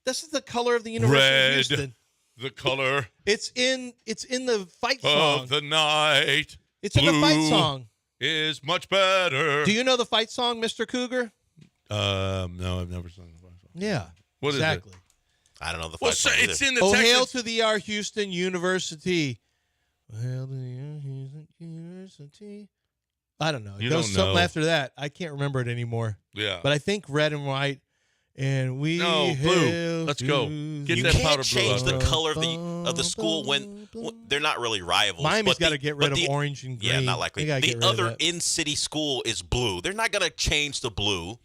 the University of Red. Houston. The color It's in the fight song. of the night. It's in the fight Blue song. is much better. Do you know the fight song, Mr. Cougar? No, I've never sung the song. Yeah. What is it? exactly. I don't know the Well, fight so song it's either. in the Oh, hail Texas. to the R. Houston University. Hail to the R. Houston University. I don't know. It You goes don't something know. after that. I can't remember it anymore. Yeah. But I think red and white. And we No, blue. hail Let's go. to Get You that can't powder blue change out the there. color of the school when they're not really rivals. Miami's but got to get rid but of the- orange and green. Yeah, not likely. They gotta get The rid of other that. in-city school is blue. They're not going to change the blue.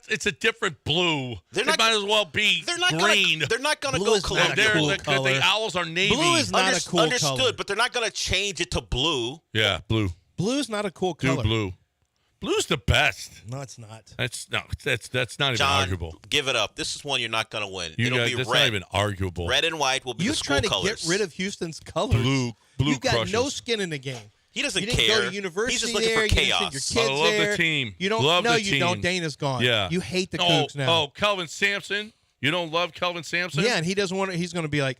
It's a different blue. They're It not- might as well be They're not green. Gonna, they're not going to Blue go is not And a Columbia. cool the color. owls are navy. Blue is not a cool Understood, color. but they're not going to change it to blue. Yeah, blue. Blue's not a cool Do color. blue. Blue's the best. No, it's not. That's not even John, arguable. give it up. This is one you're not going to win. You It'll guys, be that's red. not even arguable. Red and white will be You're the school trying to colors. get rid of Houston's colors. Blue You've got crushes. no skin in the game. He doesn't You didn't care. go to university He's just looking there. for You didn't chaos. send your kids I love there. the team. You don't. Love no, the you team. don't. Dana's gone. Yeah. You hate the Cougs now. Oh, Kelvin Sampson. You don't love Kelvin Sampson? Yeah, and he doesn't want to. He's going to be like,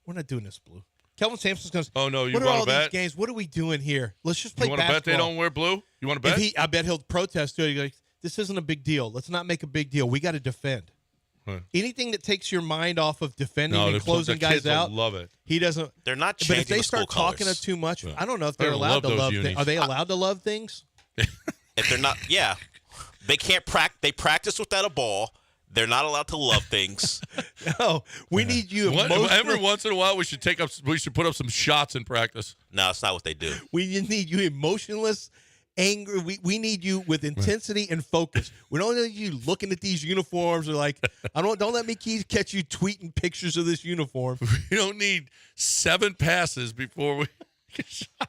we're not doing this, Blue. Kelvin Sampson's going to. Oh, no, you What are wanna all bet? these games? What are we doing here? Let's just play You want to bet basketball. they don't wear blue? You want to bet? I bet he'll protest too. He's like, this isn't a big deal. Let's not make a big deal. We got to defend. Huh. Anything that takes your mind off of defending No, and the closing kids guys out, will love it. he doesn't. They're not But changing if they the start school talking colors. too much, Yeah. I don't know if I they're don't allowed love to those love unis. things. Are they allowed to love things? If they're not, yeah, they can't practice. They practice without a ball. They're not allowed to love things. No, we need you Every once in a while, we should put up some shots in practice. No, it's not what they do. We need you emotionless, angry. We need you with intensity and focus. We don't need you looking at these uniforms or like, don't let me catch you tweeting pictures of this uniform. We don't need 7 passes before we get shot.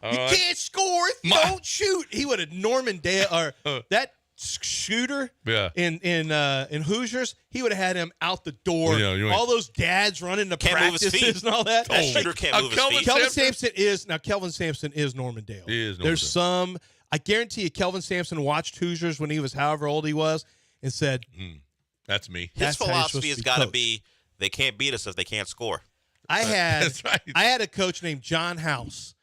You can't score if you don't shoot. He would have Norman Dale or that shooter in Hoosiers. He would have had him out the door. All those dads running to can't move his practices feet. and all that. That shooter can't move his feet. Kelvin Sampson is Norman Dale. He is Norman There's Dale. some. I guarantee you, Kelvin Sampson watched Hoosiers when he was however old he was and said, "That's me." His That's how you're philosophy supposed has to be got to coached. be they can't beat us if they can't score. That's right. I had a coach named John House,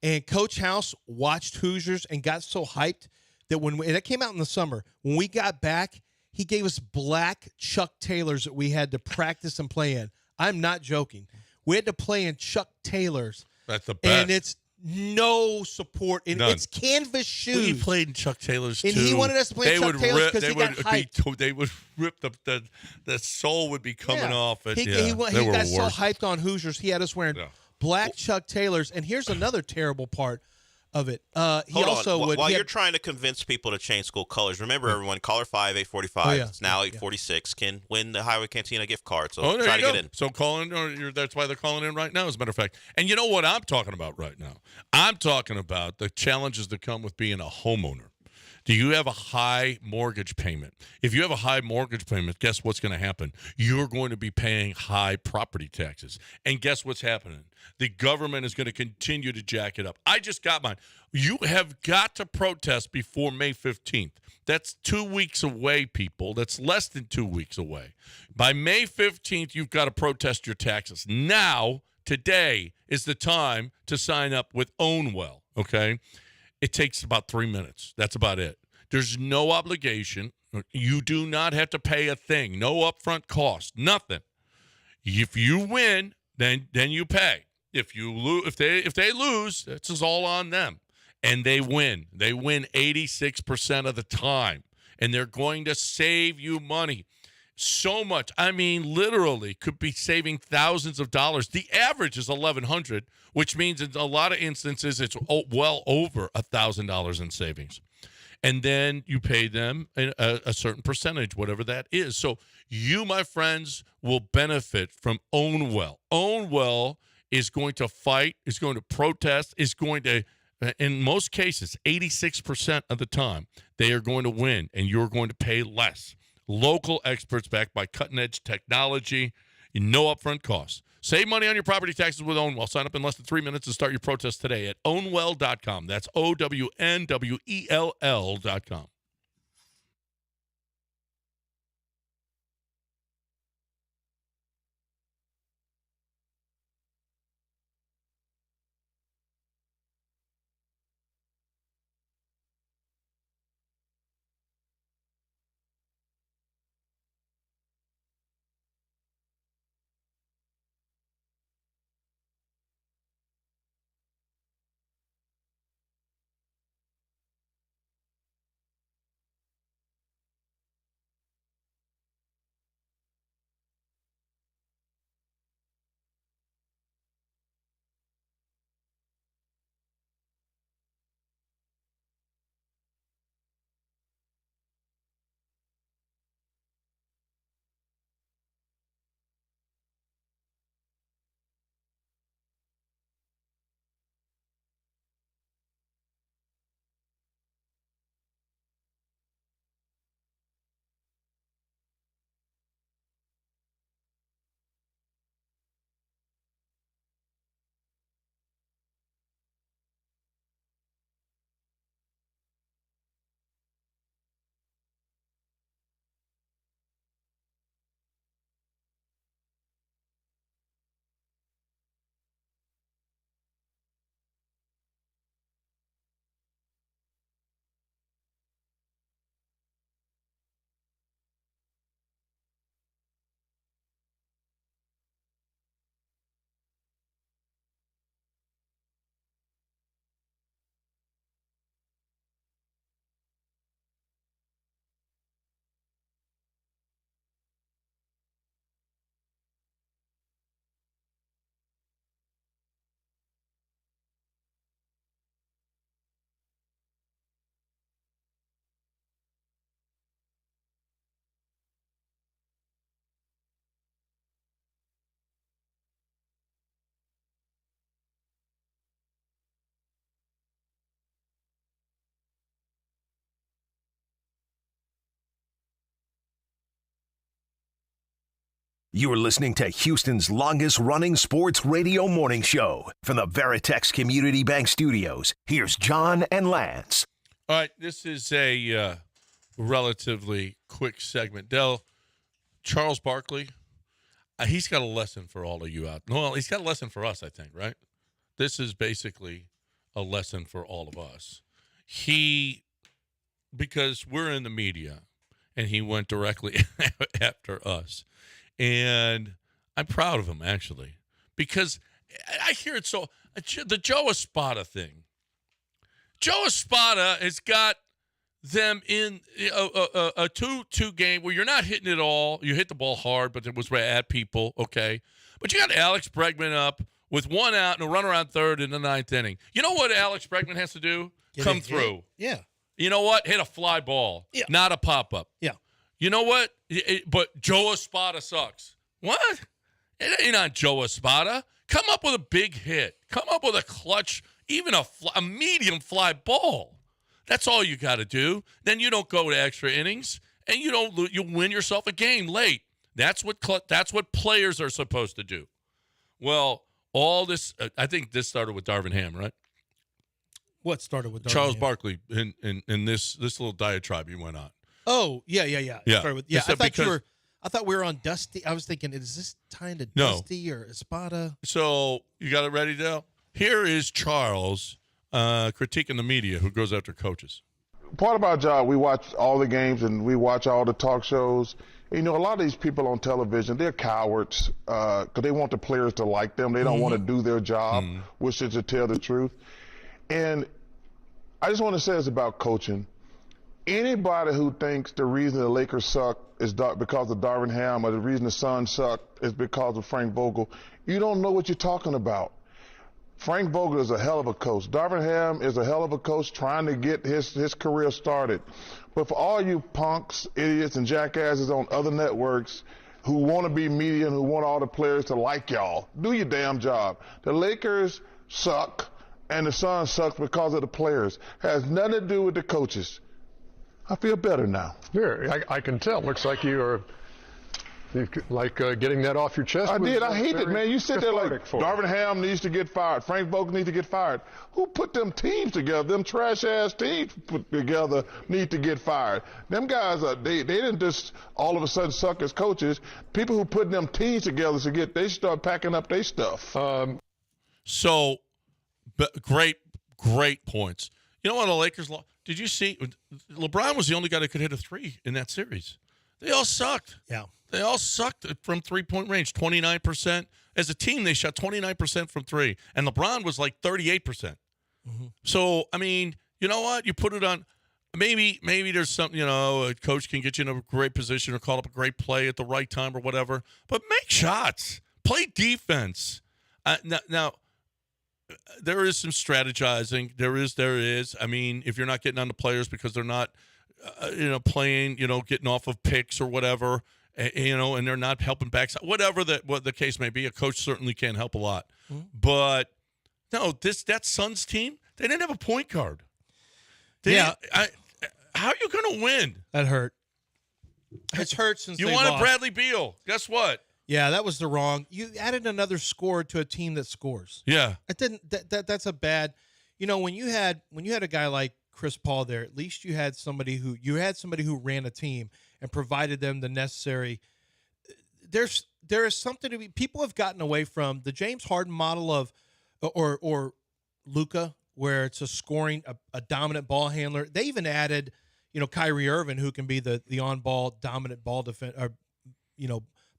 and Coach House watched Hoosiers and got so hyped that and that came out in the summer, when we got back, he gave us black Chuck Taylors that we had to practice and play in. I'm not joking. We had to play in Chuck Taylors. That's the best. And it's no support. And None. it's canvas shoes. We played in Chuck Taylor's And too. he wanted us to play in Chuck Taylors because he got hyped. They would rip the sole would be coming off. He They got were so worse. hyped on Hoosiers, he had us wearing black Chuck Taylors. And here's another terrible part of it. Hold on. While you're trying to convince people to change school colors, remember everyone, caller 5 845. It's now 846. Can win the Highway Cantina gift card. So there try you to go. get in. So call in, that's why they're calling in right now, as a matter of fact. And you know what I'm talking about right now? I'm talking about the challenges that come with being a homeowner. Do you have a high mortgage payment? If you have a high mortgage payment, guess what's going to happen? You're going to be paying high property taxes. And guess what's happening? The government is going to continue to jack it up. I just got mine. You have got to protest before May 15th. That's 2 weeks away, people. That's less than 2 weeks away. By May 15th, you've got to protest your taxes. Now, today is the time to sign up with Ownwell, okay? It takes about 3 minutes. That's about it. There's no obligation. You do not have to pay a thing. No upfront cost. Nothing. If you win, then you pay. If you lose, if they lose, this is all on them. And they win. They win 86% of the time. And they're going to save you money. So much. I mean, literally could be saving thousands of dollars. The average is $1,100, which means in a lot of instances it's well over $1,000 in savings. And then you pay them a certain percentage, whatever that is. So you, my friends, will benefit from Ownwell. Ownwell is going to fight, is going to protest, is going to, in most cases, 86% of the time, they are going to win, and you're going to pay less. Local experts backed by cutting-edge technology, no upfront costs. Save money on your property taxes with Ownwell. Sign up in less than 3 minutes and start your protest today at ownwell.com. That's OWNWELL.com. You are listening to Houston's longest-running sports radio morning show from the Veritex Community Bank Studios. Here's John and Lance. All right, this is a relatively quick segment. Del, Charles Barkley, he's got a lesson for all of you out. Well, he's got a lesson for us, I think, right? This is basically a lesson for all of us. Because we're in the media, and he went directly after us. And I'm proud of him, actually, because I hear it so. The Joe Espada thing. Joe Espada has got them in a 2-2 game where you're not hitting it all. You hit the ball hard, but it was at people, okay? But you got Alex Bregman up with one out and a run around third in the ninth inning. You know what Alex Bregman has to do? Come through. Yeah. You know what? Hit a fly ball, not a pop-up. Yeah. You know what? But Joe Espada sucks. What? It ain't on Joe Espada. Come up with a big hit. Come up with a clutch, even a medium fly ball. That's all you got to do. Then you don't go to extra innings, and you win yourself a game late. That's what players are supposed to do. Well, all this, I think this started with Darvin Ham, right? What started with Darvin Charles Ham? Barkley in this little diatribe you went on. Oh, yeah. Started with, I thought we were on Dusty. I was thinking, is this tying to Dusty or Espada? So you got it ready, Dale? Here is Charles critiquing the media who goes after coaches. Part of our job, we watch all the games and we watch all the talk shows. You know, a lot of these people on television, they're cowards because they want the players to like them. They don't want to do their job, which is to tell the truth. And I just want to say this about coaching. Anybody who thinks the reason the Lakers suck is because of Darvin Ham or the reason the Suns suck is because of Frank Vogel, you don't know what you're talking about. Frank Vogel is a hell of a coach. Darvin Ham is a hell of a coach trying to get his career started. But for all you punks, idiots, and jackasses on other networks who want to be media and who want all the players to like y'all, do your damn job. The Lakers suck and the Suns suck because of the players. Has nothing to do with the coaches. I feel better now. Sure, I can tell. Looks like you're getting that off your chest. I did. I hate it, man. You sit there like Darvin Ham needs to get fired. Frank Vogel needs to get fired. Who put them teams together? Them trash-ass teams put together need to get fired. Them guys, they didn't just all of a sudden suck as coaches. People who put them teams together they start packing up their stuff. So, great points. You know what the Lakers lost? Did you see? LeBron was the only guy that could hit a three in that series. They all sucked. Yeah. They all sucked from three-point range, 29%. As a team, they shot 29% from three. And LeBron was like 38%. Mm-hmm. So, I mean, you know what? You put it on maybe there's something, a coach can get you in a great position or call up a great play at the right time or whatever. But make shots. Play defense. Now there is some strategizing. There is. I mean, if you're not getting on the players because they're not, playing, getting off of picks or whatever, and they're not helping backside, whatever what the case may be, a coach certainly can help a lot. Mm-hmm. But no, that Suns team, they didn't have a point guard. How are you going to win? That hurt. It's hurt since you they wanted lost. Bradley Beal. Guess what? Yeah, that was the wrong. You added another scorer to a team that scores. Yeah, it didn't. That's a bad. When you had a guy like Chris Paul there, at least you had somebody who ran a team and provided them the necessary. There is something to be. People have gotten away from the James Harden model of, or Luka, where it's a scoring, a dominant ball handler. They even added, Kyrie Irving, who can be the on-ball dominant ball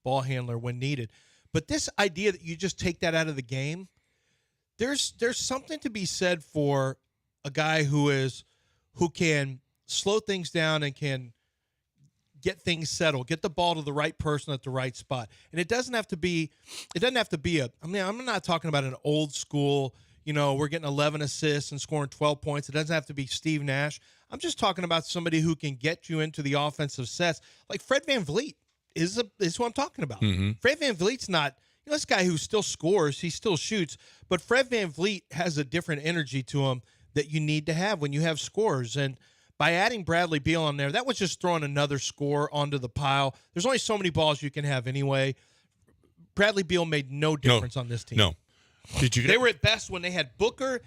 ball handler when needed. But this idea that you just take that out of the game, there's something to be said for a guy who can slow things down and can get things settled, get the ball to the right person at the right spot. And it doesn't have to be I'm not talking about an old school, we're getting 11 assists and scoring 12 points. It doesn't have to be Steve Nash. I'm just talking about somebody who can get you into the offensive sets, like Fred VanVleet. Is who I'm talking about. Mm-hmm. Fred VanVleet's not, this guy who still scores, he still shoots, but Fred VanVleet has a different energy to him that you need to have when you have scorers. And by adding Bradley Beal on there, that was just throwing another score onto the pile. There's only so many balls you can have anyway. Bradley Beal made no difference on this team. No. Did you? They were at best when they had Booker.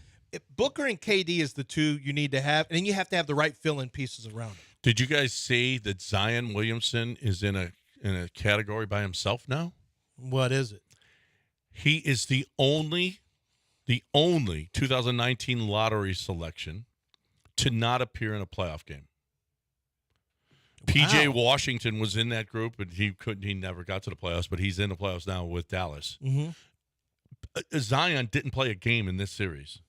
Booker and KD is the two you need to have, and then you have to have the right fill-in pieces around it. Did you guys see that Zion Williamson is in a category by himself now? What is it? He is the only 2019 lottery selection to not appear in a playoff game. PJ Washington was in that group, but he never got to the playoffs, but he's in the playoffs now with Dallas. Mm-hmm. Zion didn't play a game in this series,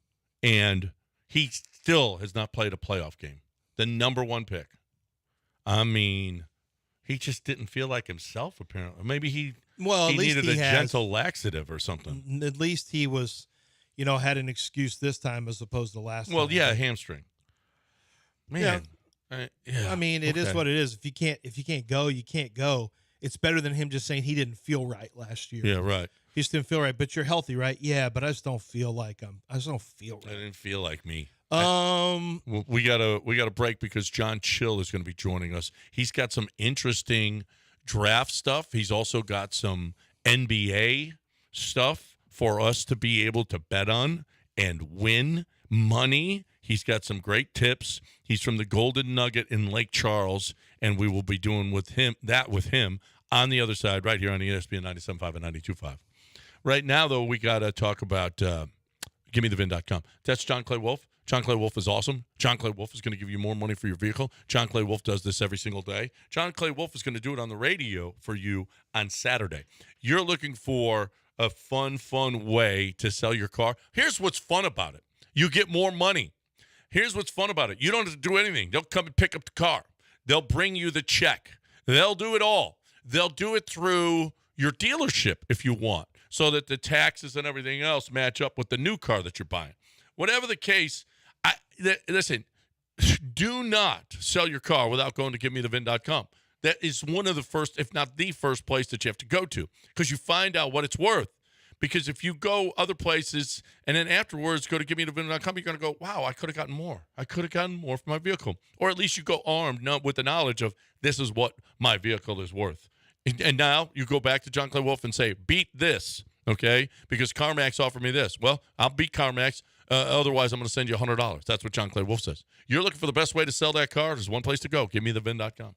and he still has not played a playoff game. The number one pick. I mean, he just didn't feel like himself, apparently. Maybe he needed a gentle laxative or something. At least he was, had an excuse this time as opposed to last time. Well, yeah, hamstring. Man. I mean, it is what it is. If you can't go, you can't go. It's better than him just saying he didn't feel right last year. Yeah, right. He just didn't feel right. But you're healthy, right? Yeah, but I just don't feel like I just don't feel right. I didn't feel like me. We got a break because John Chill is going to be joining us. He's got some interesting draft stuff. He's also got some NBA stuff for us to be able to bet on and win money. He's got some great tips. He's from the Golden Nugget in Lake Charles, and we will be doing with him on the other side right here on ESPN 97.5 and 92.5. Right now, though, we got to talk about GimmeTheVin.com. That's John Clay Wolf. John Clay Wolf is awesome. John Clay Wolf is going to give you more money for your vehicle. John Clay Wolf does this every single day. John Clay Wolf is going to do it on the radio for you on Saturday. You're looking for a fun way to sell your car. Here's what's fun about it. You get more money. Here's what's fun about it. You don't have to do anything. They'll come and pick up the car. They'll bring you the check. They'll do it all. They'll do it through your dealership if you want, so that the taxes and everything else match up with the new car that you're buying. Whatever the case, listen, do not sell your car without going to GiveMeTheVin.com. That is one of the first, if not the first place that you have to go to, because you find out what it's worth. Because if you go other places and then afterwards go to GiveMeTheVin.com, you're going to go, wow, I could have gotten more. I could have gotten more for my vehicle. Or at least you go armed with the knowledge of this is what my vehicle is worth. And now you go back to John Clay Wolf and say, beat this, okay? Because CarMax offered me this. Well, I'll beat CarMax. Otherwise, I'm going to send you $100. That's what John Clay Wolf says. You're looking for the best way to sell that car? There's one place to go. GiveMeTheVin.com.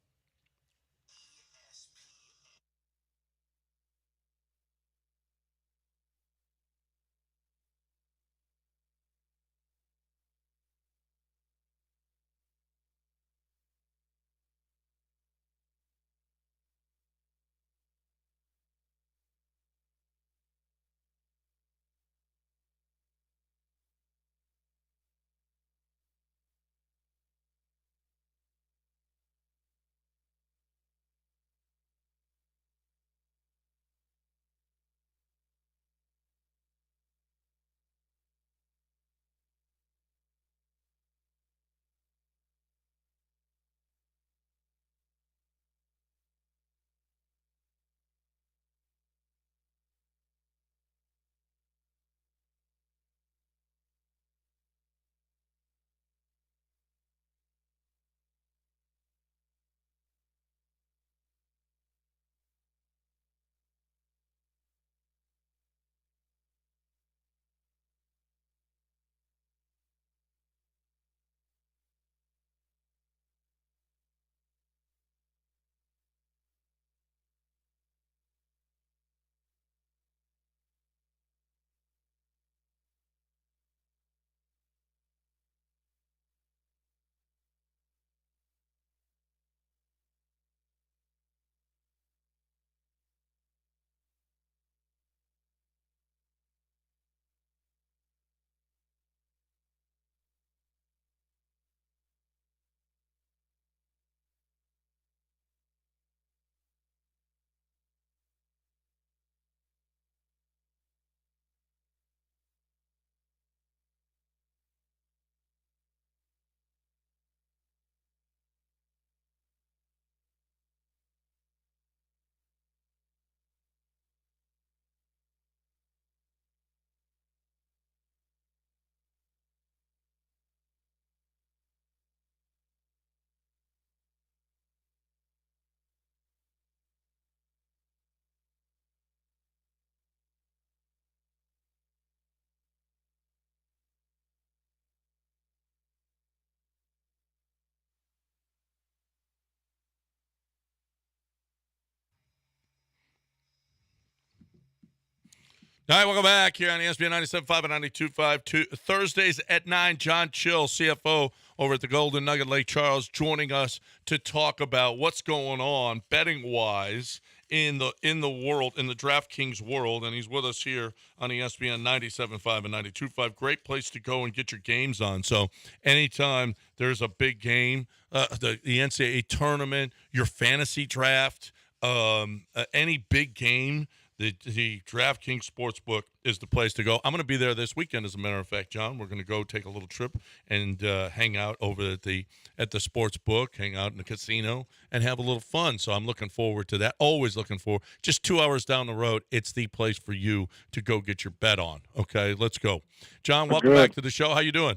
All right, welcome back here on ESPN 97.5 and 92.5. Thursdays at 9, John Chill, CFO over at the Golden Nugget, Lake Charles, joining us to talk about what's going on betting-wise in the world, in the DraftKings world, and he's with us here on ESPN 97.5 and 92.5. Great place to go and get your games on. So anytime there's a big game, the NCAA tournament, your fantasy draft, any big game, the DraftKings Sportsbook is the place to go. I'm going to be there this weekend, as a matter of fact, John. We're going to go take a little trip and hang out over at the Sportsbook, hang out in the casino, and have a little fun. So I'm looking forward to that. Always looking forward. Just 2 hours down the road, it's the place for you to go get your bet on. Okay, let's go. John, welcome back to the show. How you doing?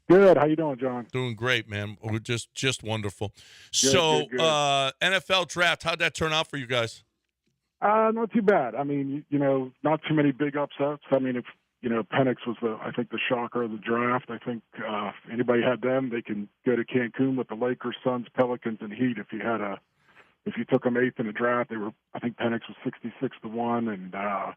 Good. How you doing, John? Doing great, man. We're just wonderful. Good. NFL draft, how'd that turn out for you guys? Not too bad. I mean, not too many big upsets. I mean, if Penix was I think the shocker of the draft. I think if anybody had them, they can go to Cancun with the Lakers, Suns, Pelicans, and Heat. If you took them 8th in the draft, I think Penix was 66-1, and I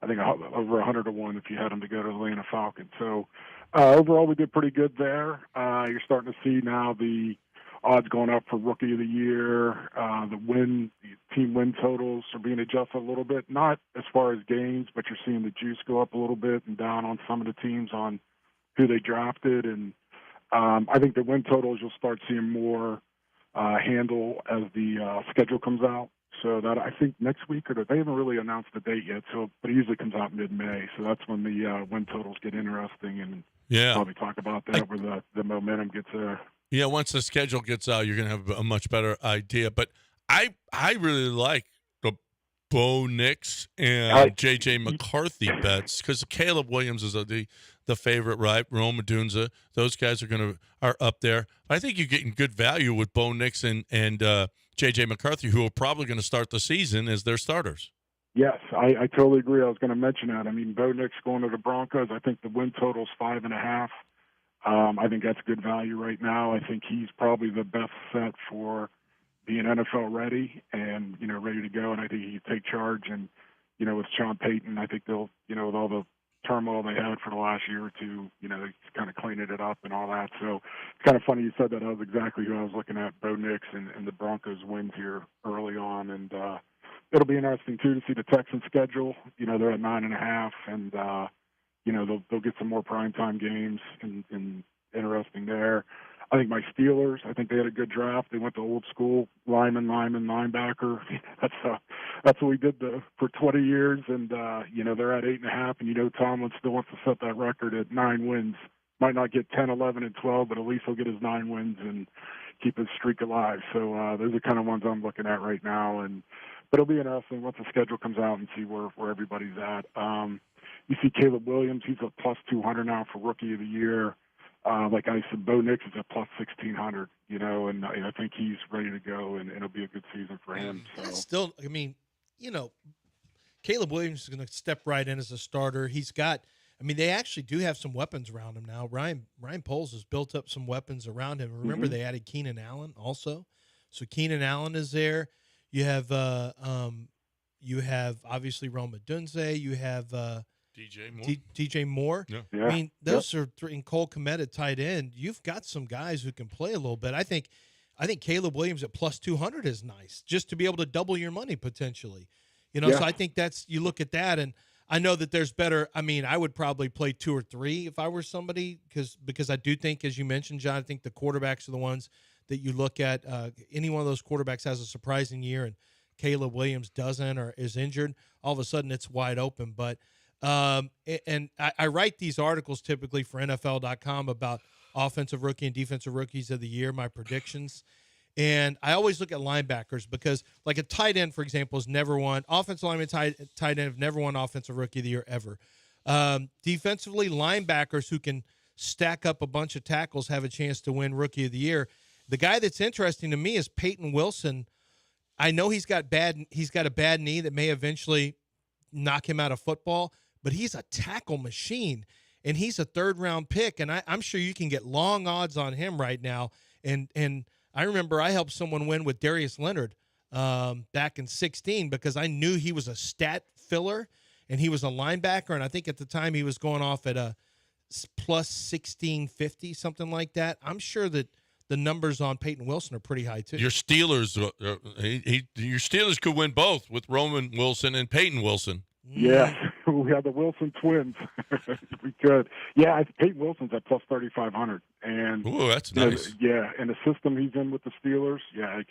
think over 100-1 if you had them to go to Atlanta Falcons. So overall, we did pretty good there. You're starting to see now the odds going up for Rookie of the Year. The team win totals are being adjusted a little bit, not as far as games, but you're seeing the juice go up a little bit and down on some of the teams on who they drafted. And I think the win totals you'll start seeing more handle as the schedule comes out. So that I think next week, or they haven't really announced the date yet. But it usually comes out mid-May. So that's when the win totals get interesting, and probably talk about that where the momentum gets there. Yeah, once the schedule gets out, you're going to have a much better idea. But I really like the Bo Nix and J.J. McCarthy bets because Caleb Williams is the favorite, right? Rome Odunze, those guys are up there. But I think you're getting good value with Bo Nix and J.J. McCarthy, who are probably going to start the season as their starters. Yes, I totally agree. I was going to mention that. I mean, Bo Nix going to the Broncos, I think the win total is 5.5. I think that's good value right now. I think he's probably the best set for being NFL ready and, ready to go. And I think he can take charge. And, with Sean Payton, I think they'll, with all the turmoil they had for the last year or two, they kind of cleaning it up and all that. So it's kind of funny you said that. That was exactly who I was looking at, Bo Nix and the Broncos wins here early on. And it'll be interesting, too, to see the Texans schedule. They're at 9.5 and, they'll get some more primetime games and interesting there. I think my Steelers, I think they had a good draft. They went to old school linebacker. That's what we did for 20 years. And, they're at 8.5. And, Tomlin still wants to set that record at 9 wins. Might not get 10, 11, and 12, but at least he'll get his 9 wins and keep his streak alive. So those are kind of ones I'm looking at right now. But it'll be interesting once the schedule comes out and see where everybody's at. You see Caleb Williams, he's a plus 200 now for Rookie of the Year. Like I said, Bo Nix is a plus 1,600, and I think he's ready to go, and it'll be a good season for him. So. That's still, Caleb Williams is going to step right in as a starter. He's got, they actually do have some weapons around him now. Ryan Poles has built up some weapons around him. Remember, they added Keenan Allen also. So Keenan Allen is there. You have obviously Rome Odunze. You have DJ Moore. Yeah. Those are three. And Cole Kmet at tight end. You've got some guys who can play a little bit. I think Caleb Williams at plus 200 is nice, just to be able to double your money potentially. So I think you look at that, and I know that there's better. I would probably play 2 or 3 if I were somebody, because I do think, as you mentioned, John, I think the quarterbacks are the ones that you look at. Any one of those quarterbacks has a surprising year, and Caleb Williams doesn't or is injured, all of a sudden it's wide open. But and I write these articles typically for NFL.com about offensive rookie and defensive rookies of the year, my predictions. And I always look at linebackers because, like, a tight end, for example, has never won. Offensive lineman, tight end have never won offensive rookie of the year ever. Defensively, linebackers who can stack up a bunch of tackles have a chance to win rookie of the year. The guy that's interesting to me is Peyton Wilson. I know he's got a bad knee that may eventually knock him out of football, but he's a tackle machine, and he's a third-round pick, and I'm sure you can get long odds on him right now. And I remember I helped someone win with Darius Leonard back in 2016 because I knew he was a stat filler, and he was a linebacker, and I think at the time he was going off at a plus 1650, something like that. I'm sure that the numbers on Peyton Wilson are pretty high too. Your Steelers, your Steelers could win both with Roman Wilson and Peyton Wilson. Yes, we have the Wilson twins. We could. Yeah, Peyton Wilson's at plus 3,500, and ooh, that's nice. Yeah, and the system he's in with the Steelers, yeah,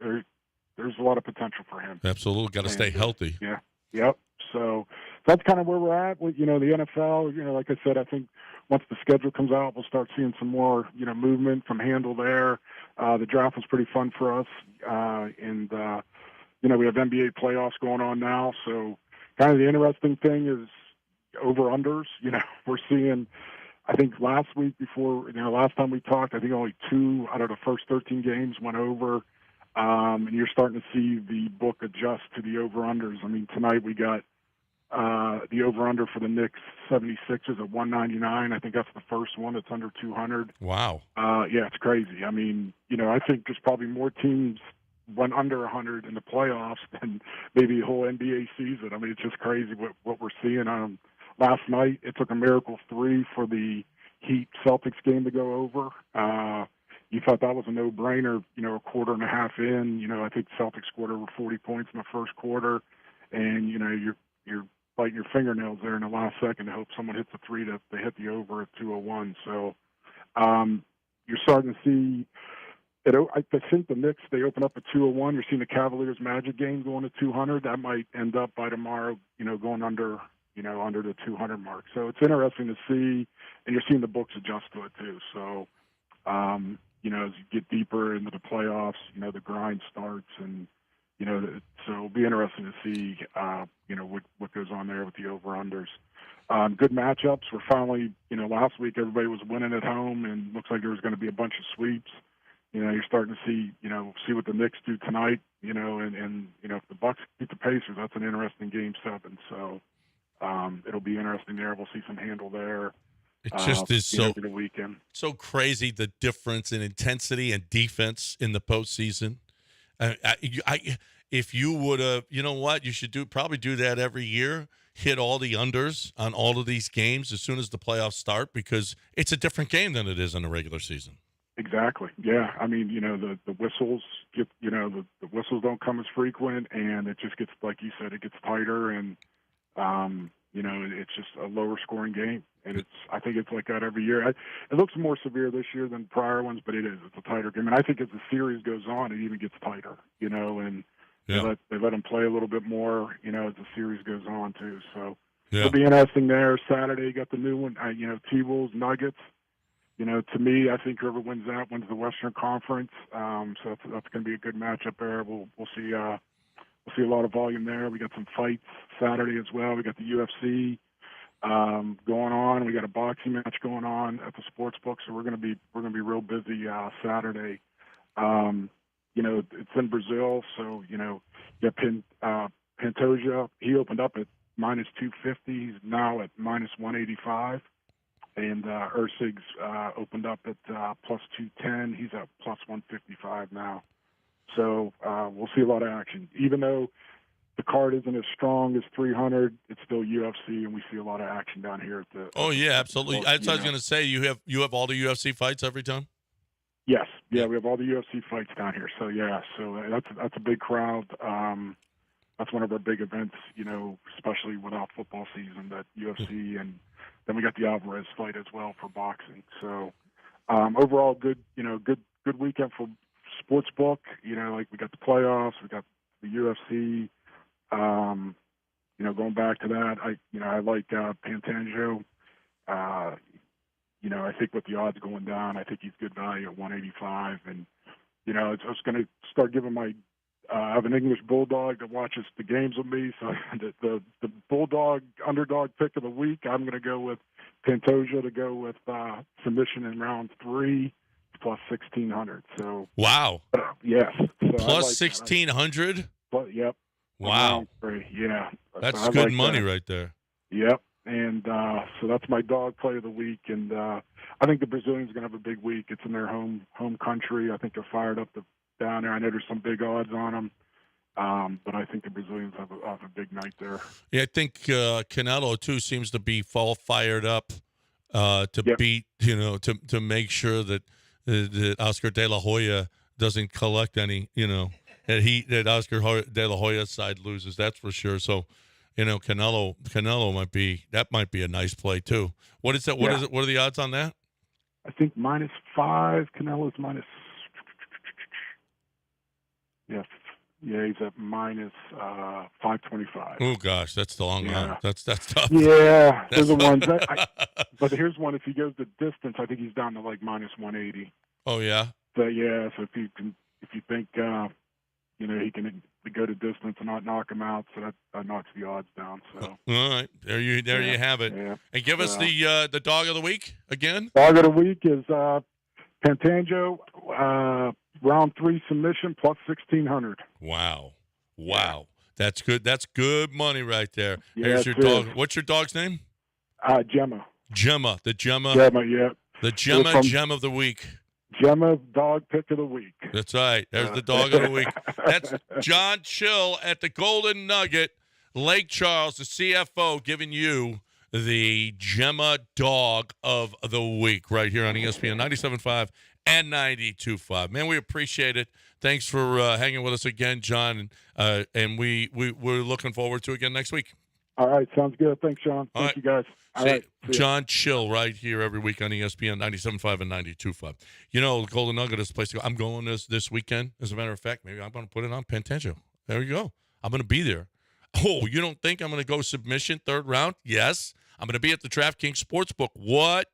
there's a lot of potential for him. Absolutely, got to stay healthy. Yeah, yep. So that's kind of where we're at with the NFL. Like I said, I think once the schedule comes out, we'll start seeing some more movement from handle there. The draft was pretty fun for us, and we have NBA playoffs going on now, so. Kind of the interesting thing is over-unders. We're seeing, I think last week before, last time we talked, I think only 2 out of the first 13 games went over. And you're starting to see the book adjust to the over-unders. I mean, tonight we got the over-under for the Knicks 76ers at 199. I think that's the first one that's under 200. Wow. Yeah, it's crazy. I mean, I think there's probably more teams went under 100 in the playoffs than maybe the whole NBA season. I mean, it's just crazy what we're seeing. Last night, it took a miracle 3 for the Heat-Celtics game to go over. You thought that was a no-brainer, a quarter and a half in. I think Celtics scored over 40 points in the first quarter, and, you're biting your fingernails there in the last second to hope someone hits a 3 to hit the over at 201. So you're starting to see I think the Knicks, they open up at 201. You're seeing the Cavaliers Magic game going to 200. That might end up by tomorrow, going under the 200 mark. So it's interesting to see, and you're seeing the books adjust to it too. So, as you get deeper into the playoffs, the grind starts, and so it'll be interesting to see, what goes on there with the over-unders. Good matchups. We're finally, last week everybody was winning at home, and looks like there was going to be a bunch of sweeps. You're starting to see what the Knicks do tonight, and if the Bucks beat the Pacers, that's an interesting game 7. So it'll be interesting there. We'll see some handle there. It just is so the weekend. So crazy, the difference in intensity and defense in the postseason. If you would have, you should probably do that every year. Hit all the unders on all of these games as soon as the playoffs start, because it's a different game than it is in a regular season. Exactly. Yeah. I mean, the whistles get, the whistles don't come as frequent, and it just gets, like you said, it gets tighter, and, it's just a lower scoring game. And I think it's like that every year. It looks more severe this year than prior ones, but it is. It's a tighter game. And I think as the series goes on, it even gets tighter, and yeah. they let them play a little bit more, as the series goes on too. So yeah. It'll be interesting there. Saturday, you got the new one, T-Wolves, Nuggets. To me, I think whoever wins that wins the Western Conference. So that's going to be a good matchup there. We'll see a lot of volume there. We got some fights Saturday as well. We got the UFC going on. We got a boxing match going on at the sports book. So we're going to be real busy Saturday. It's in Brazil, so you got Pantoja. He opened up at minus 250. He's now at minus 185. And Ersig's opened up at plus 210. He's at plus 155 now. So we'll see a lot of action. Even though the card isn't as strong as 300, it's still UFC, and we see a lot of action down here at the. Oh yeah, absolutely. That's what I was going to say. You have all the UFC fights every time. Yes, yeah, we have all the UFC fights down here. So yeah, so that's a big crowd. That's one of our big events, especially without football season. That UFC, and then we got the Alvarez fight as well for boxing. So overall, good weekend for sports book. Like we got the playoffs, we got the UFC. Going back to that, I like Pantoja. I think with the odds going down, I think he's good value at 185. And I was going to start giving my. I have an English bulldog that watches the games with me, so the bulldog underdog pick of the week, I'm going to go with Pantoja to go with submission in round 3 plus 1,600. So wow, yes, so plus 1,600. Yep. Wow. Yeah, that's so good money right there. Yep. And so that's my dog play of the week, and I think the Brazilians are going to have a big week. It's in their home country. I think they're fired up down there. I know there's some big odds on them. But I think the Brazilians have a big night there. Yeah, I think Canelo too seems to be fired up to beat, to make sure that Oscar De La Hoya doesn't collect any, that Oscar De La Hoya's side loses. That's for sure. So, Canelo might be a nice play too. What is that? What is it? What are the odds on that? I think -5. Canelo's minus. Yes. Yeah, he's at -525. Oh gosh, that's the long run. That's tough. Yeah, those are ones. But here's one. If he goes the distance, I think he's down to like -180. Oh yeah. So yeah, so if you think he can go to distance and not knock him out, so that knocks the odds down. So all right, there you have it. Yeah. And give us the dog of the week again. Dog of the week is Pantangio. Round 3 submission plus 1,600. Wow. That's good. That's good money right there. Yeah, Here's your dog. What's your dog's name? Gemma. Gemma. The Gemma. Gemma, yeah. The Gemma Gem of the week. Gemma dog pick of the week. That's right. There's the dog of the week. That's John Chill at the Golden Nugget, Lake Charles, the CFO, giving you the Gemma dog of the week right here on ESPN 97.5 and 92.5. Man, we appreciate it. Thanks for hanging with us again, John, and we're looking forward to it again next week. All right, sounds good. Thanks, Sean. Thank you, guys. All right, John Chill right here every week on ESPN 97.5 and 92.5. Golden Nugget is the place to go. I'm going this weekend. As a matter of fact, maybe I'm going to put it on Pantangio. There you go. I'm going to be there. Oh, you don't think I'm going to go submission third round? Yes. I'm going to be at the DraftKings Sportsbook. What?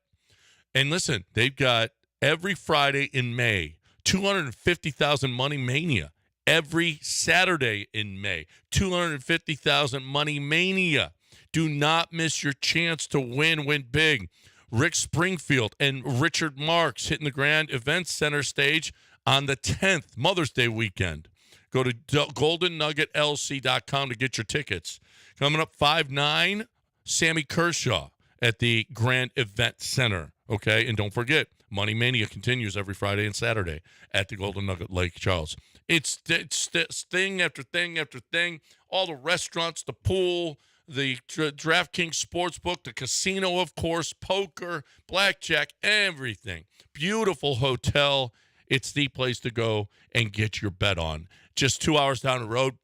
And listen, they've got every Friday in May, 250,000 Money Mania. Every Saturday in May, 250,000 Money Mania. Do not miss your chance to win big. Rick Springfield and Richard Marks hitting the Grand Events Center stage on the 10th, Mother's Day weekend. Go to goldennuggetlc.com to get your tickets. Coming up 5/9, Sammy Kershaw at the Grand Event Center. Okay, and don't forget, Money Mania continues every Friday and Saturday at the Golden Nugget Lake Charles. It's thing after thing after thing. All the restaurants, the pool, the DraftKings Sportsbook, the casino, of course, poker, blackjack, everything. Beautiful hotel. It's the place to go and get your bet on. Just 2 hours down the road.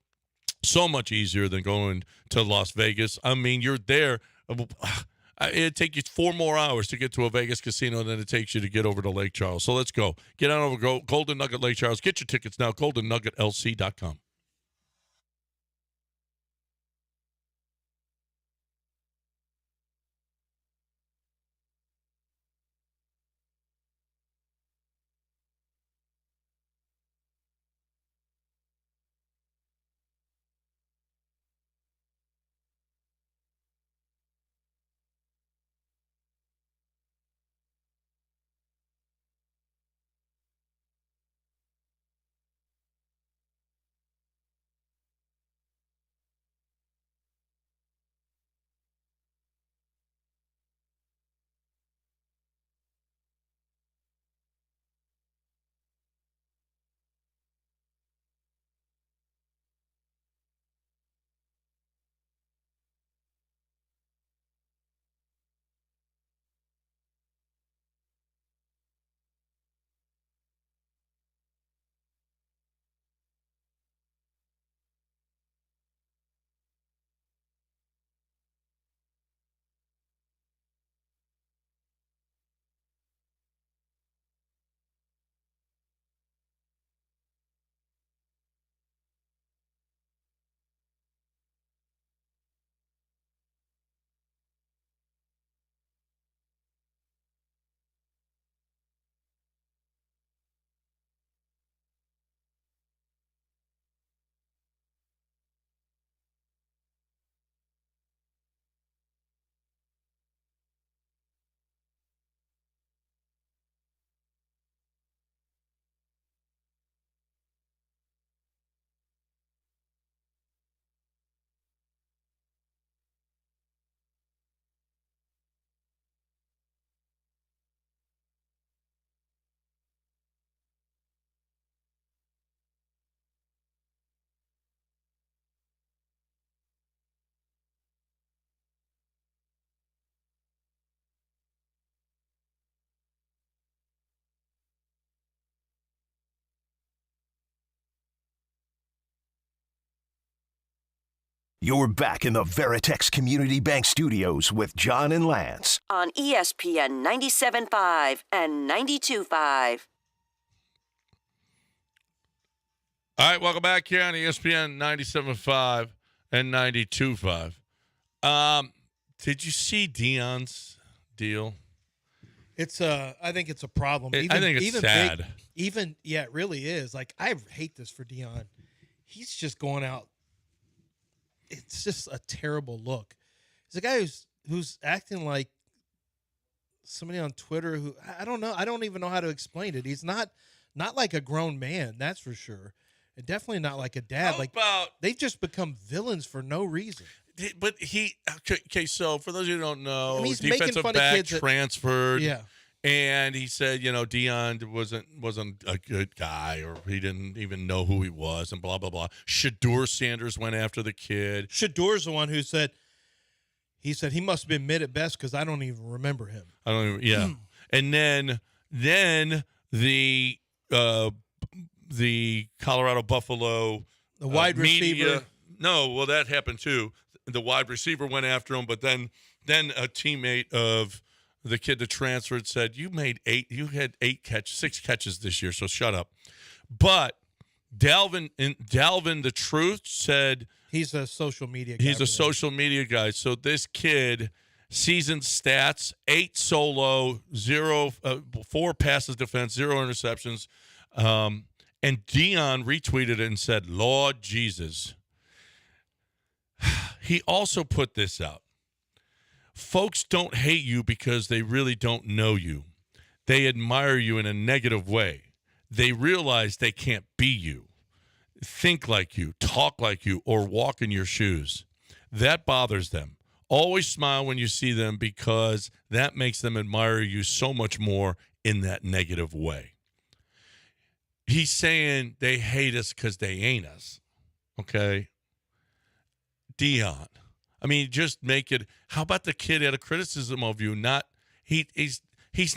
So much easier than going to Las Vegas. I mean, you're there. It'd take you 4 more hours to get to a Vegas casino than it takes you to get over to Lake Charles. So let's go. Get on over Golden Nugget Lake Charles. Get your tickets now, goldennuggetlc.com. You're back in the Veritex Community Bank Studios with John and Lance. On ESPN 97.5 and 92.5. All right, welcome back here on ESPN 97.5 and 92.5. Did you see Deion's deal? It's I think it's a problem. I think it's sad. Yeah, it really is. Like, I hate this for Deion. He's just going out. It's just a terrible look. He's a guy who's acting like somebody on Twitter who, I don't know. I don't even know how to explain it. He's not like a grown man, that's for sure. And definitely not like a dad. They've just become villains for no reason. But okay, so for those who don't know, I mean, he's making defensive fun of back kids transferred. Yeah. And he said, Deion wasn't a good guy, or he didn't even know who he was, and blah, blah, blah. Shador Sanders went after the kid. Shador's the one who said, he must have been mid at best because I don't even remember him. And then the Colorado Buffalo the wide receiver. No, well, that happened too. The wide receiver went after him, but then a teammate of the kid that transferred said, you had 6 catches this year, so shut up. But Dalvin the Truth said he's a social media guy. He's a social media guy. So this kid, season stats, 8 solo, 4 passes defense, 0 interceptions. And Deion retweeted it and said, Lord Jesus. He also put this out. Folks don't hate you because they really don't know you. They admire you in a negative way. They realize they can't be you, think like you, talk like you, or walk in your shoes. That bothers them. Always smile when you see them because that makes them admire you so much more in that negative way. He's saying they hate us because they ain't us. Okay? Deion. I mean, just make it. How about the kid had a criticism of you? He's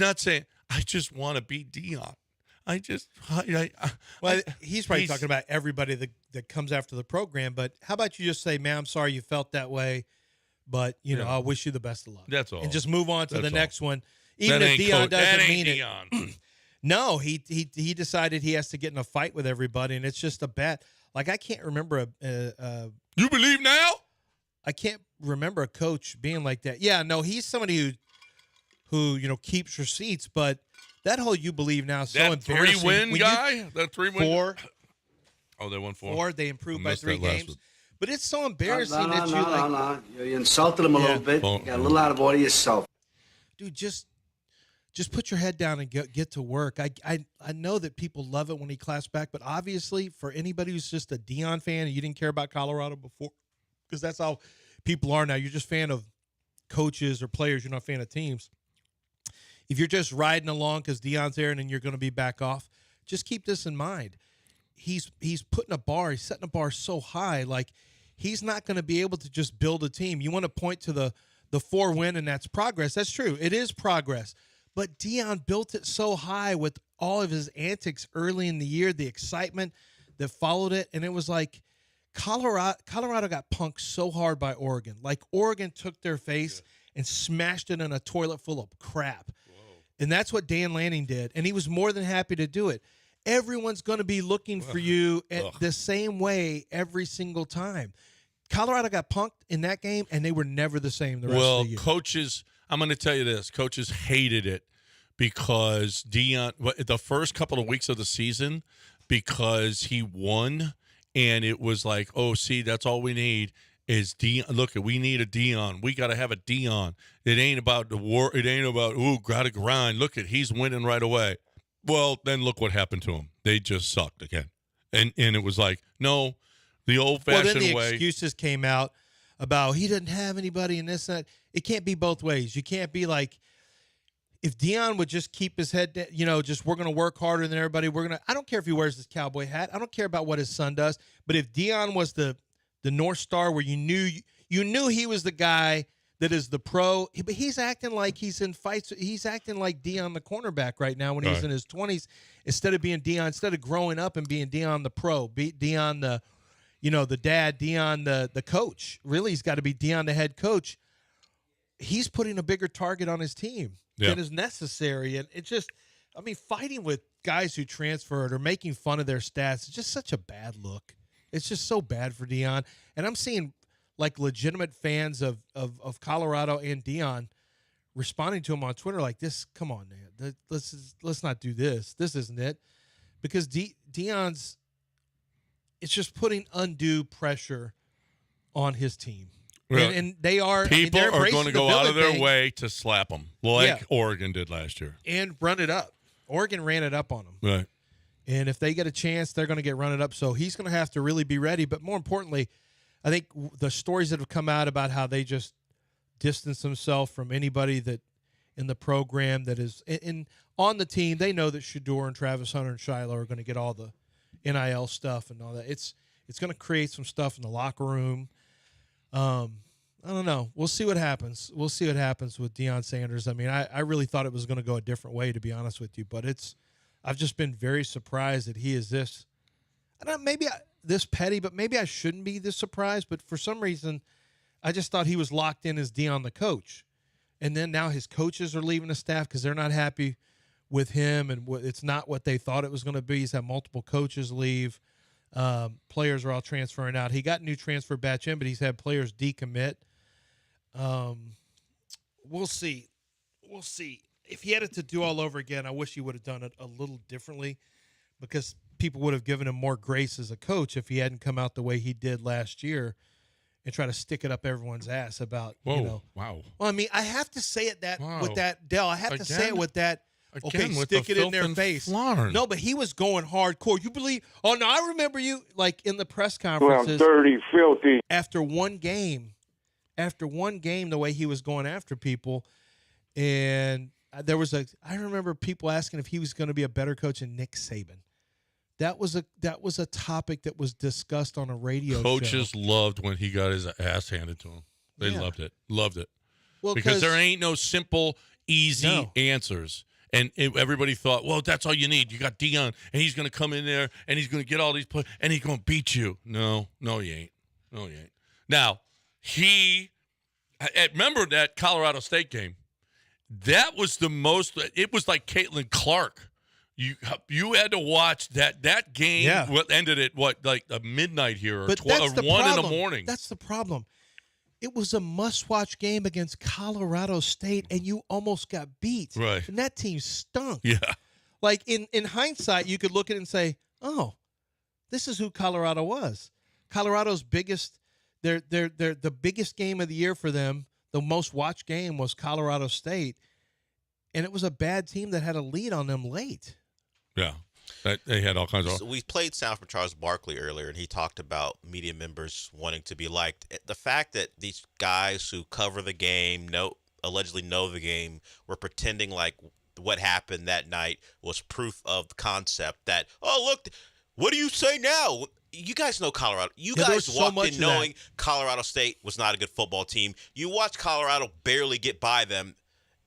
not saying, I just want to be Deion. He's probably talking about everybody that comes after the program. But how about you just say, man, I'm sorry you felt that way, but I wish you the best of luck. That's all. And just move on to the next one. Even if Deion doesn't mean Deion. it. No, he decided he has to get in a fight with everybody, and it's just a bad. Like, I can't remember You believe now? I can't remember a coach being like that. Yeah, no, he's somebody who keeps receipts, but that whole "you believe now" is so embarrassing. 3-win guy? That 3-win? 4. Oh, they won 4. 4. They improved by 3 games. One. But it's so embarrassing that you like. You insulted him a little bit. You got a little out of order yourself. Dude, just put your head down and get to work. I know that people love it when he claps back, but obviously for anybody who's just a Deion fan and you didn't care about Colorado before, because that's how people are now. You're just a fan of coaches or players. You're not a fan of teams. If you're just riding along because Deion's there and then you're going to be back off, just keep this in mind. He's setting a bar so high, like he's not going to be able to just build a team. You want to point to the 4-win, and that's progress. That's true. It is progress. But Deion built it so high with all of his antics early in the year, the excitement that followed it, and it was like Colorado got punked so hard by Oregon. Like Oregon took their face and smashed it in a toilet full of crap. And that's what Dan Lanning did, and he was more than happy to do it. Everyone's going to be looking for you the same way every single time. Colorado got punked in that game, and they were never the same the rest of the year. Coaches, I'm going to tell you this. Coaches hated it because Deion, the first couple of weeks of the season, because he won, and it was like, oh, see, that's all we need is Deion. Look, we need a Deion. We got to have a Deion. It ain't about the war. It ain't about, gotta grind. Look, he's winning right away. Well, then look what happened to him. They just sucked again. And it was like, no, the old-fashioned way. Well, then the excuses came out about he doesn't have anybody in this and that. It can't be both ways. You can't be like, if Deion would just keep his head down, just we're going to work harder than everybody. I don't care if he wears this cowboy hat. I don't care about what his son does. But if Deion was the North Star where you knew he was the guy that is the pro, but he's acting like he's in fights. He's acting like Deion the cornerback right now when he's in his 20s instead of being Deion, instead of growing up and being Deion the pro, Deion the, the dad, Dion, the coach. Really, he's got to be Dion, the head coach. He's putting a bigger target on his team than is necessary. And it just, fighting with guys who transferred or making fun of their stats is just such a bad look. It's just so bad for Dion. And I'm seeing like legitimate fans of Colorado and Dion responding to him on Twitter like this. Come on, man. Let's not do this. This isn't it. Because Dion's, it's just putting undue pressure on his team. Really? And they are. People are going to go out of their way to slap them, like Oregon did last year. And run it up. Oregon ran it up on them. Right. And if they get a chance, they're going to get run it up. So he's going to have to really be ready. But more importantly, I think the stories that have come out about how they just distance themselves from anybody that in the program that is on the team, they know that Shedeur and Travis Hunter and Shiloh are going to get all the NIL stuff and all that. It's going to create some stuff in the locker room. I don't know. We'll see what happens. We'll see what happens with Deion Sanders. I really thought it was going to go a different way, to be honest with you. But I've just been very surprised that he is this. I don't know, this petty, but maybe I shouldn't be this surprised. But for some reason, I just thought he was locked in as Deion the coach. And then now his coaches are leaving the staff because they're not happy with him, and it's not what they thought it was going to be. He's had multiple coaches leave. Players are all transferring out. He got a new transfer batch in, but he's had players decommit. We'll see. We'll see. If he had it to do all over again, I wish he would have done it a little differently, because people would have given him more grace as a coach if he hadn't come out the way he did last year and try to stick it up everyone's ass about, Wow. Well, I have to say it with that, Dell. I have to say it with that. Again, with stick the it in their filth and face. flarn. No, but he was going hardcore. You believe? Oh no, I remember you like in the press conferences. Well, dirty, filthy. After one game, the way he was going after people, and I remember people asking if he was going to be a better coach than Nick Saban. That was a topic that was discussed on a radio show. Coaches loved when he got his ass handed to him. They loved it. Well, because there ain't no simple, easy answers. And everybody thought, well, that's all you need. You got Deion, and he's going to come in there, and he's going to get all these players, and he's going to beat you. No, he ain't. Now, remember that Colorado State game? That was it was like Caitlin Clark. You had to watch that game. Yeah. What ended at like midnight here, or, but or 1 in the morning. That's the problem. It was a must-watch game against Colorado State, and you almost got beat. Right. And that team stunk. Yeah. Like, in hindsight, you could look at it and say, oh, this is who Colorado was. Colorado's biggest, the biggest game of the year for them, the most watched game was Colorado State, and it was a bad team that had a lead on them late. Yeah. They had all kinds of. So we played sound from Charles Barkley earlier, and he talked about media members wanting to be liked. The fact that these guys who cover the game, allegedly know the game, were pretending like what happened that night was proof of the concept that, oh, look, what do you say now? You guys know Colorado. You guys walked in knowing Colorado State was not a good football team. You watched Colorado barely get by them,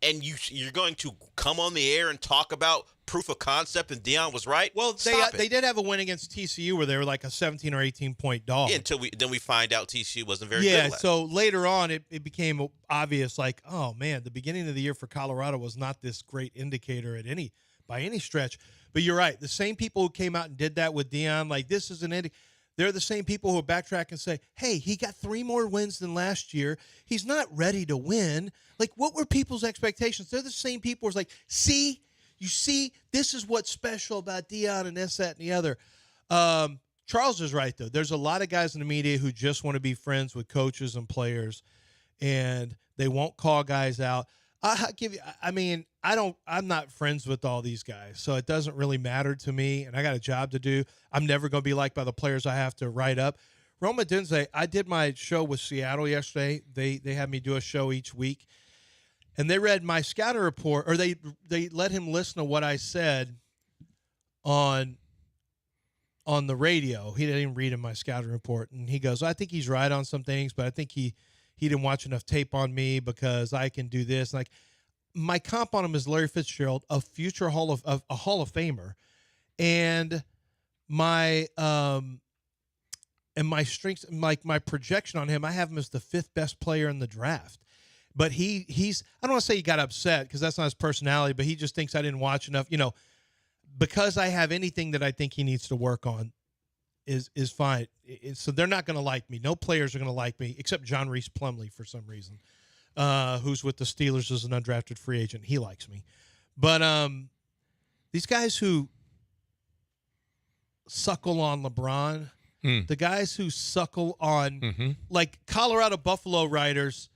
and you're going to come on the air and talk about proof of concept and Deion was right? Well, they did have a win against TCU where they were like a 17 or 18-point dog. Yeah, until we find out TCU wasn't very good. Yeah, so later on it became obvious, like, oh, man, the beginning of the year for Colorado was not this great indicator by any stretch. But you're right. The same people who came out and did that with Deion, like, this is they're the same people who backtrack and say, hey, he got 3 more wins than last year. He's not ready to win. Like, what were people's expectations? They're the same people who's like, you see, this is what's special about Deion and this, that, and the other. Charles is right, though. There's a lot of guys in the media who just want to be friends with coaches and players, and they won't call guys out. I'm not friends with all these guys, so it doesn't really matter to me, and I got a job to do. I'm never going to be liked by the players I have to write up. Roma Dinze, I did my show with Seattle yesterday. They had me do a show each week. And they read my scouting report, or they let him listen to what I said on the radio. He didn't even read in my scouting report. And he goes, I think he's right on some things, but I think he didn't watch enough tape on me because I can do this. Like, my comp on him is Larry Fitzgerald, a future Hall of Famer. And my And my strengths, like my projection on him, I have him as the 5th best player in the draft. But he's I don't want to say he got upset because that's not his personality, but he just thinks I didn't watch enough. Because I have anything that I think he needs to work on is fine. So they're not going to like me. No players are going to like me except John Reese Plumlee for some reason, who's with the Steelers as an undrafted free agent. He likes me. But these guys who suckle on LeBron, the guys who suckle on like Colorado Buffalo writers,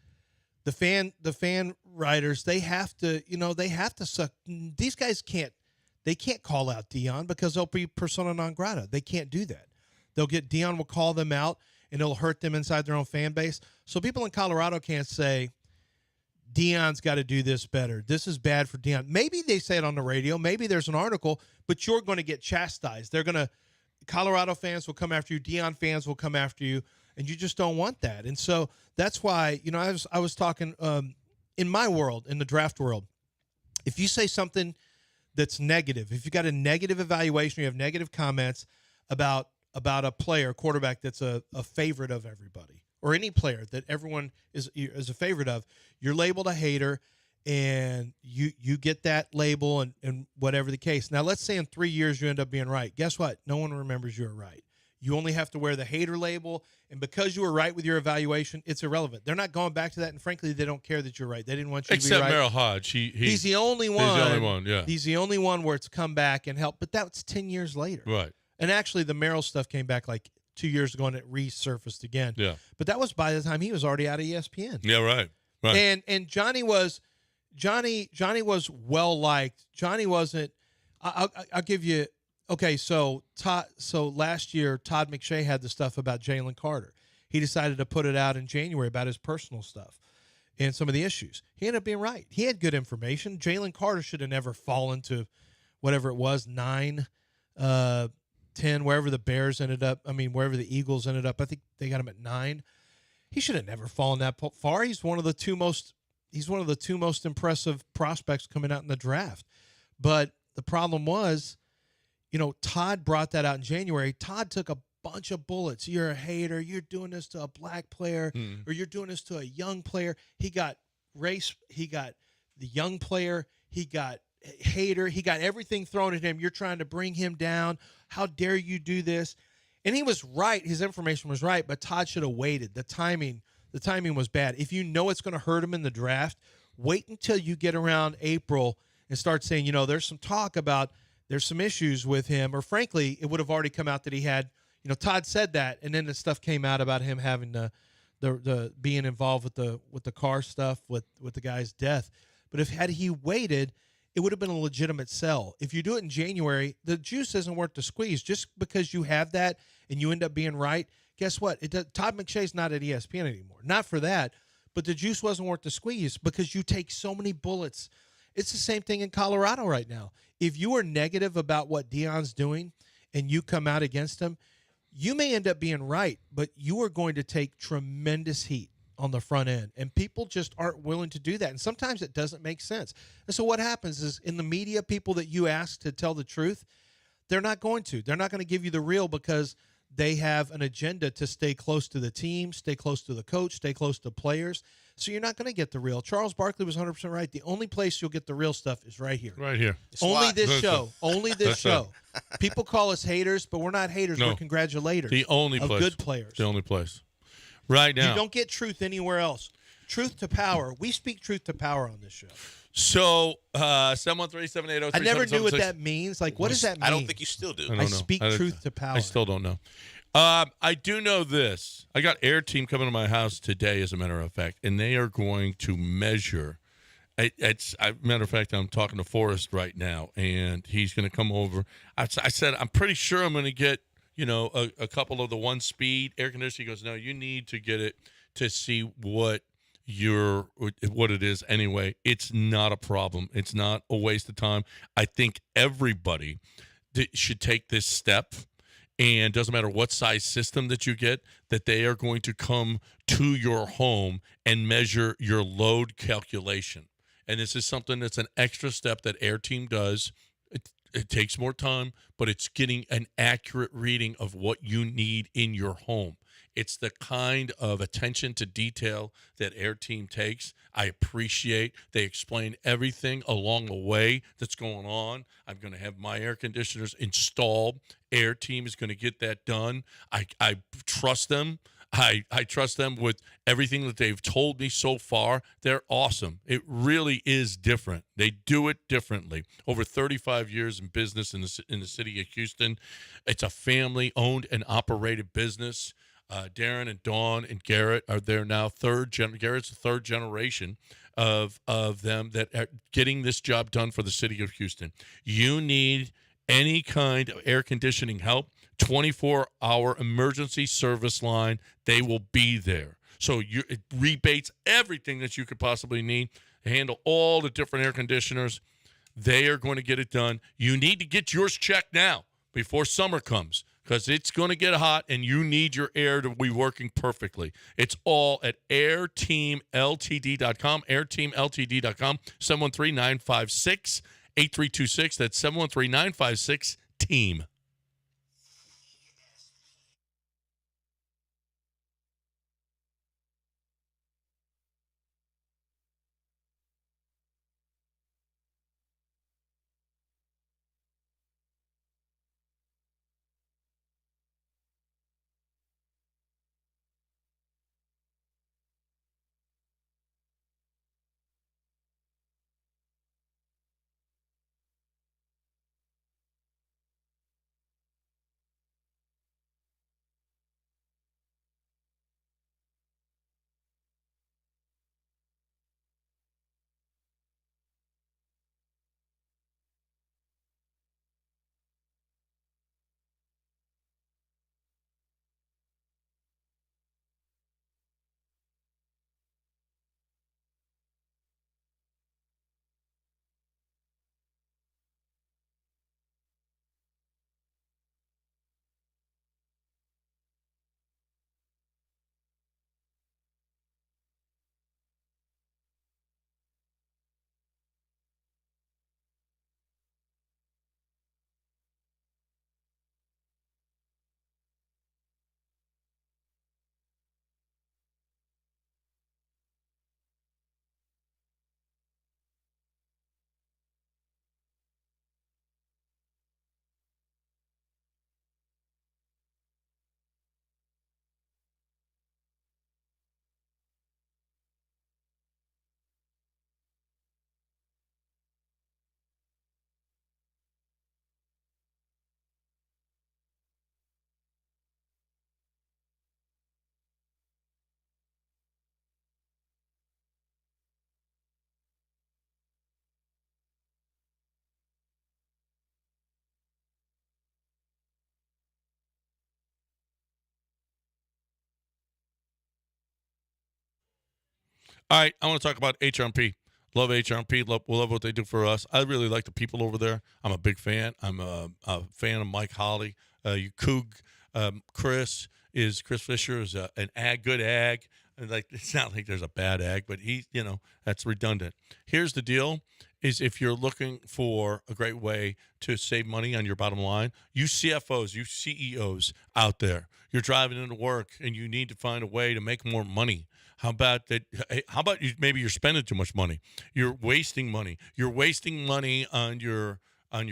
the fan writers, they have to suck. These guys can't call out Deion because they'll be persona non grata. They can't do that. Deion will call them out and it'll hurt them inside their own fan base. So people in Colorado can't say Deion's got to do this better. This is bad for Deion. Maybe they say it on the radio. Maybe there's an article, but you're going to get chastised. Colorado fans will come after you. Deion fans will come after you, and you just don't want that. And so that's why, I was talking in my world, in the draft world, if you say something that's negative, if you got a negative evaluation, you have negative comments about a player, quarterback that's a favorite of everybody, or any player that everyone is a favorite of, you're labeled a hater, and you get that label and whatever the case. Now, let's say in 3 years you end up being right. Guess what? No one remembers you were right. You only have to wear the hater label, and because you were right with your evaluation, it's irrelevant. They're not going back to that, and frankly, they don't care that you're right. They didn't want you to be right. Except Merrill Hodge. He's the only one. He's the only one, yeah. He's the only one where it's come back and helped, but that's 10 years later. Right. And actually, the Merrill stuff came back like 2 years ago, and it resurfaced again. Yeah. But that was by the time he was already out of ESPN. Yeah, right. And Johnny was well liked. Johnny wasn't. I'll give you. Okay, so last year Todd McShay had the stuff about Jalen Carter. He decided to put it out in January about his personal stuff and some of the issues. He ended up being right. He had good information. Jalen Carter should have never fallen to whatever it was, 9, 10, wherever the Bears ended up. I mean, wherever the Eagles ended up. I think they got him at 9. He should have never fallen that far. He's one of the two most impressive prospects coming out in the draft. But the problem was, Todd brought that out in January. Todd took a bunch of bullets. You're a hater. You're doing this to a black player, or you're doing this to a young player. He got race. He got the young player. He got hater. He got everything thrown at him. You're trying to bring him down. How dare you do this? And he was right. His information was right, but Todd should have waited. The timing was bad. If you know it's going to hurt him in the draft, wait until you get around April and start saying, there's some talk about there's some issues with him, or frankly, it would have already come out that he had, Todd said that, and then the stuff came out about him having the being involved with the car stuff with the guy's death. But had he waited, it would have been a legitimate sell. If you do it in January, the juice isn't worth the squeeze. Just because you have that and you end up being right, guess what? Todd McShay's not at ESPN anymore. Not for that, but the juice wasn't worth the squeeze because you take so many bullets. It's the same thing in Colorado right now. If you are negative about what Deion's doing and you come out against him, you may end up being right, but you are going to take tremendous heat on the front end, and people just aren't willing to do that. And sometimes it doesn't make sense. And so what happens is in the media, people that you ask to tell the truth, they're not going to. They're not going to give you the real because they have an agenda to stay close to the team, stay close to the coach, stay close to players. So you're not going to get the real. Charles Barkley was 100% right. The only place you'll get the real stuff is right here. Right here. Only this show. Only this show. People call us haters, but we're not haters. No. We're congratulators. The only place. Of good players. The only place. Right now. You don't get truth anywhere else. Truth to power. We speak truth to power on this show. So, 713-780-3776. I never knew what that means. Like, what does that mean? I don't think you still do. I speak truth to power. I still don't know. I do know this. I got Air Team coming to my house today, as a matter of fact, and they are going to measure. Matter of fact, I'm talking to Forrest right now, and he's going to come over. I said, I'm pretty sure I'm going to get, a couple of the one-speed air conditioning. He goes, no, you need to get it to see what it is anyway. It's not a problem. It's not a waste of time. I think everybody should take this step. And doesn't matter what size system that you get, that they are going to come to your home and measure your load calculation. And this is something that's an extra step that Air Team does. It takes more time, but it's getting an accurate reading of what you need in your home. It's the kind of attention to detail that Air Team takes. I appreciate. They explain everything along the way that's going on. I'm going to have my air conditioners installed. Air Team is going to get that done. I trust them. I trust them with everything that they've told me so far. They're awesome. It really is different. They do it differently. Over 35 years in business in the city of Houston. It's a family-owned and operated business. Darren and Dawn and Garrett are there now. Garrett's the third generation of them that are getting this job done for the city of Houston. You need any kind of air conditioning help, 24-hour emergency service line, they will be there. So it rebates everything that you could possibly need to handle all the different air conditioners. They are going to get it done. You need to get yours checked now before summer comes, because it's going to get hot and you need your air to be working perfectly. It's all at airteamltd.com, airteamltd.com, 713-956-8326. That's 713-956-TEAM. All right, I want to talk about HRP. Love HRP. Love what they do for us. I really like the people over there. I'm a big fan. I'm a fan of Mike Holly. Chris Fisher is an good ag. Like, it's not like there's a bad ag, but that's redundant. Here's the deal: is if you're looking for a great way to save money on your bottom line, you CFOs, you CEOs out there, you're driving into work and you need to find a way to make more money. How about that? How about maybe you're spending too much money? You're wasting money. You're wasting money on your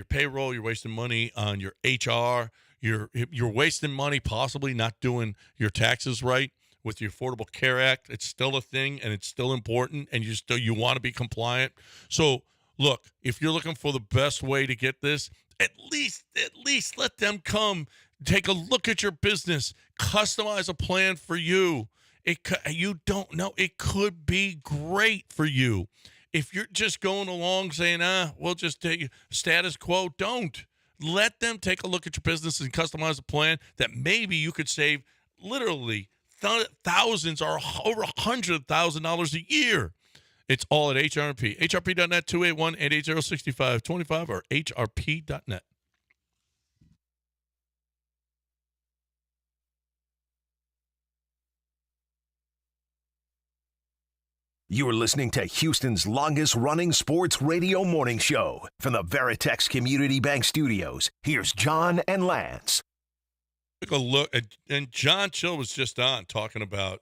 payroll. You're wasting money on your HR. You're wasting money possibly not doing your taxes right with the Affordable Care Act. It's still a thing and it's still important, and you want to be compliant. So look, if you're looking for the best way to get this, at least let them come take a look at your business, customize a plan for you. You don't know. It could be great for you. If you're just going along saying, we'll just take status quo, don't. Let them take a look at your business and customize a plan that maybe you could save literally thousands or over $100,000 a year. It's all at HRP. HRP.net, 281-880-6525 or HRP.net. You're listening to Houston's longest-running sports radio morning show from the Veritex Community Bank Studios. Here's John and Lance. Take a look, and John Chill was just on talking about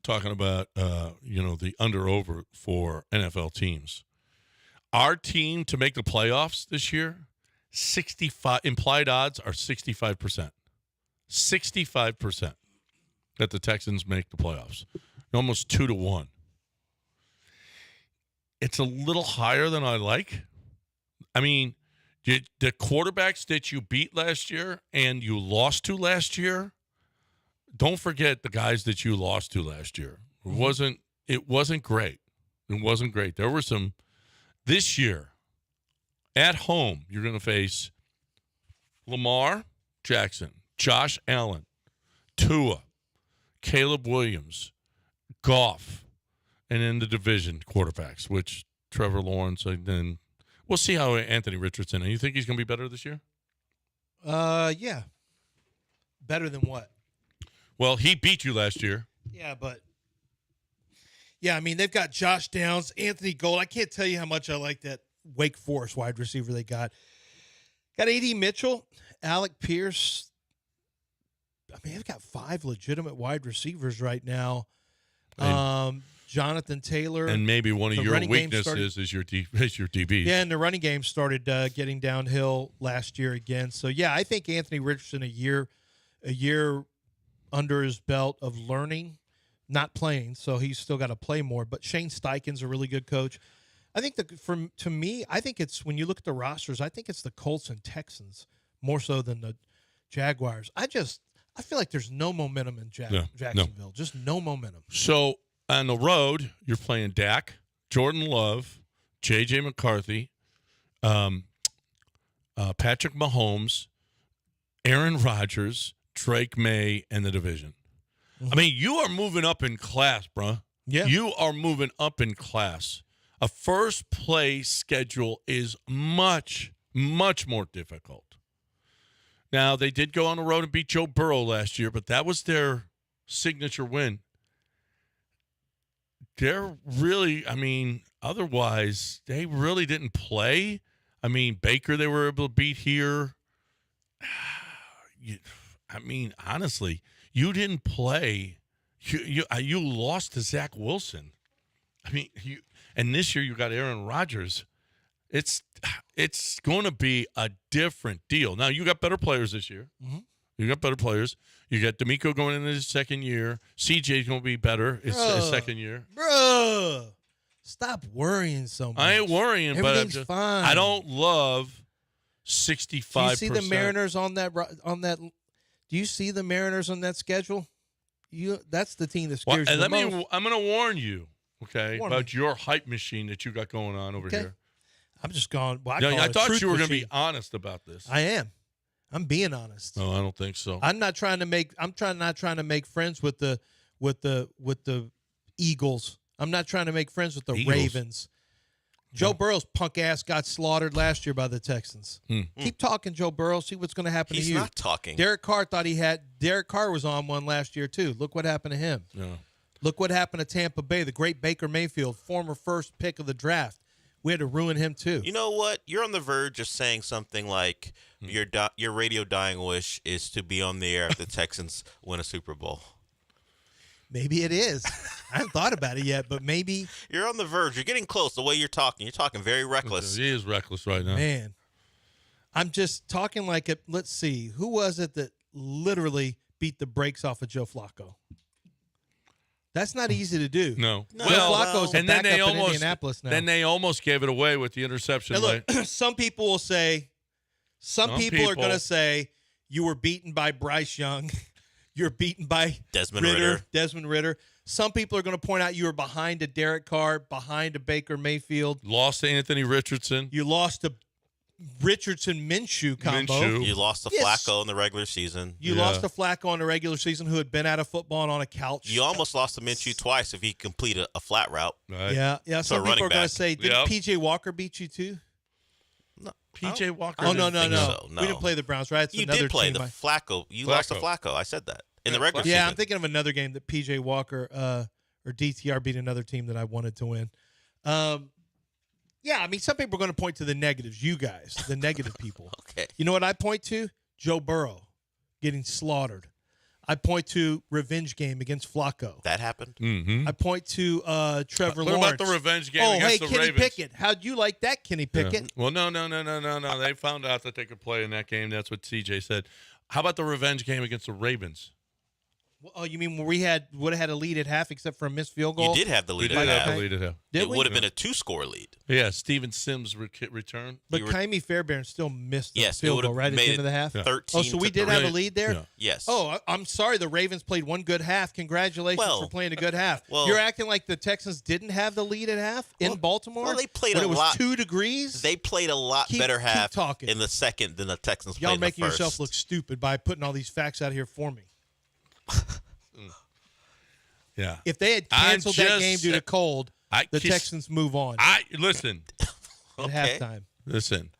the under-over for NFL teams. Our team to make the playoffs this year, 65 implied odds are 65%. 65% that the Texans make the playoffs. Almost 2-1. It's a little higher than I like. I mean, the quarterbacks that you beat last year and you lost to last year, don't forget the guys that you lost to last year. It wasn't great. It wasn't great. There were some this year at home. You're going to face Lamar Jackson, Josh Allen, Tua, Caleb Williams, Goff, and in the division quarterbacks, which Trevor Lawrence, and then we'll see how Anthony Richardson. You think he's going to be better this year? Yeah. Better than what? Well, he beat you last year. Yeah, I mean, they've got Josh Downs, Anthony Gold. I can't tell you how much I like that Wake Forest wide receiver they got. Got A.D. Mitchell, Alec Pierce. I mean, they've got 5 legitimate wide receivers right now. Jonathan Taylor. And maybe one of your weaknesses is your DBs. Yeah, and the running game started getting downhill last year again. So, yeah, I think Anthony Richardson, a year under his belt of learning, not playing, so he's still got to play more. But Shane Steichen's a really good coach. I think to me, I think it's when you look at the rosters, I think it's the Colts and Texans more so than the Jaguars. I feel like there's no momentum in Jacksonville. No. Just no momentum. So on the road, you're playing Dak, Jordan Love, J.J. McCarthy, Patrick Mahomes, Aaron Rodgers, Drake May, and the division. Mm-hmm. I mean, you are moving up in class, bro. Yeah. You are moving up in class. A first-place schedule is much, much more difficult. Now, they did go on the road and beat Joe Burrow last year, but that was their signature win. They're really, I mean, otherwise, they really didn't play. I mean, Baker they were able to beat here. I mean, honestly, you didn't play. You lost to Zach Wilson. I mean, and this year you got Aaron Rodgers. It's going to be a different deal. Now, you got better players this year. Mm-hmm. You got better players. You got D'Amico going into his second year. CJ's going to be better his second year. Bro, stop worrying so much. I ain't worrying, Everything's but fine. I don't love 65%. Do you see the Mariners on that? Do you see the Mariners on that schedule? That's the team that scares you the most. I'm going to warn you, about your hype machine that you got going on over here. I'm just going. Well, I thought you were going to be honest about this. I am. I'm being honest. No, I don't think so. I'm not trying to make friends with the Eagles. I'm not trying to make friends with the Eagles. Ravens. Joe Burrow's punk ass got slaughtered last year by the Texans. Keep talking, Joe Burrow. See what's going to happen to you. He's not talking. Derek Carr was on one last year too. Look what happened to him. Yeah. Look what happened to Tampa Bay. The great Baker Mayfield, former first pick of the draft. We had to ruin him too. You know what? You're on the verge of saying something like your radio dying wish is to be on the air if the Texans win a Super Bowl. Maybe it is. I haven't thought about it yet, but maybe. You're on the verge. You're getting close the way you're talking. You're talking very reckless. He is reckless right now. Man, I'm just talking like it. Let's see. Who was it that literally beat the brakes off of Joe Flacco? That's not easy to do. No. Joe Flacco's a backup in Indianapolis now. Then they almost gave it away with the interception. Now look, some people will say, some people are going to say, you were beaten by Bryce Young. You're beaten by Desmond Ritter. Some people are going to point out you were behind a Derek Carr, behind a Baker Mayfield. Lost to Anthony Richardson. You lost to Richardson-Minshew combo. You lost to Flacco in the regular season. You lost to Flacco in the regular season, who had been out of football and on a couch. You almost lost to Minshew twice if he completed a flat route. Right. Yeah. Some people are going to say, didn't P.J. Walker beat you too? No. P.J. Walker. Oh, no. So, no. We didn't play the Browns, right? It's you another did play team Flacco. You lost to Flacco. I said that in the regular season. Yeah, I'm thinking of another game that P.J. Walker or or DTR beat another team that I wanted to win. Yeah, I mean, some people are going to point to the negatives. You guys, the negative people. Okay. You know what I point to? Joe Burrow getting slaughtered. I point to revenge game against Flacco. That happened. Mm-hmm. I point to Trevor Lawrence. What about the revenge game against the Kenny Ravens? Pickett. How'd you like that, Kenny Pickett? Yeah. Well, no. They found out that they could play in that game. That's what CJ said. How about the revenge game against the Ravens? Oh, you mean when we would have had a lead at half except for a missed field goal? You did have the lead We at did half. have the lead at half. Did It we? would have been a 2-score lead. Yeah, Steven Sims return. But Jaime Fairbairn still missed the Yes, it field would goal have right at the made end of the half. Yeah. 13. Oh, so we to did 3. have a lead there? Yeah. Yes. Oh, I'm sorry. The Ravens played one good half. Congratulations Well- for playing a good half. well- You're acting like the Texans didn't have the lead at half in Baltimore? well, they played when a it was lot- 2 degrees? They played a lot Keep- better keep half talking. in the second than the Texans Y'all played in the making first. yourself look stupid by putting all these facts out here for me. Yeah. If they had I canceled that just game due to said- cold, the Texans move on Listen. at Okay. halftime. Listen.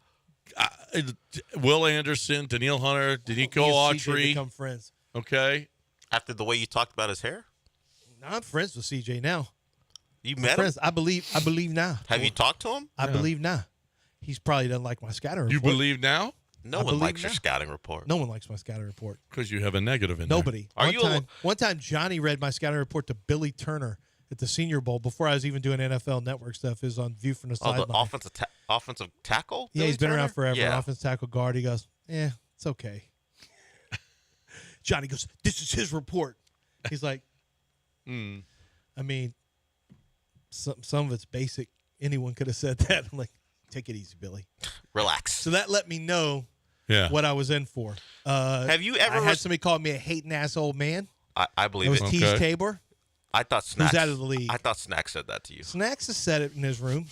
Will Anderson, Daniil Hunter, Danico Me and CJ Autry. become friends. Okay. After the way you talked about his hair? I'm friends with CJ now. You I'm met him? friends. I believe now. Have you talked to him? I believe now. He's probably doesn't like my scouting report. You believe now? No I one believe likes your now. scouting report. No one likes my scouting report. Because you have a negative in there. Nobody. Are One time, Johnny read my scouting report to Billy Turner at the Senior Bowl before I was even doing NFL Network stuff. Is on View from the Oh, the Sideline. offensive tackle? Yeah, he's been around forever. Yeah. Offensive tackle guard. He goes, it's okay. Johnny goes, this is his report. He's like, I mean, some of it's basic. Anyone could have said that. I'm like, take it easy, Billy. Relax. So that let me know what I was in for. Have you ever I had somebody call me a hating ass old man. I It believe was it. Tease Tabor. I thought Snacks. Who's out of the league? I thought Snacks said that to you. Snacks has said it in his room.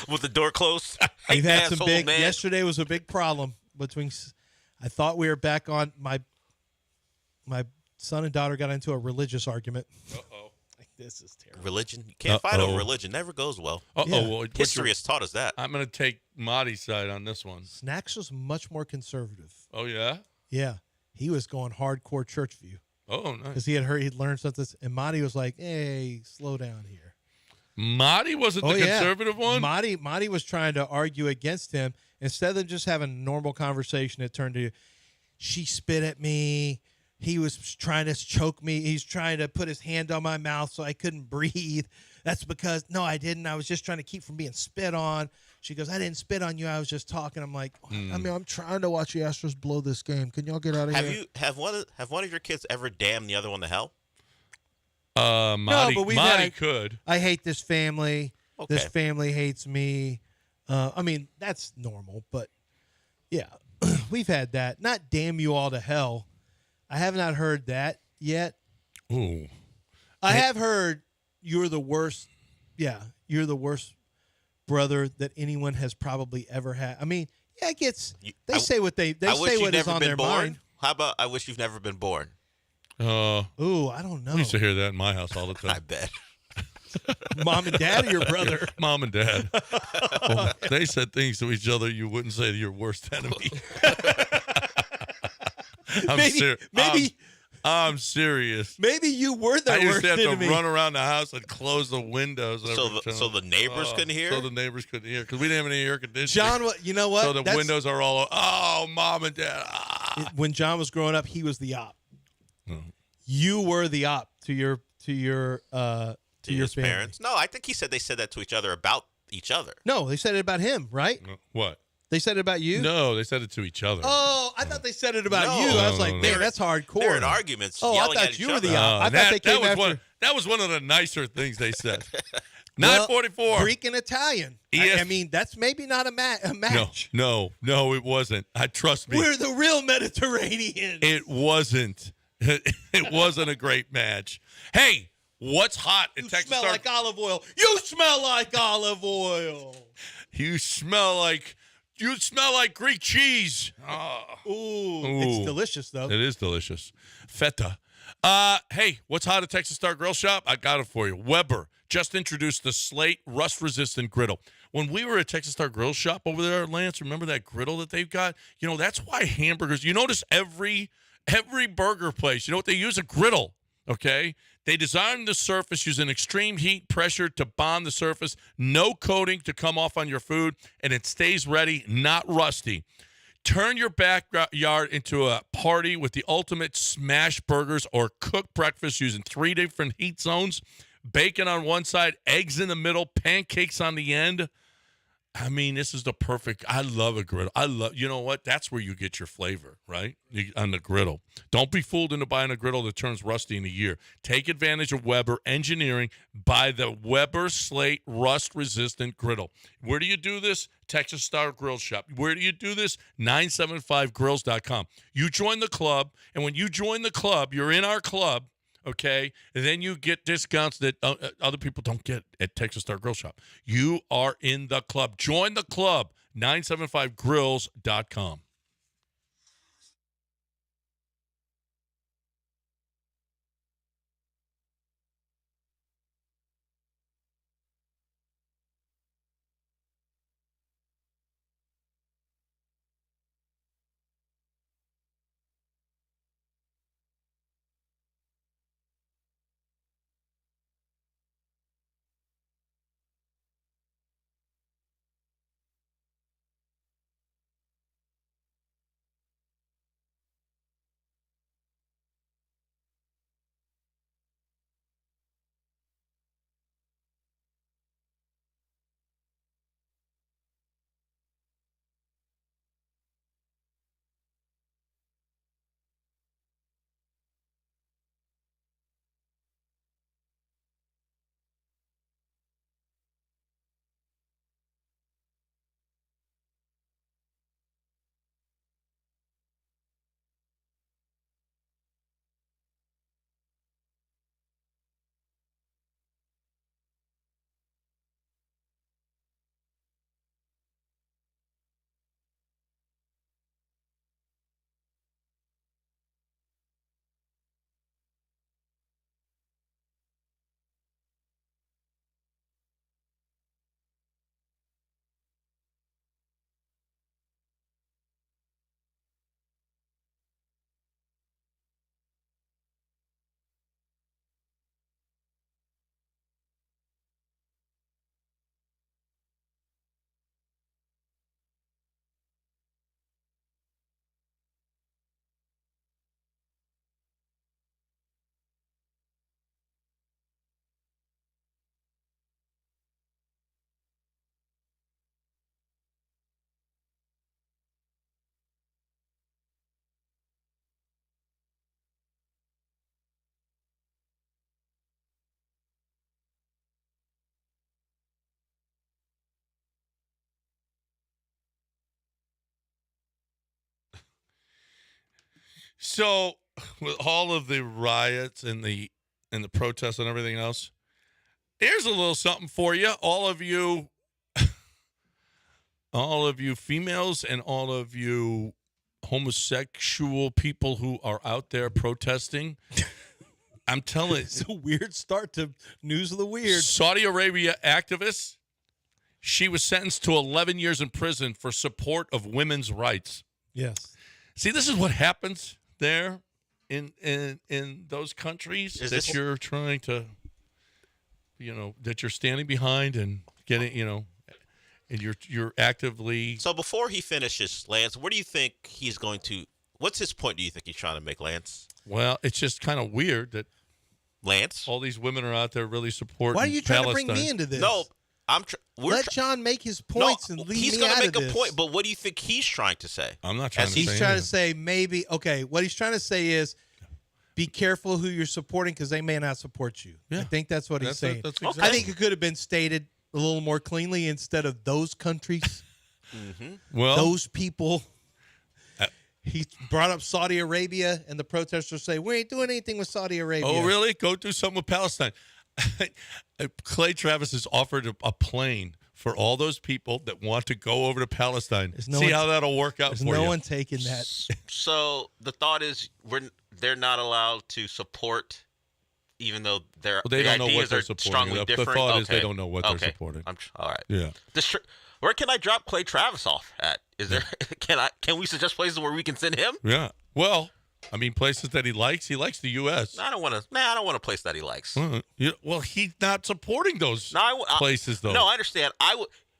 With the door closed. We've had some Asshole, big. man. Yesterday was a big problem between. I thought we were back on my son and daughter got into a religious argument. Uh-oh. Like, this is terrible. Religion. You can't fight over religion. Never goes well. Uh-oh. Well, History has taught us that. I'm going to take Marty's side on this one. Snacks was much more conservative. Oh, yeah? Yeah, he was going hardcore church view Oh, nice. because he'd learned something. And Marty was like, "Hey, slow down here." Marty wasn't the conservative one? Marty was trying to argue against him. Instead of just having a normal conversation, it turned to, she spit at me. He was trying to choke me. He's trying to put his hand on my mouth so I couldn't breathe. That's because, no, I didn't. I was just trying to keep from being spit on. She goes, I didn't spit on you. I was just talking. I'm like, I mean, I'm trying to watch the Astros blow this game. Can y'all get out of here? Have one of your kids ever damned the other one to hell? Marty, but we've Marty had- could. I hate this family. Okay. This family hates me. I mean, that's normal, but yeah, we've had that. Not damn you all to hell. I have not heard that yet. Ooh. I have heard you're the worst. Yeah, you're the worst brother that anyone has probably ever had. I mean, yeah, it gets. They say what they I say wish you've what is never on been their born. mind. How about I wish you've never been born? Ooh, I don't know. We used to hear that in my house all the time. I bet. Mom and dad or your brother? Mom and dad. Well, they said things to each other you wouldn't say to your worst enemy. I'm serious. Maybe you were the I used worst to have enemy. to run around the house and close the windows. So the neighbors couldn't hear? So the neighbors couldn't hear because we didn't have any air conditioning. John, you know what? So the windows are all, Mom and Dad. When John was growing up, he was the op. You were the op to your his family. parents? No, I think they said that to each other about each other. No, they said it about him, right? What? They said it about you? No, they said it to each other. Oh, I thought they said it about No. you. I was like, No. man, that's hardcore. They're in arguments. Oh, I yelling at thought each you were other. the op. I thought they came was after. that was one of the nicer things they said. Well, 944. Greek and Italian. I mean, that's maybe not a match. No, it wasn't. Trust me. We're the real Mediterranean. It wasn't. It wasn't a great match. Hey, what's hot in You Texas? smell like olive oil. You smell like olive oil. You smell like Greek cheese. Ooh, it's delicious though. It is delicious. Feta. Hey, what's hot at Texas Star Grill Shop? I got it for you. Weber just introduced the Slate rust-resistant griddle. When we were at Texas Star Grill Shop over there, Lance, remember that griddle that they've got? You know, that's why hamburgers. You notice every burger place, you know what they use? A griddle. Okay? They designed the surface using extreme heat pressure to bond the surface, no coating to come off on your food, and it stays ready, not rusty. Turn your backyard into a party with the ultimate smash burgers or cook breakfast using 3 different heat zones. Bacon on one side, eggs in the middle, pancakes on the end. I mean, this is the perfect. I love a griddle. You know what? That's where you get your flavor, right? On the griddle. Don't be fooled into buying a griddle that turns rusty in a year. Take advantage of Weber Engineering. Buy the Weber Slate rust-resistant griddle. Where do you do this? Texas Star Grill Shop. Where do you do this? 975grills.com. You join the club, and when you join the club, you're in our club. Okay, and then you get discounts that other people don't get at Texas Star Grill Shop. You are in the club. Join the club, 975grills.com. So, with all of the riots and the protests and everything else, here's a little something for you. All of you females and all of you homosexual people who are out there protesting. I'm telling you. It's a weird start to News of the Weird. Saudi Arabia activist. She was sentenced to 11 years in prison for support of women's rights. Yes. See, this is what happens there in those countries that you're trying to, that you're standing behind and getting, and you're actively. So before he finishes, Lance, where do you think he's going to? What's his point? Do you think he's trying to make, Lance? Well, it's just kind of weird that Lance, all these women are out there really supporting. Why are you trying Palestine. to bring me into this? No. Let John make his points and leave me out of this. He's going to make a point, but what do you think he's trying to say? I'm not trying to say He's trying to say maybe, okay, what he's trying to say is be careful who you're supporting because they may not support you. Yeah. I think that's what he's saying. That's exactly. I think it could have been stated a little more cleanly instead of those countries. Mm-hmm. Well, those people. He brought up Saudi Arabia, and the protesters say, we ain't doing anything with Saudi Arabia. Oh, really? Go do something with Palestine. Clay Travis has offered a plane for all those people that want to go over to Palestine. See how that'll work out for you. There's no one taking that. So the thought is they're not allowed to support, even though their they don't know what ideas they're are supporting. strongly The different. thought is they don't know what they're supporting. All right. Yeah. Where can I drop Clay Travis off at? Is there can we suggest places where we can send him? Yeah. Well, I mean, places that he likes. He likes the U.S. I don't want a place that he likes. Well, he's not supporting those places, though. No, I understand.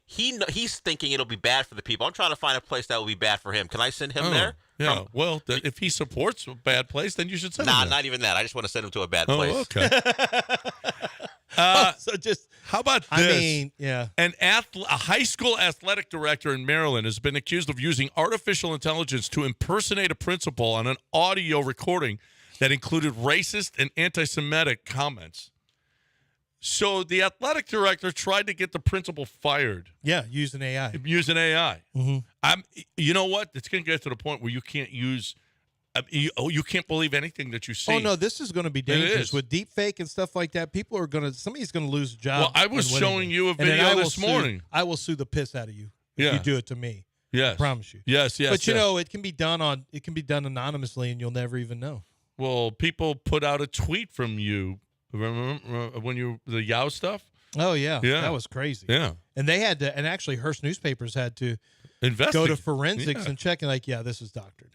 He's thinking it'll be bad for the people. I'm trying to find a place that will be bad for him. Can I send him there? Yeah. If he supports a bad place, then you should send him there. Not even that. I just want to send him to a bad place. Okay. How about this? I mean, yeah. A high school athletic director in Maryland has been accused of using artificial intelligence to impersonate a principal on an audio recording that included racist and anti-Semitic comments. So the athletic director tried to get the principal fired. Yeah, using AI. Mm-hmm. You know what? It's going to get to the point where you can't use. You can't believe anything that you see. Oh no, this is going to be dangerous with deep fake and stuff like that. Somebody's going to lose a job. Well, I was showing you a video this morning. I will sue the piss out of you if you do it to me. Yes, I promise you. Yes. But you know, it can be done anonymously, and you'll never even know. Well, people put out a tweet from you. Remember when the Yao stuff? Oh yeah, that was crazy. Yeah, and they had to, and actually Hearst newspapers had to go to forensics and check, and this is doctored.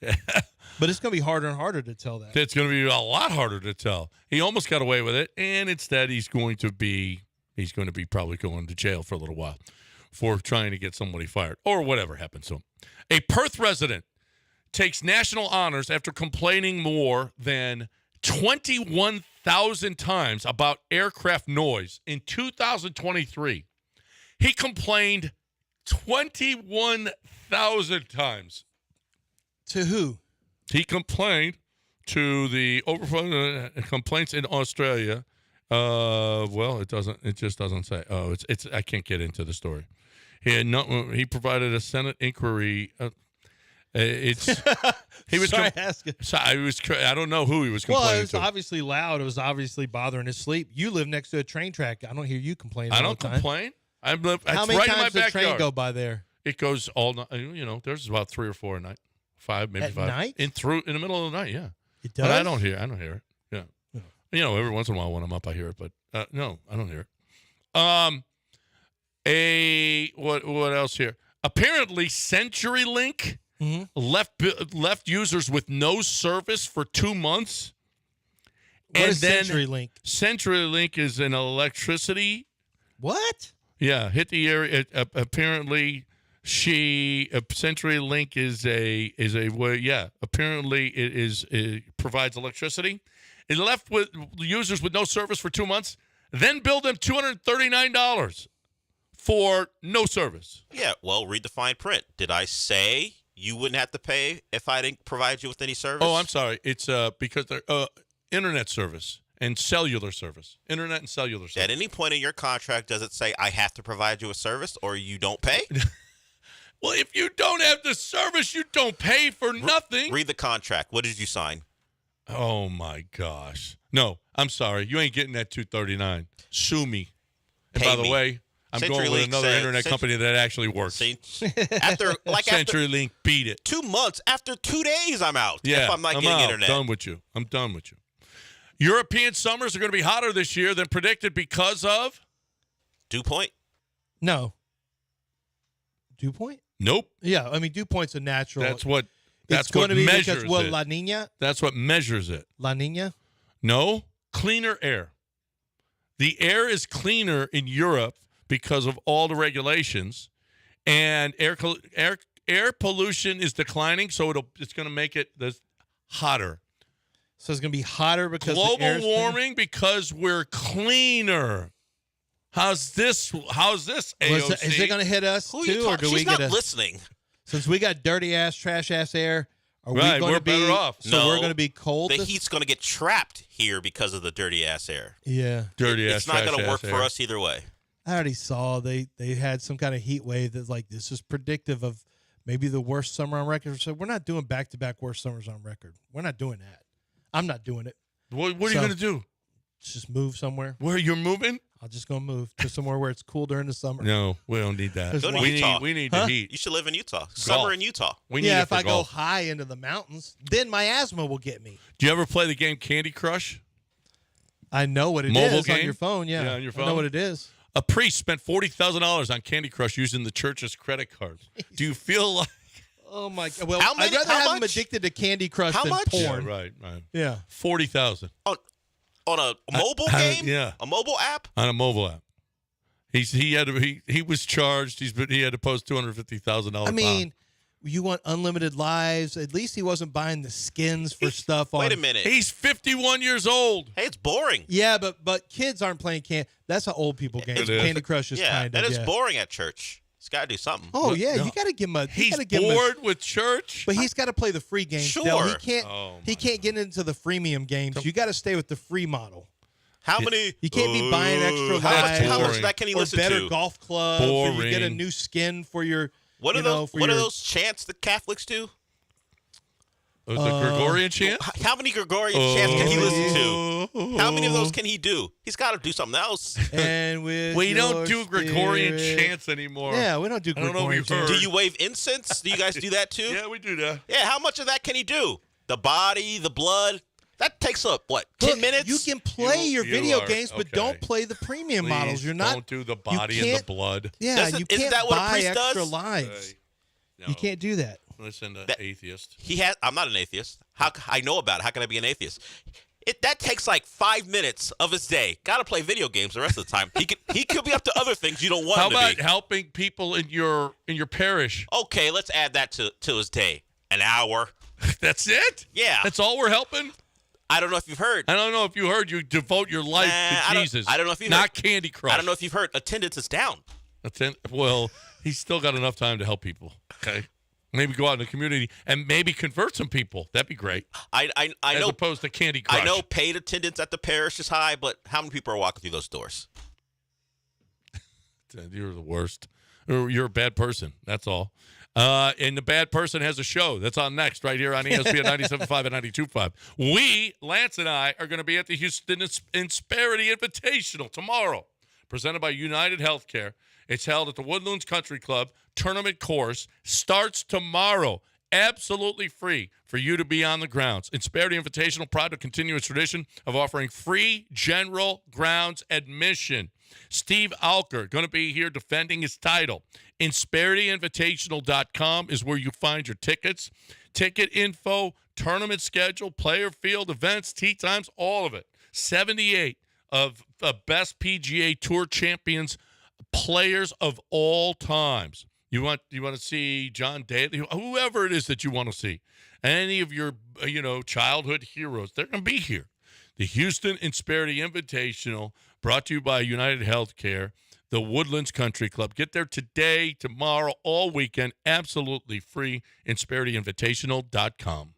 But it's going to be harder and harder to tell that. It's going to be a lot harder to tell. He almost got away with it, and instead he's going to be probably going to jail for a little while for trying to get somebody fired or whatever happens to him. A Perth resident takes national honors after complaining more than 21,000 times about aircraft noise in 2023. He complained 21,000 times. To who? He complained to the overflow complaints in Australia. It doesn't. It just doesn't say. Oh, it's. I can't get into the story. He provided a Senate inquiry. He was. Sorry, asking. I don't know who he was complaining to. Well, it was obviously loud. It was obviously bothering his sleep. You live next to a train track. I don't hear you complaining. I don't complain. How many right times in my does the train backyard. go by there? It goes all night. There's about 3 or 4 a night. 5, maybe At 5. night? In the middle of the night, yeah. It does? But I don't hear it. Yeah. Every once in a while when I'm up, I hear it, but no, I don't hear it. What else here? Apparently, CenturyLink left users with no service for 2 months. What is CenturyLink? CenturyLink is an electricity. What? Yeah, hit the area. Apparently, CenturyLink is a apparently it provides electricity. It left with users with no service for 2 months, then billed them $239 for no service. Yeah, well, read the fine print. Did I say you wouldn't have to pay if I didn't provide you with any service? Oh, I'm sorry. It's because they're internet service and cellular service. Internet and cellular service. At any point in your contract, does it say I have to provide you a service or you don't pay? Well, if you don't have the service, you don't pay for nothing. Read the contract. What did you sign? Oh, my gosh. No, I'm sorry. You ain't getting that $239. Sue me. And by the way, I'm going with another internet company that actually works. CenturyLink beat it. 2 months. After 2 days, I'm out. Yeah, if I'm not getting internet. I'm done with you. European summers are going to be hotter this year than predicted because of? Dew point? No. Dew point? Nope. Yeah, I mean, dew point's a natural. That's what it's going to be measures because, it. La Nina? That's what measures it. La Nina? No, cleaner air. The air is cleaner in Europe because of all the regulations, and air pollution is declining, so it's going to make it hotter. So it's going to be hotter because global warming because we're cleaner. How's this, AOC? Is it going to hit us too, or do we get listening? Since we got dirty ass, trash ass air, are we right, going we're to be better off? So we're going to be cold. The heat's going to get trapped here because of the dirty ass air. Yeah, dirty ass. It's not going to work air. for us either way. I already saw they had some kind of heat wave that's like this is predictive of maybe the worst summer on record. So we're not doing back-to-back worst summers on record. We're not doing that. I'm not doing it. What are you going to do? Just move somewhere. Where you're moving? I'll just go move to somewhere where it's cool during the summer. No, we don't need that. Go to Utah. We need the heat. You should live in Utah. Summer in Utah. If I go high into the mountains, then my asthma will get me. Do you ever play the game Candy Crush? I know what it Mobile is game? on your phone. Yeah, on your phone. I know what it is. A priest spent $40,000 on Candy Crush using the church's credit cards. Do you feel like Oh my God! Well, How I'd rather how have him much? Addicted to Candy Crush How than much? porn. Yeah, right. Yeah. 40,000 On a mobile game? Yeah. A mobile app? on a mobile app. He was charged. He had to post $250,000. I mean, you want unlimited lives. At least he wasn't buying the skins for stuff. Wait a minute. He's 51 years old. Hey, it's boring. Yeah, but kids aren't playing Candy. That's an old people game. It is. Candy Crush is Yeah, kind of. that is yeah. boring at church. He's got to do something. Oh yeah, No. you got to give him a. He's give him bored with church. But he's got to play the free games. Sure. Dale. He can't. Oh, he can't get into the freemium games. You got to stay with the free model. How many? You can't be buying extra How much lives of that can he or listen better to? golf clubs. Or you get a Boring. new skin for your. What are you know, those? for What are your- those chants the Catholics do? The Gregorian chant? How many Gregorian chants can he listen to? How many of those can he do? He's got to do something else. And with We don't your do Gregorian spirit. chants anymore. Yeah, we don't do I don't know if Gregorian you've chants. heard. Do you wave incense? Do you guys do that too? Yeah, we do that. Yeah, how much of that can he do? The body, the blood. That takes up what? 10 Look, minutes. You can play your You video are- games, but okay. don't play the premium models. Please You're not. don't do the you body and the can't- blood. Yeah, Doesn't- you isn't can't that what a buy priest extra does? lives. No. You can't do that. Listen to That- atheist. He has. I'm not an atheist. I know about it. How can I be an atheist? That takes like 5 minutes of his day. Got to play video games the rest of the time. He could be up to other things you don't want How him to about be. helping people in your parish? Okay, let's add that to his day. An hour. That's it? Yeah. That's all we're helping? I don't know if you've heard. I don't know if you heard. You devote your life I to don't- Jesus. I don't know if you Not heard. Candy Crush. I don't know if you've heard. Attendance is down. Well, he's still got enough time to help people. Okay. Maybe go out in the community and maybe convert some people. That'd be great. I As know. opposed to Candy Crush. I know paid attendance at the parish is high, but how many people are walking through those doors? You're the worst. You're a bad person. That's all. And the bad person has a show that's on next right here on ESPN 97.5 and 92.5. We, Lance and I, are going to be at the Houston Insperity Invitational tomorrow, presented by United Healthcare. It's held at the Woodlands Country Club. Tournament course starts tomorrow. Absolutely free for you to be on the grounds. Insperity Invitational, proud to continue its tradition of offering free general grounds admission. Steve Alker going to be here defending his title. InsperityInvitational.com is where you find your tickets. Ticket info, tournament schedule, player field, events, tee times, all of it. 78 of the best PGA Tour champions, players of all times. You want to see John Daly, whoever it is that you want to see, any of your childhood heroes, they're going to be here. The Houston Insperity Invitational, brought to you by United Healthcare, the Woodlands Country Club. Get there today, tomorrow, all weekend, absolutely free. InsperityInvitational.com.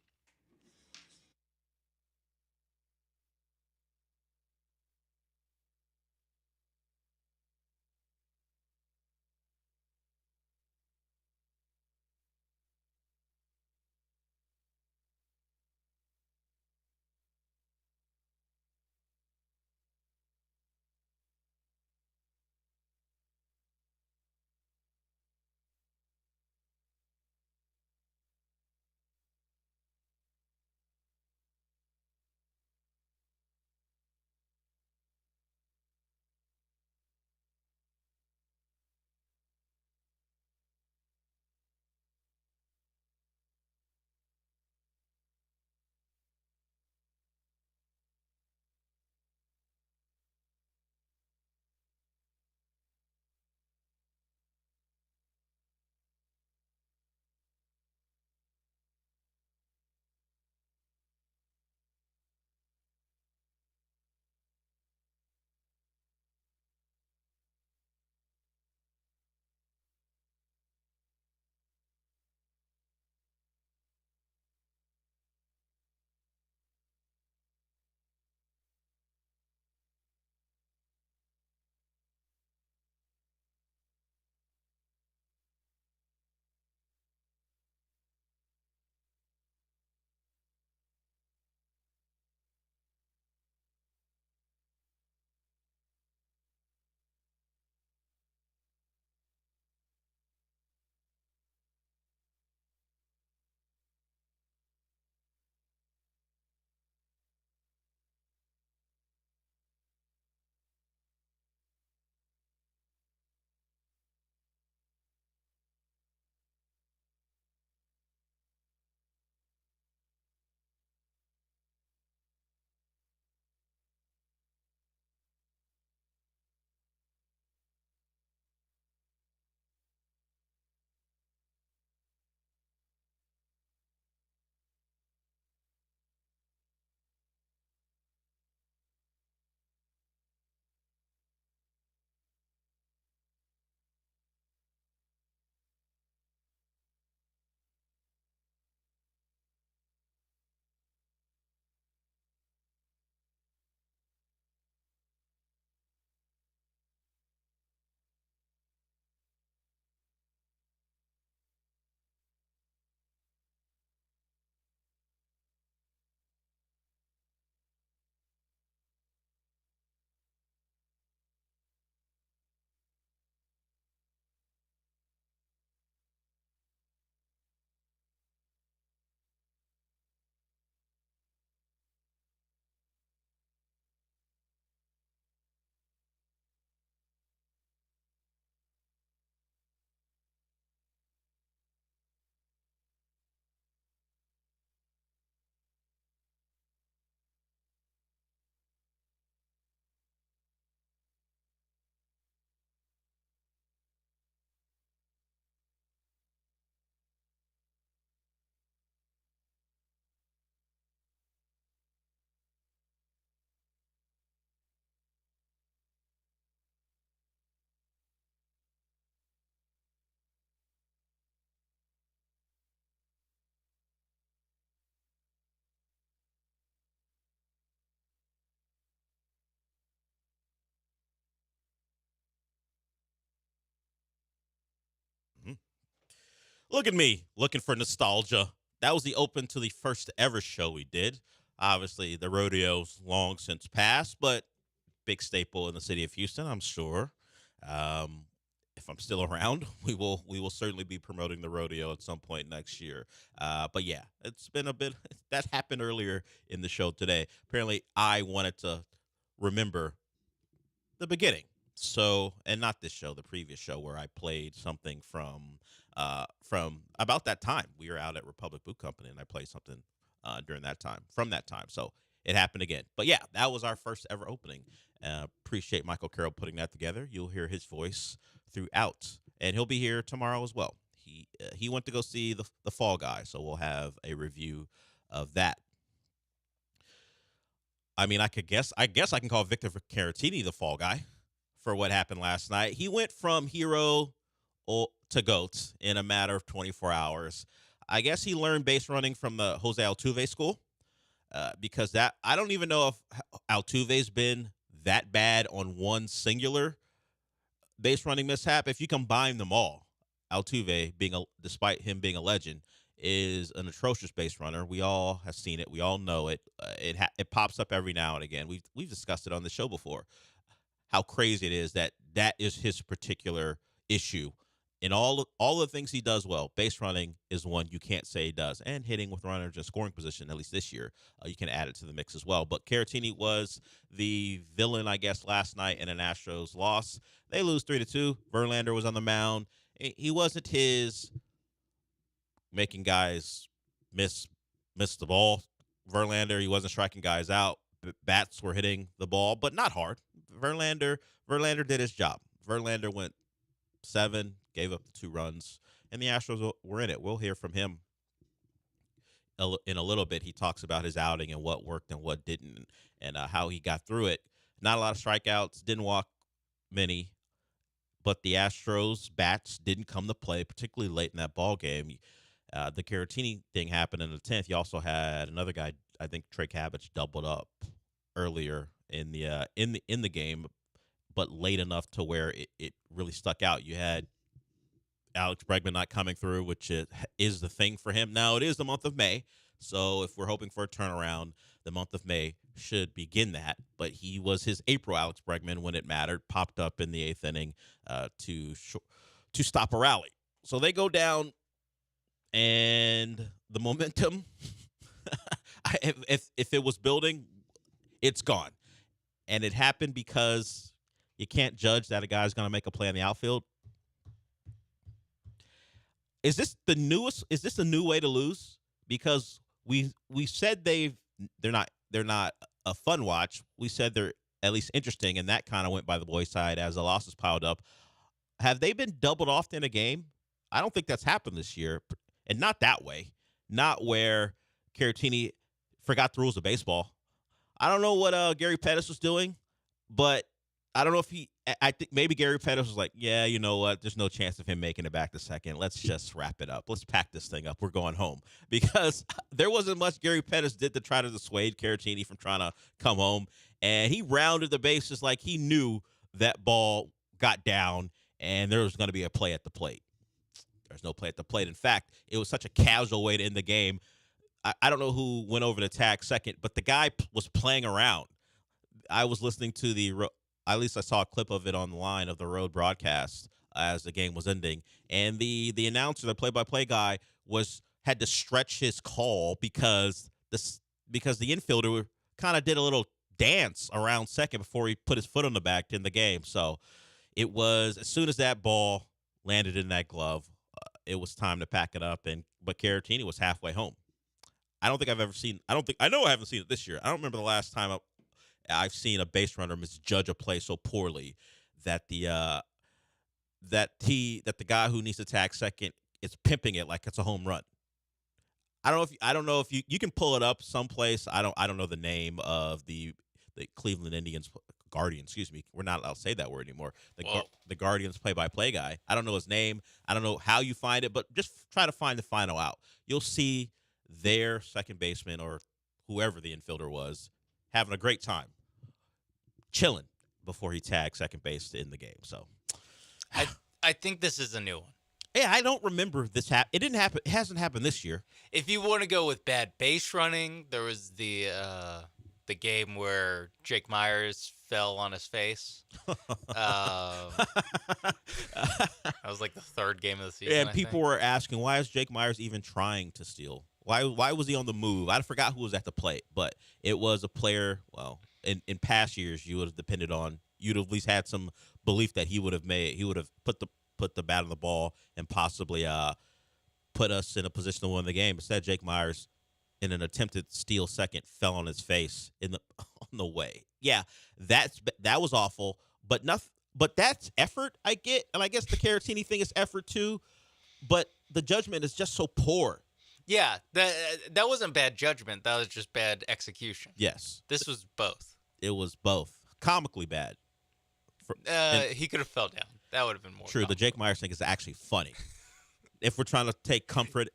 Look at me looking for nostalgia. That was the open to the first ever show we did. Obviously, the rodeo's long since passed, but big staple in the city of Houston, I'm sure. If I'm still around, we will certainly be promoting the rodeo at some point next year. But yeah, it's been a bit that happened earlier in the show today. Apparently, I wanted to remember the beginning. So, and not this show, the previous show where I played something from about that time. We were out at Republic Boot Company, and I played something during that time, from that time. So it happened again. But yeah, that was our first ever opening. Appreciate Michael Carroll putting that together. You'll hear his voice throughout, and he'll be here tomorrow as well. He went to go see the Fall Guy, so we'll have a review of that. I mean, I guess I can call Victor Caratini the Fall Guy for what happened last night. He went from hero to GOAT in a matter of 24 hours. I guess he learned base running from the Jose Altuve school, because that I don't even know if Altuve's been that bad on one singular base running mishap. If you combine them all, Altuve, despite him being a legend, is an atrocious base runner. We all have seen it. We all know it. It pops up every now and again. We've discussed it on the show before, how crazy it is that is his particular issue. In all the things he does well, base running is one you can't say he does, and hitting with runners in scoring position, at least this year, you can add it to the mix as well. But Caratini was the villain, I guess, last night in an Astros loss. They lose 3-2. Verlander was on the mound. He wasn't his making guys miss the ball. Verlander, he wasn't striking guys out. Bats were hitting the ball, but not hard. Verlander did his job. Verlander went 7, gave up the 2 runs, and the Astros were in it. We'll hear from him in a little bit. He talks about his outing and what worked and what didn't, and how he got through it. Not a lot of strikeouts, didn't walk many, but the Astros bats didn't come to play, particularly late in that ball game. The Caratini thing happened in the 10th. You also had another guy, I think Trey Cabbage, doubled up earlier in the game, but late enough to where it really stuck out. You had Alex Bregman not coming through, which is the thing for him. Now, it is the month of May, so if we're hoping for a turnaround, the month of May should begin that. But he was his April Alex Bregman when it mattered, popped up in the 8th inning to stop a rally. So they go down, and the momentum, if it was building, it's gone. And it happened because you can't judge that a guy's going to make a play in the outfield. Is this the newest? Is this a new way to lose? Because we said they're not a fun watch. We said they're at least interesting, and that kind of went by the boys' side as the losses piled up. Have they been doubled off in a game? I don't think that's happened this year, and not that way. Not where Caratini forgot the rules of baseball. I don't know what Gary Pettis was doing, but I don't know if I think maybe Gary Pettis was like, yeah, you know what? There's no chance of him making it back to second. Let's just wrap it up. Let's pack this thing up. We're going home. Because there wasn't much Gary Pettis did to try to dissuade Caratini from trying to come home. And he rounded the bases like he knew that ball got down and there was going to be a play at the plate. There's no play at the plate. In fact, it was such a casual way to end the game. I don't know who went over to tag second, but the guy was playing around. I was listening to at least I saw a clip of it online of the road broadcast as the game was ending. And the announcer, the play-by-play guy, had to stretch his call because the infielder kind of did a little dance around second before he put his foot on the back to end the game. So it was, as soon as that ball landed in that glove, it was time to pack it up. But Caratini was halfway home. I know I haven't seen it this year. I don't remember the last time I've seen a base runner misjudge a play so poorly that the guy who needs to tag second is pimping it like it's a home run. I don't know if you can pull it up someplace. I don't know the name of the Cleveland Indians Guardians. Excuse me, we're not allowed to say that word anymore. The Guardians play-by-play guy. I don't know his name. I don't know how you find it, but just try to find the final out. You'll see their second baseman or whoever the infielder was having a great time, chilling before he tagged second base to end the game. So, I think this is a new one. Yeah, I don't remember this happen. It didn't happen. It hasn't happened this year. If you want to go with bad base running, there was the game where Jake Myers fell on his face. That was like the third game of the season. And people were asking, why is Jake Myers even trying to steal? Why was he on the move? I forgot who was at the plate, but it was a player. Well, in past years, you would have depended on. You'd have at least had some belief that he would have put the bat on the ball and possibly put us in a position to win the game. Instead, Jake Myers, in an attempted steal second, fell on his face on the way. Yeah, that was awful, but nothing. But that's effort I get, and I guess the Caratini thing is effort too. But the judgment is just so poor. Yeah, that wasn't bad judgment. That was just bad execution. Yes, this was both. It was both comically bad. He could have fell down. That would have been more. True. comical. The Jake Myers thing is actually funny. If we're trying to take comfort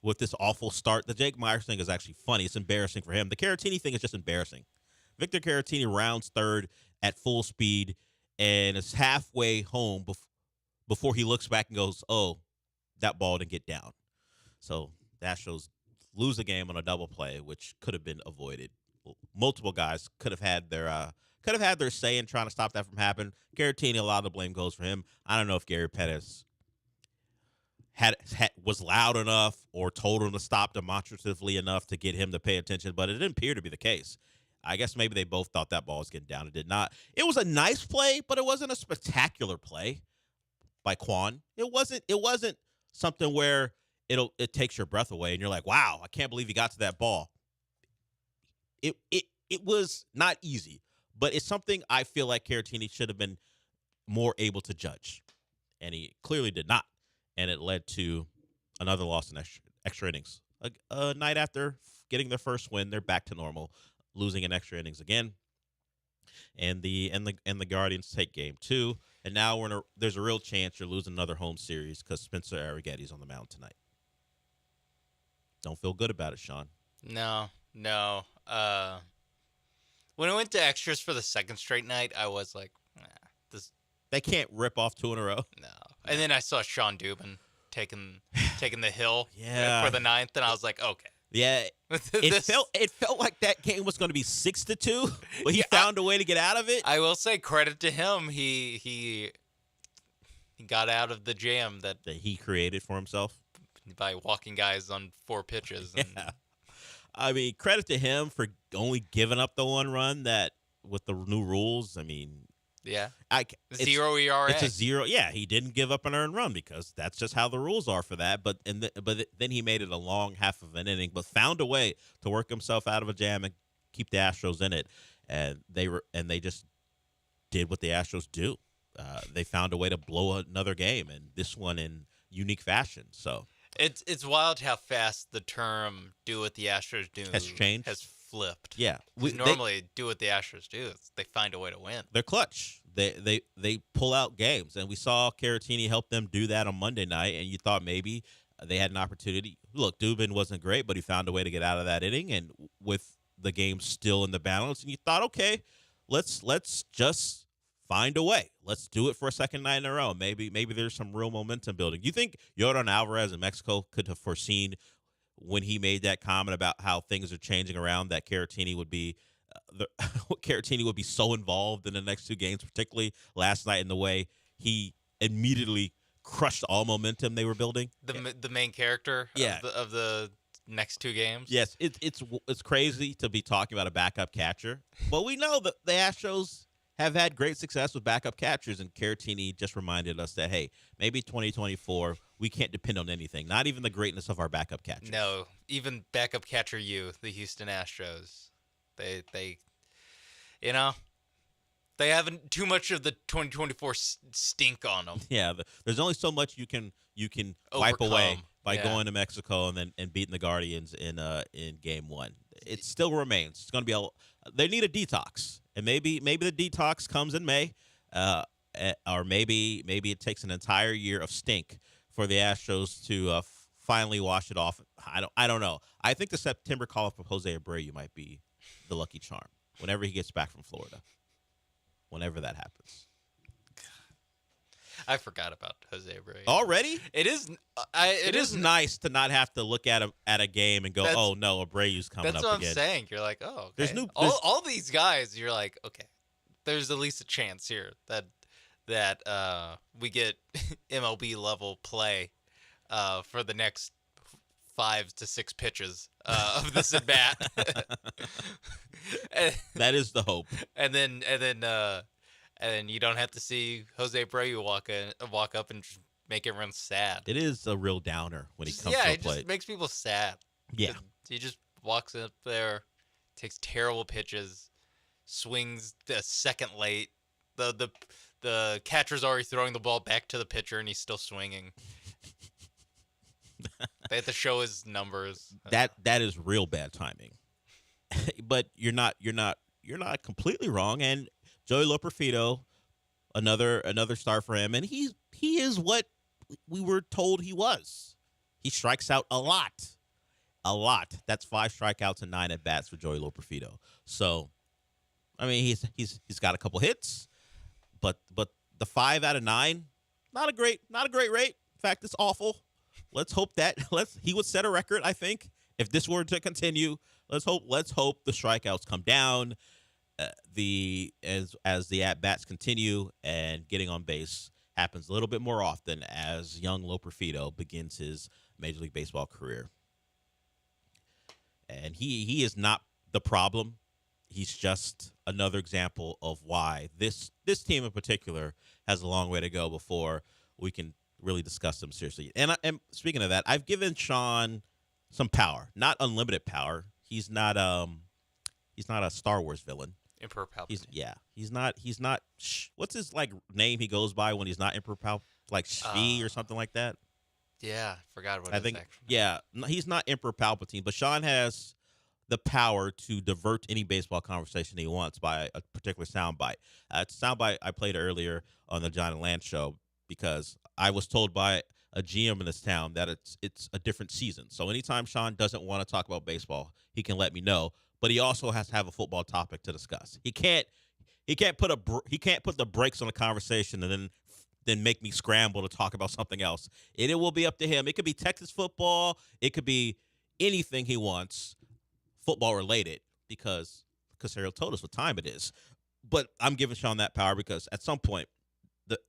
with this awful start, the Jake Myers thing is actually funny. It's embarrassing for him. The Caratini thing is just embarrassing. Victor Caratini rounds third at full speed and is halfway home before he looks back and goes, "Oh, that ball didn't get down." So the Astros lose the game on a double play, which could have been avoided. Multiple guys could have had their say in trying to stop that from happening. Caratini, a lot of the blame goes for him. I don't know if Gary Pettis was loud enough or told him to stop demonstratively enough to get him to pay attention, but it didn't appear to be the case. I guess maybe they both thought that ball was getting down. It did not. It was a nice play, but it wasn't a spectacular play by Quan. It wasn't something where it takes your breath away and you're like, wow, I can't believe he got to that ball. It was not easy, but it's something I feel like Caratini should have been more able to judge, and he clearly did not, and it led to another loss in extra innings. A night after getting their first win, they're back to normal, losing in extra innings again, and the Guardians take game 2, and now there's a real chance you're losing another home series because Spencer Arrigetti's on the mound tonight. Don't feel good about it, Sean. No. When I went to extras for the second straight night, I was like, this. They can't rip off 2 in a row. No. And then I saw Sean Dubin taking the hill Yeah. for the 9th, and I was like, okay. Yeah, it felt like that game was going to be 6-2, but he found a way to get out of it. I will say credit to him. He got out of the jam that he created for himself by walking guys on 4 pitches. And, yeah. I mean, credit to him for only giving up the 1 run that with the new rules. I mean, yeah, 0 ERA. It's a 0. Yeah, he didn't give up an earned run because that's just how the rules are for that. But then he made it a long half of an inning, but found a way to work himself out of a jam and keep the Astros in it. And they just did what the Astros do. They found a way to blow another game, and this one in unique fashion. So. It's wild how fast the term "do what the Astros do" has changed, has flipped. Yeah, normally do what the Astros do. They find a way to win. They're clutch. They pull out games, and we saw Caratini help them do that on Monday night. And you thought maybe they had an opportunity. Look, Dubin wasn't great, but he found a way to get out of that inning, and with the game still in the balance, and you thought, okay, let's just find a way. Let's do it for a second night in a row. Maybe there's some real momentum building. You think Yordan Alvarez in Mexico could have foreseen when he made that comment about how things are changing around that Caratini would be so involved in the next 2 games, particularly last night in the way he immediately crushed all momentum they were building? The main character of the next 2 games? Yes, it's crazy to be talking about a backup catcher, but we know that the Astros have had great success with backup catchers, and Caratini just reminded us that, hey, maybe 2024, we can't depend on anything, not even the greatness of our backup catchers. No, even backup catcher the Houston Astros, they have too much of the 2024 stink on them. Yeah, there's only so much you can wipe away by going to Mexico and beating the Guardians in game 1. It still remains. It's going to be they need a detox. And maybe the detox comes in May, or maybe it takes an entire year of stink for the Astros to finally wash it off. I don't know. I think the September call-up of Jose Abreu might be the lucky charm whenever he gets back from Florida. Whenever that happens. I forgot about Jose Abreu. Already? It is. It is nice to not have to look at a game and go, "Oh no, Abreu's coming up again." That's what I'm saying. You're like, "Oh, okay." There's all these guys. You're like, "Okay, there's at least a chance here that we get MLB level play for the next 5 to 6 pitches of this at bat." That is the hope. And then you don't have to see Jose Abreu walk up and just make everyone sad. It is a real downer when he comes yeah, to the it plate. just makes people sad. Yeah. He just walks up there, takes terrible pitches, swings a second late. The catcher's already throwing the ball back to the pitcher, and he's still swinging. They have to show his numbers. That is real bad timing. But you're not completely wrong. And Joey Loperfido, another star for him, and he is what we were told he was. He strikes out a lot. That's 5 strikeouts and 9 at bats for Joey Loperfido. So, I mean, he's got a couple hits, but the 5 out of 9, not a great rate. In fact, it's awful. Let's hope that he would set a record. I think if this were to continue, let's hope the strikeouts come down. As the at bats continue and getting on base happens a little bit more often as young Loperfido begins his Major League Baseball career. And he is not the problem. He's just another example of why this team in particular has a long way to go before we can really discuss them seriously. And speaking of that, I've given Sean some power, not unlimited power. He's not a Star Wars villain. Emperor Palpatine. He's not. What's his name he goes by when he's not Emperor Palpatine? Like Shvi or something like that. Yeah, forgot what I his think. actual Yeah, he's not Emperor Palpatine, but Sean has the power to divert any baseball conversation he wants by a particular soundbite. It's a soundbite I played earlier on the John and Lance show because I was told by a GM in this town that it's a different season. So anytime Sean doesn't want to talk about baseball, he can let me know. But he also has to have a football topic to discuss. He can't put the brakes on a conversation and then make me scramble to talk about something else. It will be up to him. It could be Texas football. It could be anything he wants, football related, because Casario told us what time it is. But I'm giving Sean that power because at some point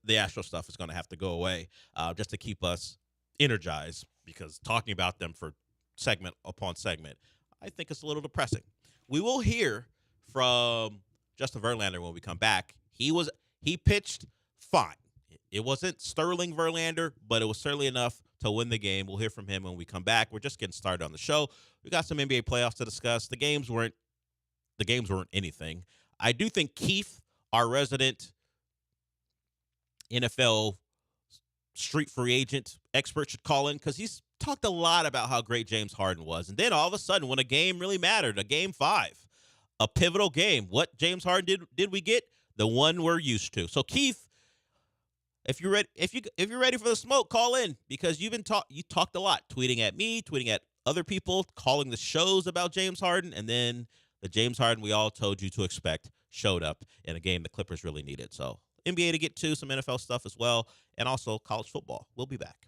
the Astro stuff is going to have to go away just to keep us energized, because talking about them for segment upon segment, I think it's a little depressing. We will hear from Justin Verlander when we come back. He pitched fine. It wasn't Sterling Verlander, but it was certainly enough to win the game. We'll hear from him when we come back. We're just getting started on the show. We got some NBA playoffs to discuss. The games weren't anything. I do think Keith, our resident NFL street free agent expert, should call in because he's talked a lot about how great James Harden was. And then all of a sudden, when a game really mattered, a game 5, a pivotal game, what James Harden did we get? The one we're used to. So Keith, if you're ready for the smoke, call in, because you talked a lot, tweeting at me, tweeting at other people, calling the shows about James Harden, and then the James Harden we all told you to expect showed up in a game the Clippers really needed. So NBA to get to, some NFL stuff as well, and also college football. We'll be back.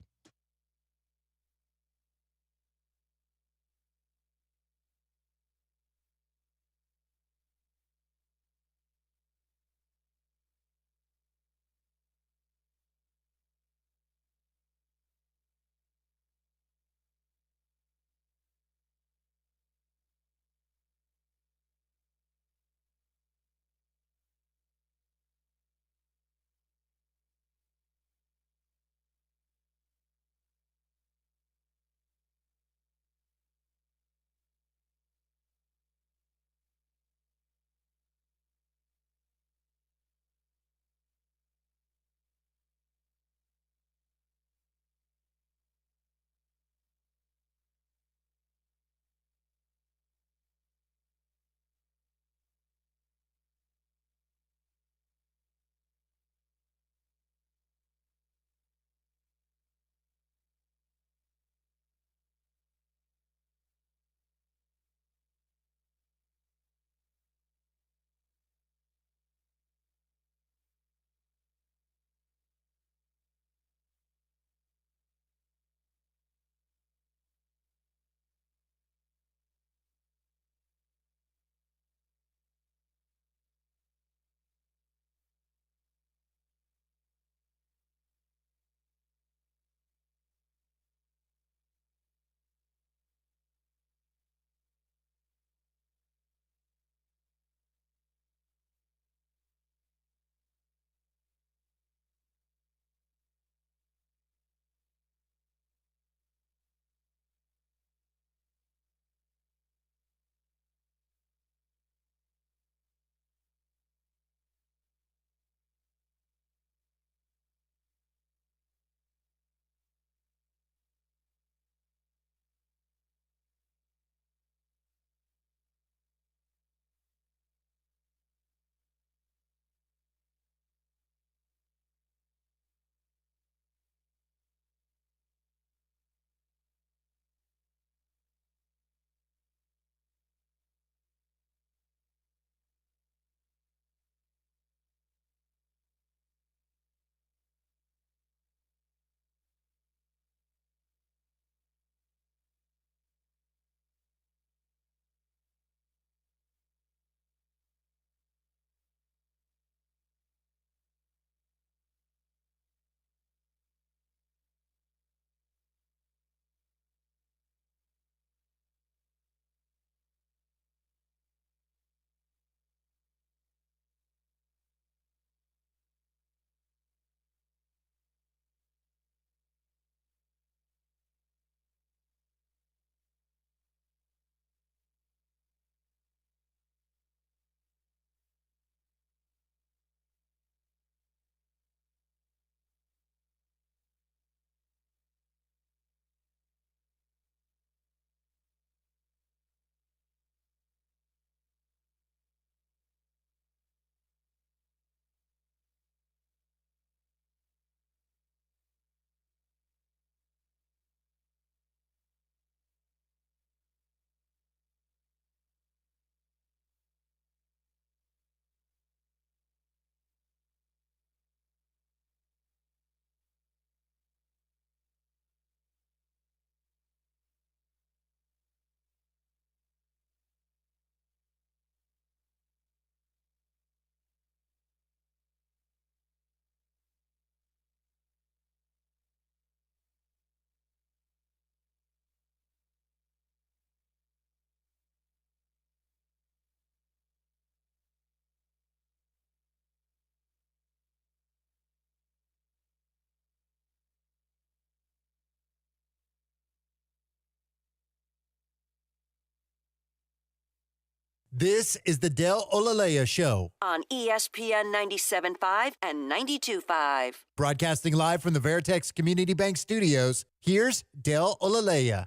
This is the Del Olaleye Show. On ESPN 97.5 and 92.5. Broadcasting live from the Veritex Community Bank Studios, here's Del Olaleye.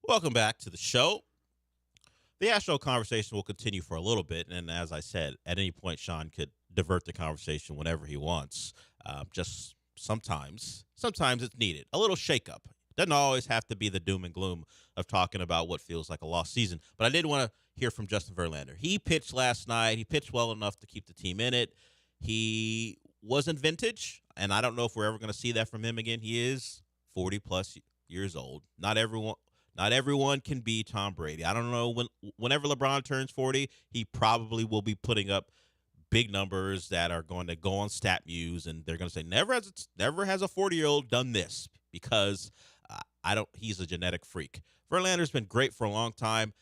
Welcome back to the show. The Astro conversation will continue for a little bit, and as I said, at any point, Sean could divert the conversation whenever he wants. Just sometimes it's needed. A little shakeup. Doesn't always have to be the doom and gloom of talking about what feels like a lost season. But I did want to hear from Justin Verlander. He pitched last night. He pitched well enough to keep the team in it. He wasn't vintage, and I don't know if we're ever going to see that from him again. He is 40-plus years old. Not everyone can be Tom Brady. I don't know whenever LeBron turns 40, he probably will be putting up big numbers that are going to go on StatMuse, and they're going to say never has a 40-year-old done this because he's a genetic freak. Verlander's been great for a long time,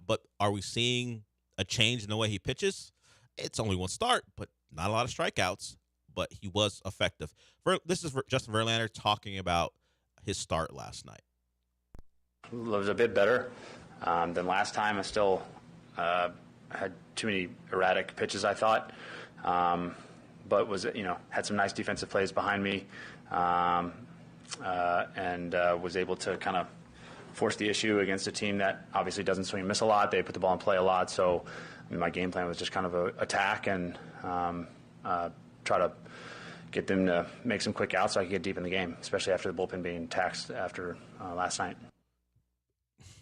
but are we seeing a change in the way he pitches? It's only one start, but not a lot of strikeouts, but he was effective. This is Justin Verlander talking about his start last night. It was a bit better than last time. I still had too many erratic pitches, I thought, but had some nice defensive plays behind me, and was able to kind of force the issue against a team that obviously doesn't swing and miss a lot. They put the ball in play a lot, so my game plan was just kind of attack and try to get them to make some quick outs so I could get deep in the game, especially after the bullpen being taxed after last night.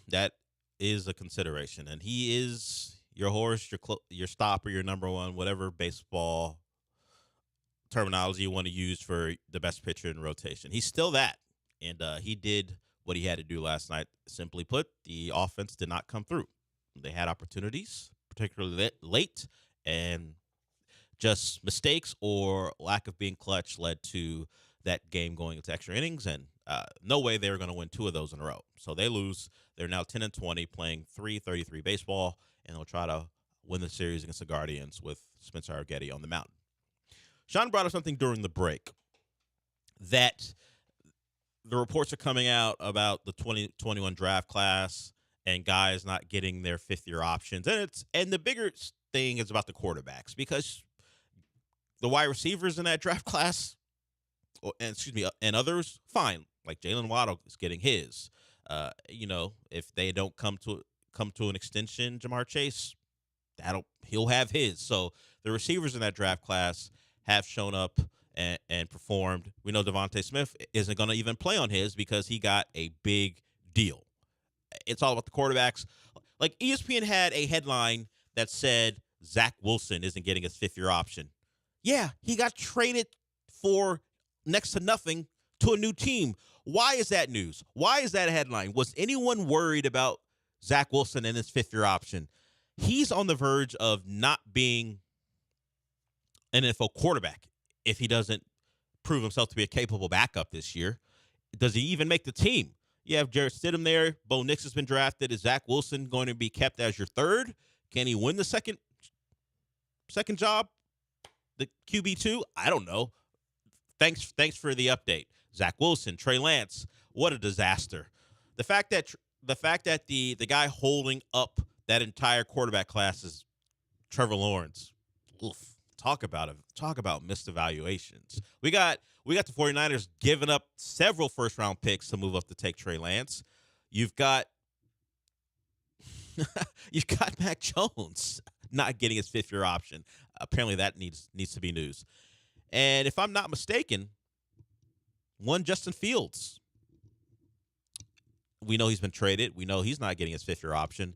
That is a consideration, and he is your horse, your stopper, your number one, whatever baseball terminology you want to use for the best pitcher in rotation. He's still that, and he did what he had to do last night. Simply put, the offense did not come through. They had opportunities, particularly late, and just mistakes or lack of being clutch led to that game going into extra innings, and no way they were going to win two of those in a row. So they lose. They're now 10-20, playing .333 baseball, and they'll try to win the series against the Guardians with Spencer Arguetti on the mound. Sean brought up something during the break that the reports are coming out about the 2021 draft class and guys not getting their fifth-year options. And the bigger thing is about the quarterbacks, because the wide receivers in that draft class, and others, fine. Like Jalen Waddle is getting his. If they don't come to an extension, Jamar Chase, he'll have his. So the receivers in that draft class have shown up and performed. We know Devontae Smith isn't going to even play on his because he got a big deal. It's all about the quarterbacks. Like ESPN had a headline that said Zach Wilson isn't getting his fifth-year option. Yeah, he got traded for next to nothing to a new team. Why is that news? Why is that a headline? Was anyone worried about Zach Wilson and his fifth-year option? He's on the verge of not being an NFL quarterback if he doesn't prove himself to be a capable backup this year. Does he even make the team? You have Jarrett Stidham there. Bo Nix has been drafted. Is Zach Wilson going to be kept as your third? Can he win the second job? The QB2? I don't know. Thanks for the update. Zach Wilson, Trey Lance, what a disaster. The fact that the guy holding up that entire quarterback class is Trevor Lawrence. Oof. Talk about missed evaluations. We got the 49ers giving up several first-round picks to move up to take Trey Lance. You've got Mac Jones not getting his fifth-year option. Apparently that needs to be news. And if I'm not mistaken, one Justin Fields. We know he's been traded. We know he's not getting his fifth-year option.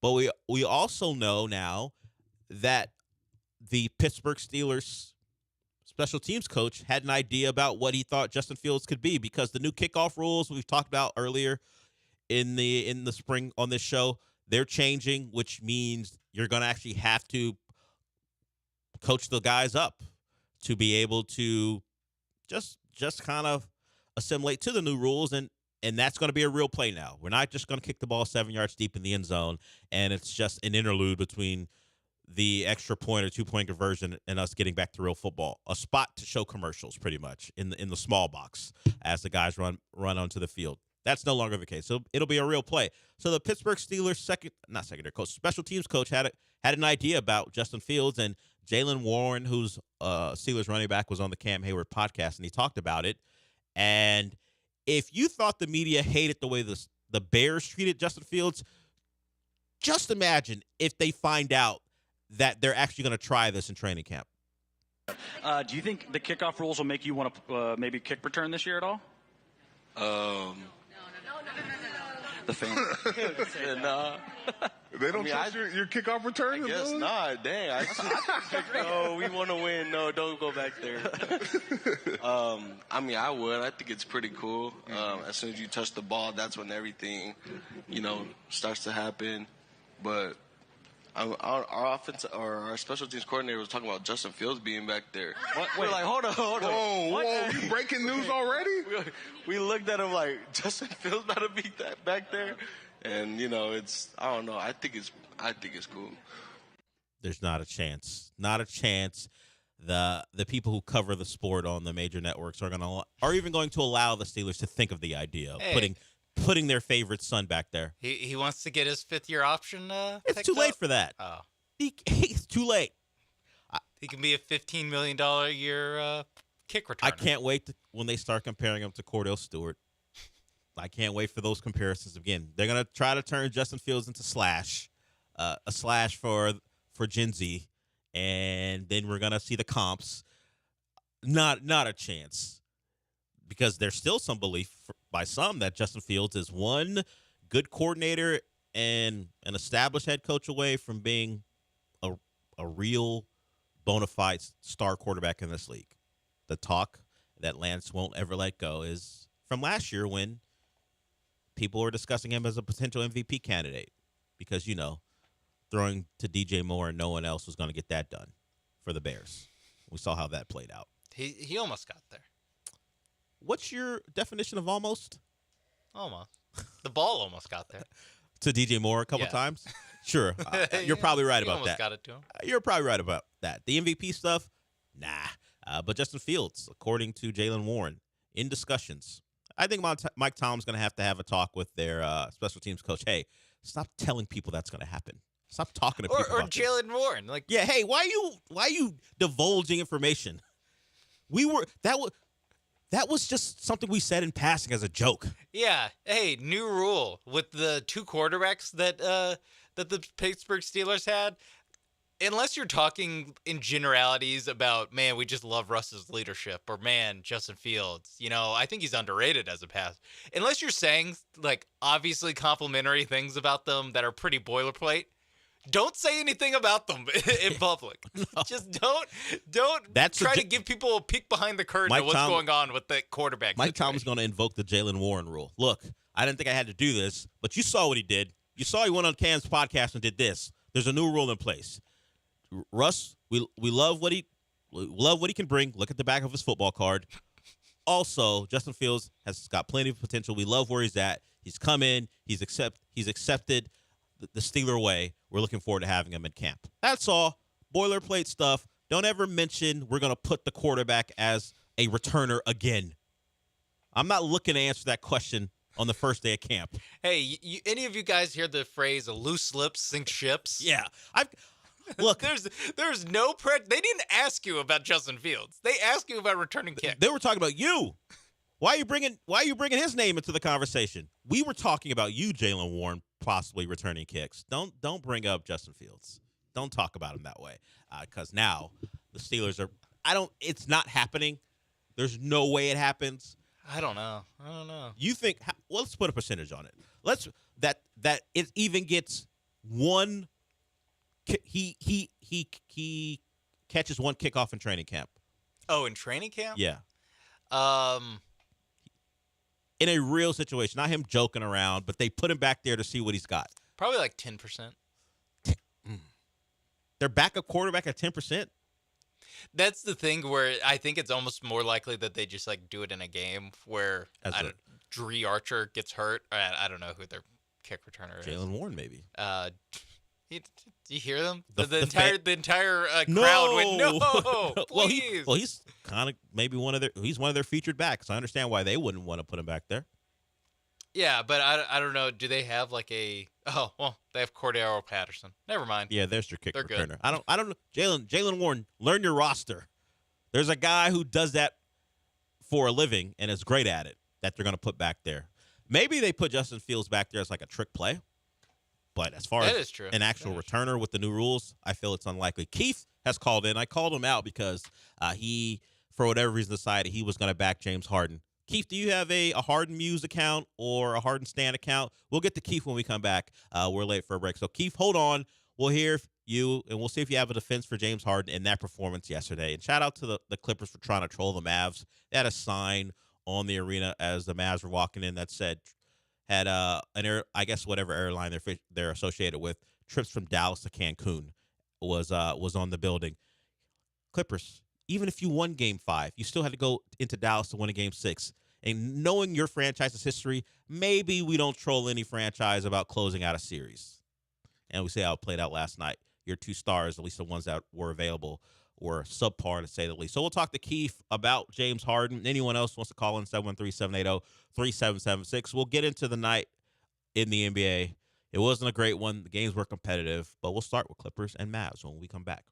But we also know now that the Pittsburgh Steelers special teams coach had an idea about what he thought Justin Fields could be, because the new kickoff rules we've talked about earlier in the spring on this show, they're changing, which means you're going to actually have to coach the guys up to be able to just kind of assimilate to the new rules, and that's going to be a real play now. We're not just going to kick the ball 7 yards deep in the end zone, and it's just an interlude between the extra point or 2-point conversion and us getting back to real football. A spot to show commercials, pretty much, in the small box as the guys run onto the field. That's no longer the case. So it'll be a real play. So the Pittsburgh Steelers special teams coach had an idea about Justin Fields, and Jalen Warren, who's Steelers running back, was on the Cam Hayward podcast, and he talked about it. And if you thought the media hated the way the Bears treated Justin Fields, just imagine if they find out that they're actually going to try this in training camp. Do you think the kickoff rules will make you want to maybe kick return this year at all? No. The fans. Nah. They don't trust your kickoff return? I guess not. Dang. No, we want to win. No, don't go back there. I would. I think it's pretty cool. As soon as you touch the ball, that's when everything, starts to happen. But our offense or our special teams coordinator was talking about Justin Fields being back there. We're like, hold on. Whoa, you breaking news already? We looked at him like, Justin Fields about to be back there, and I don't know. I think it's cool. There's not a chance. Not a chance. The people who cover the sport on the major networks are even going to allow the Steelers to think of the idea of putting their favorite son back there. He wants to get his 5th-year option. It's too late for that. Oh, it's too late. He can be a $15 million a year kick returner. I can't wait when they start comparing him to Cordell Stewart. I can't wait for those comparisons again. They're gonna try to turn Justin Fields into a slash for Gen Z, and then we're gonna see the comps. Not a chance, because there's still some belief by some that Justin Fields is one good coordinator and an established head coach away from being a real bona fide star quarterback in this league. The talk that Lance won't ever let go is from last year when people were discussing him as a potential MVP candidate because, throwing to DJ Moore and no one else was going to get that done for the Bears. We saw how that played out. He almost got there. What's your definition of almost? Almost. The ball almost got there. To DJ Moore a couple times? Sure. You're probably right about that. Got it to him. You're probably right about that. The MVP stuff? Nah. But Justin Fields, according to Jalen Warren, in discussions. I think Mike Tomlin's going to have a talk with their special teams coach. Hey, stop telling people that's going to happen. Stop talking to people or about Jalen Warren. Yeah, hey, why are you divulging information? That was just something we said in passing as a joke. Yeah. Hey, new rule with the 2 quarterbacks that the Pittsburgh Steelers had. Unless you're talking in generalities about, man, we just love Russ's leadership, or man, Justin Fields, I think he's underrated as a pass. Unless you're saying obviously complimentary things about them that are pretty boilerplate, don't say anything about them in public. No. Just don't try to give people a peek behind the curtain of what's going on with the quarterback. Mike Tomlin's going to invoke the Jalen Warren rule. Look, I didn't think I had to do this, but you saw what he did. You saw he went on Cam's podcast and did this. There's a new rule in place. Russ, we love what he can bring. Look at the back of his football card. Also, Justin Fields has got plenty of potential. We love where he's at. He's come in. He's accepted the Steeler way. We're looking forward to having him in camp. That's all. Boilerplate stuff. Don't ever mention we're going to put the quarterback as a returner again. I'm not looking to answer that question on the first day of camp. Hey, any of you guys hear the phrase "loose lips sink ships"? Yeah, Look, there's no they didn't ask you about Justin Fields. They asked you about returning kicks. They were talking about you. Why are you bringing his name into the conversation? We were talking about you, Jalen Warren, possibly returning kicks. Don't bring up Justin Fields. Don't talk about him that way. Because now the Steelers are. It's not happening. There's no way it happens. I don't know. You think? Well, let's put a percentage on it. That it even gets one. He catches one kickoff in training camp. Oh, in training camp? Yeah. In a real situation, not him joking around, but they put him back there to see what he's got. Probably like 10%. Their backup quarterback at 10%? That's the thing where I think it's almost more likely that they just do it in a game where Dree Archer gets hurt. I don't know who their kick returner is. Jalen Warren, maybe. Do you hear them? The The entire crowd went, no, please. He's kind of maybe he's one of their featured backs. I understand why they wouldn't want to put him back there. Yeah, but I don't know. Do they have like they have Cordero Patterson. Never mind. Yeah, there's your kick They're returner. good. I don't know. Jalen Warren, learn your roster. There's a guy who does that for a living and is great at it that they're going to put back there. Maybe they put Justin Fields back there as like a trick play. But as far as an actual returner with the new rules, I feel it's unlikely. Keith has called in. I called him out because he, for whatever reason, decided he was going to back James Harden. Keith, do you have a Harden Muse account or a Harden Stan account? We'll get to Keith when we come back. We're late for a break. So, Keith, hold on. We'll hear you, and we'll see if you have a defense for James Harden in that performance yesterday. And shout out to the Clippers for trying to troll the Mavs. They had a sign on the arena as the Mavs were walking in that said, had I guess whatever airline they're associated with, trips from Dallas to Cancun was on the building. Clippers, even if you won Game 5, you still had to go into Dallas to win a Game 6. And knowing your franchise's history, maybe we don't troll any franchise about closing out a series. And we see how it played out last night. Your 2 stars, at least the ones that were available, were subpar, to say the least. So we'll talk to Keith about James Harden. Anyone else wants to call in, 713-780-3776. We'll get into the night in the NBA. It wasn't a great one. The games were competitive, but we'll start with Clippers and Mavs when we come back.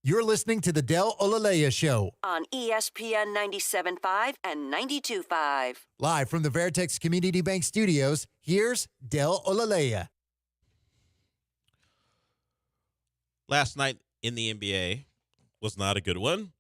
You're listening to the Del Olaleye Show. On ESPN 97.5 and 92.5. Live from the Veritex Community Bank Studios, here's Del Olaleye. Last night in the NBA was not a good one.